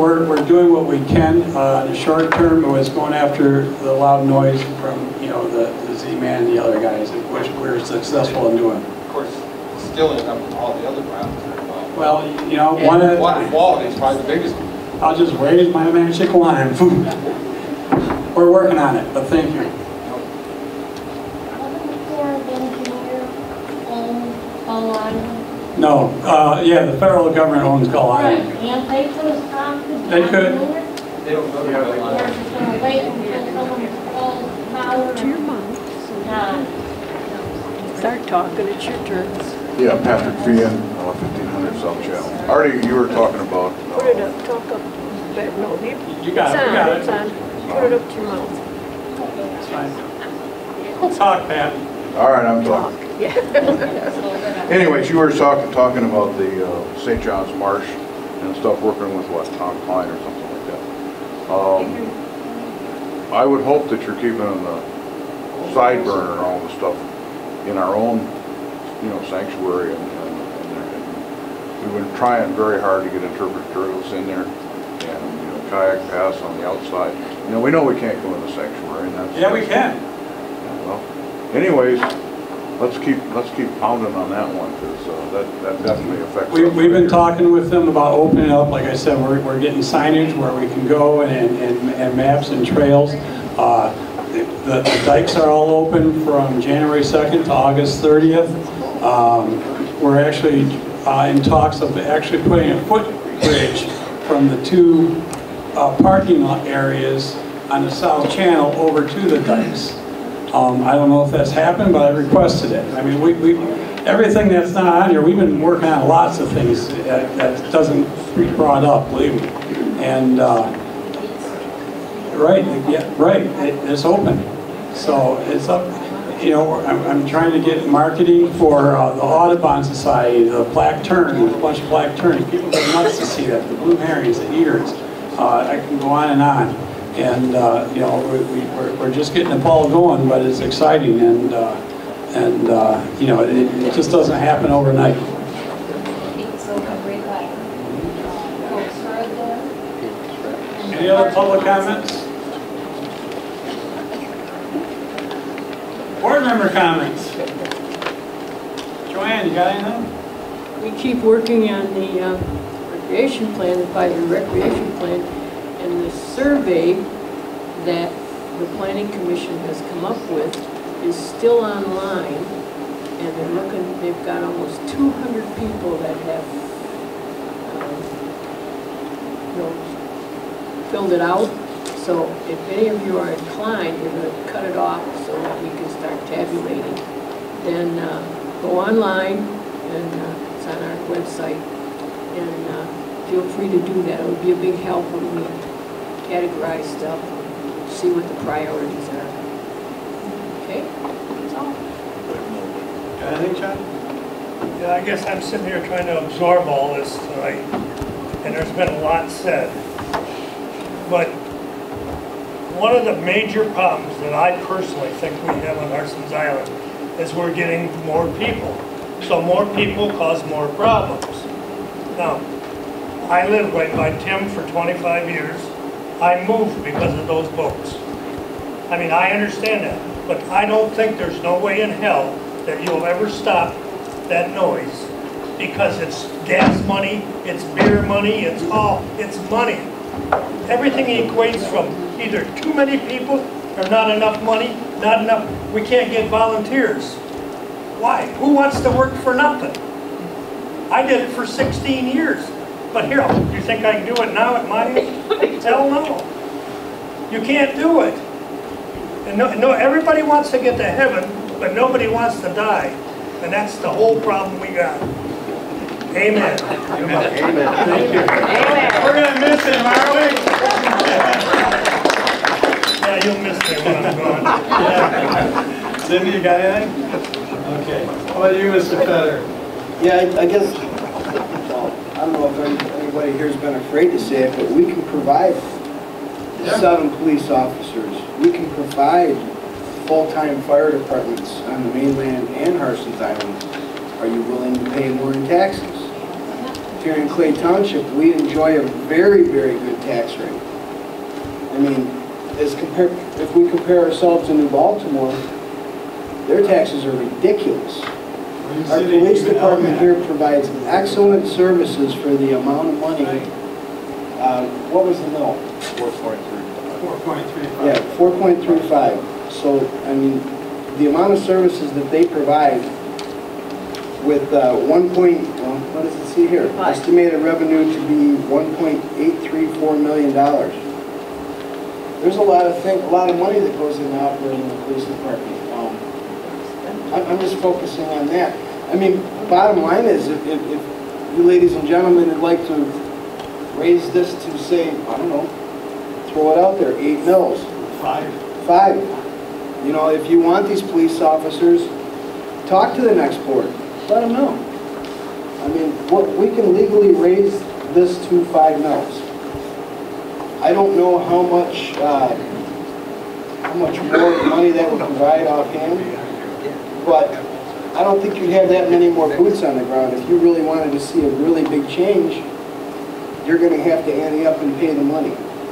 doing what we can. In the short term, it was going after the loud noise from, you know, the the Z-Man and the other guys, which we're successful in doing. Of course, stilling up all the other problems that are involved. Well, you know, one at a Water time. quality is probably the biggest one. I'll just raise my magic wand. We're working on it, but thank you. No, yeah, the federal government owns Gull Island. Can't they put a stop to They could. They don't go to the line. Wait until someone calls power. To your mom. Start talking, it's your turn. Yeah, Patrick Fian, 1500 South Channel. Artie, you were talking about... Put it up, talk up. No, You got it, you got it. It's on. Put it up to your mouth. It's fine. Talk, Pat. All right, I'm talking. Yeah. Anyways, you were talking about the St. John's Marsh and stuff, working with what, Tom Klein or something like that. I would hope that you're keeping the side burner all the stuff in our own, you know, sanctuary, and we've been trying very hard to get interpreters in there, and you know, kayak pass on the outside. You know, we can't go in the sanctuary, and that's... Yeah, we can. Well, anyways, let's keep pounding on that one, because that definitely affects us. We've been talking with them about opening up. Like I said, we're getting signage where we can go, and maps and trails. The dikes are all open from January 2nd to August 30th. We're actually in talks of actually putting a footbridge from the two parking lot areas on the South Channel over to the dikes. I don't know if that's happened, but I requested it. I mean, everything that's not on here, we've been working on lots of things that doesn't be brought up, believe me. And it's open. So it's up, you know, I'm trying to get marketing for the Audubon Society, the black tern, a bunch of black terns. People go nuts to see that, the blue herrings, the eaters. I can go on and on. And, you know, we're just getting the ball going, but it's exciting, and you know, it just doesn't happen overnight. Any other public comments? Board member comments? Joanne, you got anything? We keep working on the recreation plan, the 5-year recreation plan, and the survey that the Planning Commission has come up with is still online, and they've got almost 200 people that have filled it out. So if any of you are inclined, we're going to cut it off so that we can start tabulating. Then go online, and it's on our website, and feel free to do that. It would be a big help when we categorize stuff and see what the priorities are. Okay? That's all. Got anything, John? Yeah, I guess I'm sitting here trying to absorb all this tonight, and there's been a lot said. But one of the major problems that I personally think we have on Harson's Island is we're getting more people. So more people cause more problems. Now, I lived right by Tim for 25 years. I moved because of those boats. I mean, I understand that, but I don't think there's no way in hell that you'll ever stop that noise, because it's gas money, it's beer money, it's money. Everything equates from either too many people or not enough money, not enough. We can't get volunteers. Why? Who wants to work for nothing? I did it for 16 years. But here, do you think I can do it now at my age? Hell no. You can't do it. And no, everybody wants to get to heaven, but nobody wants to die. And that's the whole problem we got. Amen. Amen. Thank you. Amen. We're going to miss him, aren't we? Yeah, you'll miss me when I'm gone. Cindy, you got anything? Okay. How about you, Mr. Fetter? Yeah, I guess, I don't know if anybody here has been afraid to say it, but we can provide 7 police officers. We can provide full-time fire departments on the mainland and Harson's Island. Are you willing to pay more in taxes? Here in Clay Township, we enjoy a very, very good tax rate. I mean, if we compare ourselves to New Baltimore, Their taxes are ridiculous. Our police department here provides excellent services for the amount of money. What was the mill? 4.35. Yeah, 4.35. So, I mean, the amount of services that they provide with what does it see here? Estimated revenue to be $1.834 million. There's a lot of money that goes into operating the police department. I'm just focusing on that. I mean, bottom line is, if you ladies and gentlemen would like to raise this to, say, I don't know, throw it out there, 8 mils. 5. You know, if you want these police officers, talk to the next board. Let them know. I mean, we can legally raise this to 5 mils. I don't know how much more money that would provide offhand, but I don't think you'd have that many more boots on the ground. If you really wanted to see a really big change, you're going to have to ante up and pay the money.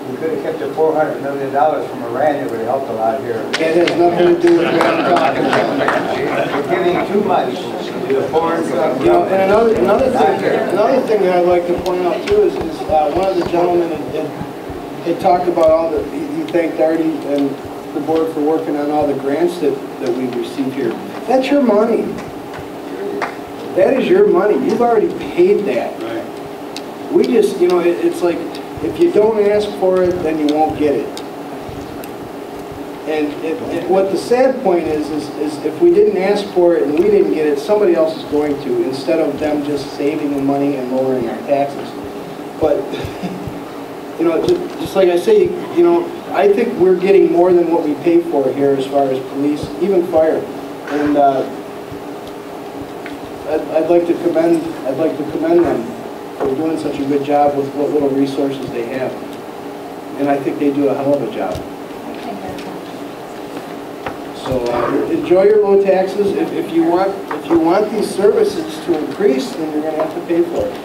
We could have kept the $400 million from Iran. It would have helped a lot here. That has nothing to do with what I'm talking about. We're giving too much to the foreign government. You know, and another thing that I'd like to point out too is one of the gentlemen had talked about he thanked Artie and the board for working on all the grants that we've received here. That's your money. That is your money. You've already paid that. Right. We just, you know, it's like, if you don't ask for it, then you won't get it. And what the sad point is if we didn't ask for it and we didn't get it, somebody else is going to, instead of them just saving the money and lowering our taxes. But, you know, just like I say, you know, I think we're getting more than what we pay for here as far as police, even fire. And I'd like to commend them for doing such a good job with what little resources they have. And I think they do a hell of a job. So enjoy your low taxes. If you want these services to increase, then you're going to have to pay for it.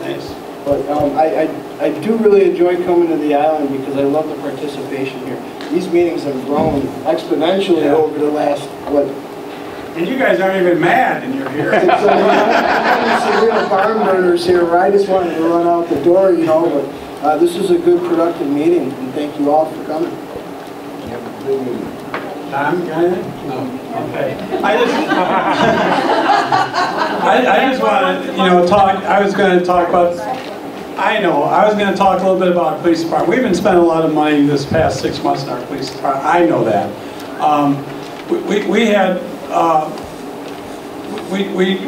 Thanks. But I do really enjoy coming to the island because I love the participation here. These meetings have grown exponentially over the last, what? And you guys aren't even mad and you're here. It's Sabrina barn burners here where I just wanted to run out the door, you know, but this is a good productive meeting and thank you all for coming. Tom, got anything? No. Okay. I just wanted to, you know, I was going to talk about a little bit about our police department. We've been spending a lot of money this past 6 months in our police department. I know that.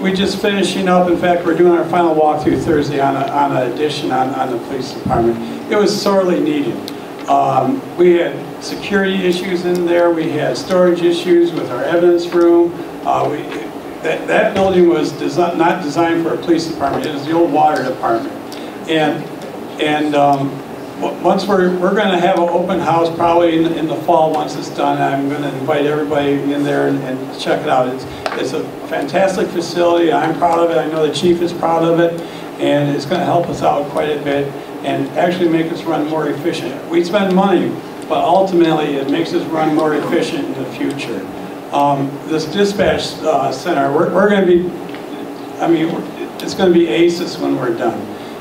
We just finishing up. In fact, we're doing our final walkthrough Thursday on an addition on the police department. It was sorely needed. We had security issues in there. We had storage issues with our evidence room. That building was not designed for a police department. It was the old water department. And once we're going to have an open house probably in the fall once it's done. I'm going to invite everybody in there and check it out. It's a fantastic facility. I'm proud of it. I know the chief is proud of it. And it's going to help us out quite a bit and actually make us run more efficient. We spend money, but ultimately it makes us run more efficient in the future. This dispatch center, we're going to be, it's going to be aces when we're done.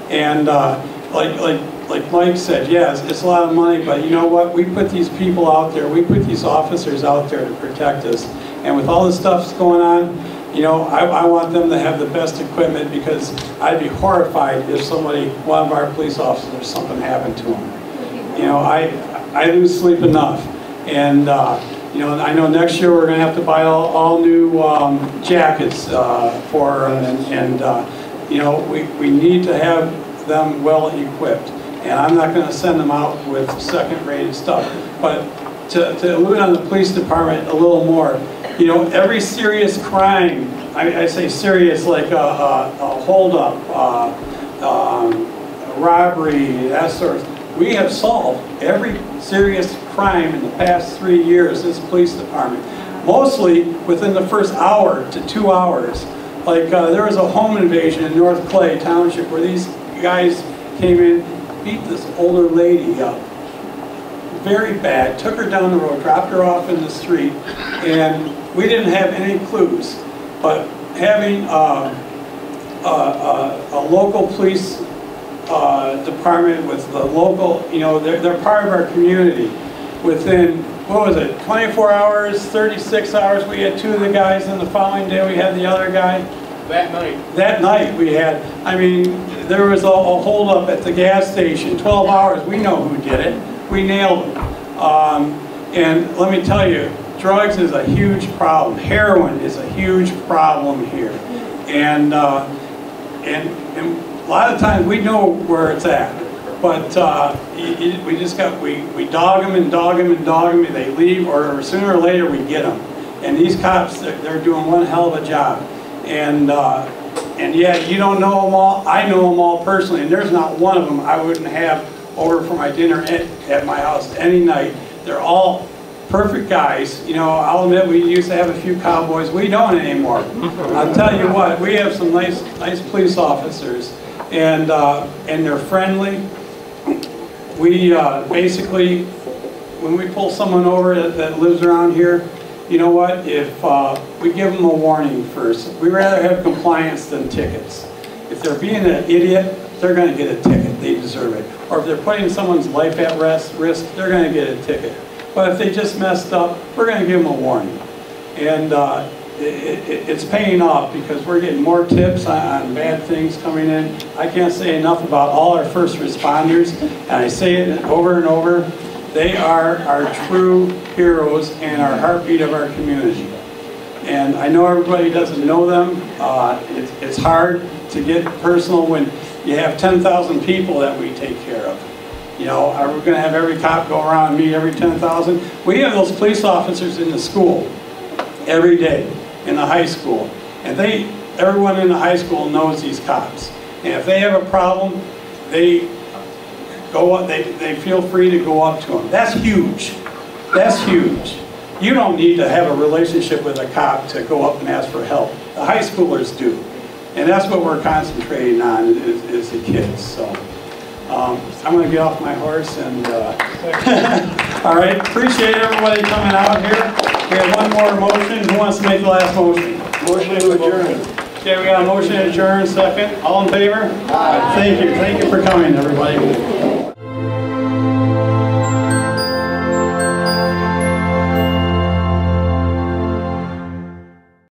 And like Mike said, yes, it's a lot of money, but you know what? We put these people out there, we put these officers out there to protect us. And with all the stuff that's going on, you know, I want them to have the best equipment because I'd be horrified if one of our police officers, something happened to them. You know, I lose sleep enough. And, you know, I know next year we're going to have to buy all new jackets for them. And you know, we need to have them well equipped. And I'm not going to send them out with second-rate stuff. But to allude on the police department a little more, you know, every serious crime, I say serious like a holdup, a robbery, that sort of, we have solved every serious crime in the past 3 years in this police department. Mostly within the first hour to 2 hours. Like there was a home invasion in North Clay Township where these guys came in, beat this older lady up very bad, took her down the road, dropped her off in the street, and we didn't have any clues. But having a local police department with the local, you know, they're part of our community. Within, what was it, 24 hours, 36 hours, we had 2 of the guys, and the following day we had the other guy. That night. That night we had, I mean, there was a holdup at the gas station, 12 hours, we know who did it. We nailed them. And let me tell you, drugs is a huge problem. Heroin is a huge problem here. And a lot of times we know where it's at. But we just got, we dog them and dog them and dog them, and they leave, or sooner or later we get them. And these cops, they're doing one hell of a job. And yeah, you don't know them all. I know them all personally, and there's not one of them I wouldn't have over for my dinner at my house any night. They're all perfect guys. You know, I'll admit we used to have a few cowboys. We don't anymore. I'll tell you what, we have some nice police officers, and they're friendly. We basically, when we pull someone over that lives around here, you know what, if we give them a warning first. We rather have compliance than tickets. If they're being an idiot, they're going to get a ticket. They deserve it. Or if they're putting someone's life at risk, they're going to get a ticket. But if they just messed up, we're going to give them a warning. And it's paying off because we're getting more tips on bad things coming in. I can't say enough about all our first responders, and I say it over and over. They are our true heroes and our heartbeat of our community. And I know everybody doesn't know them. It's hard to get personal when you have 10,000 people that we take care of. You know, are we going to have every cop go around and meet every 10,000? We have those police officers in the school every day, in the high school. And everyone in the high school knows these cops. And if they have a problem, they feel free to go up to them. That's huge. That's huge. You don't need to have a relationship with a cop to go up and ask for help. The high schoolers do. And that's what we're concentrating on is the kids. So I'm going to get off my horse and all right, appreciate everybody coming out here. We have one more motion. Who wants to make the last motion? Motion to adjourn. Okay, we got a motion to adjourn, second. All in favor? Aye. Thank you for coming, everybody.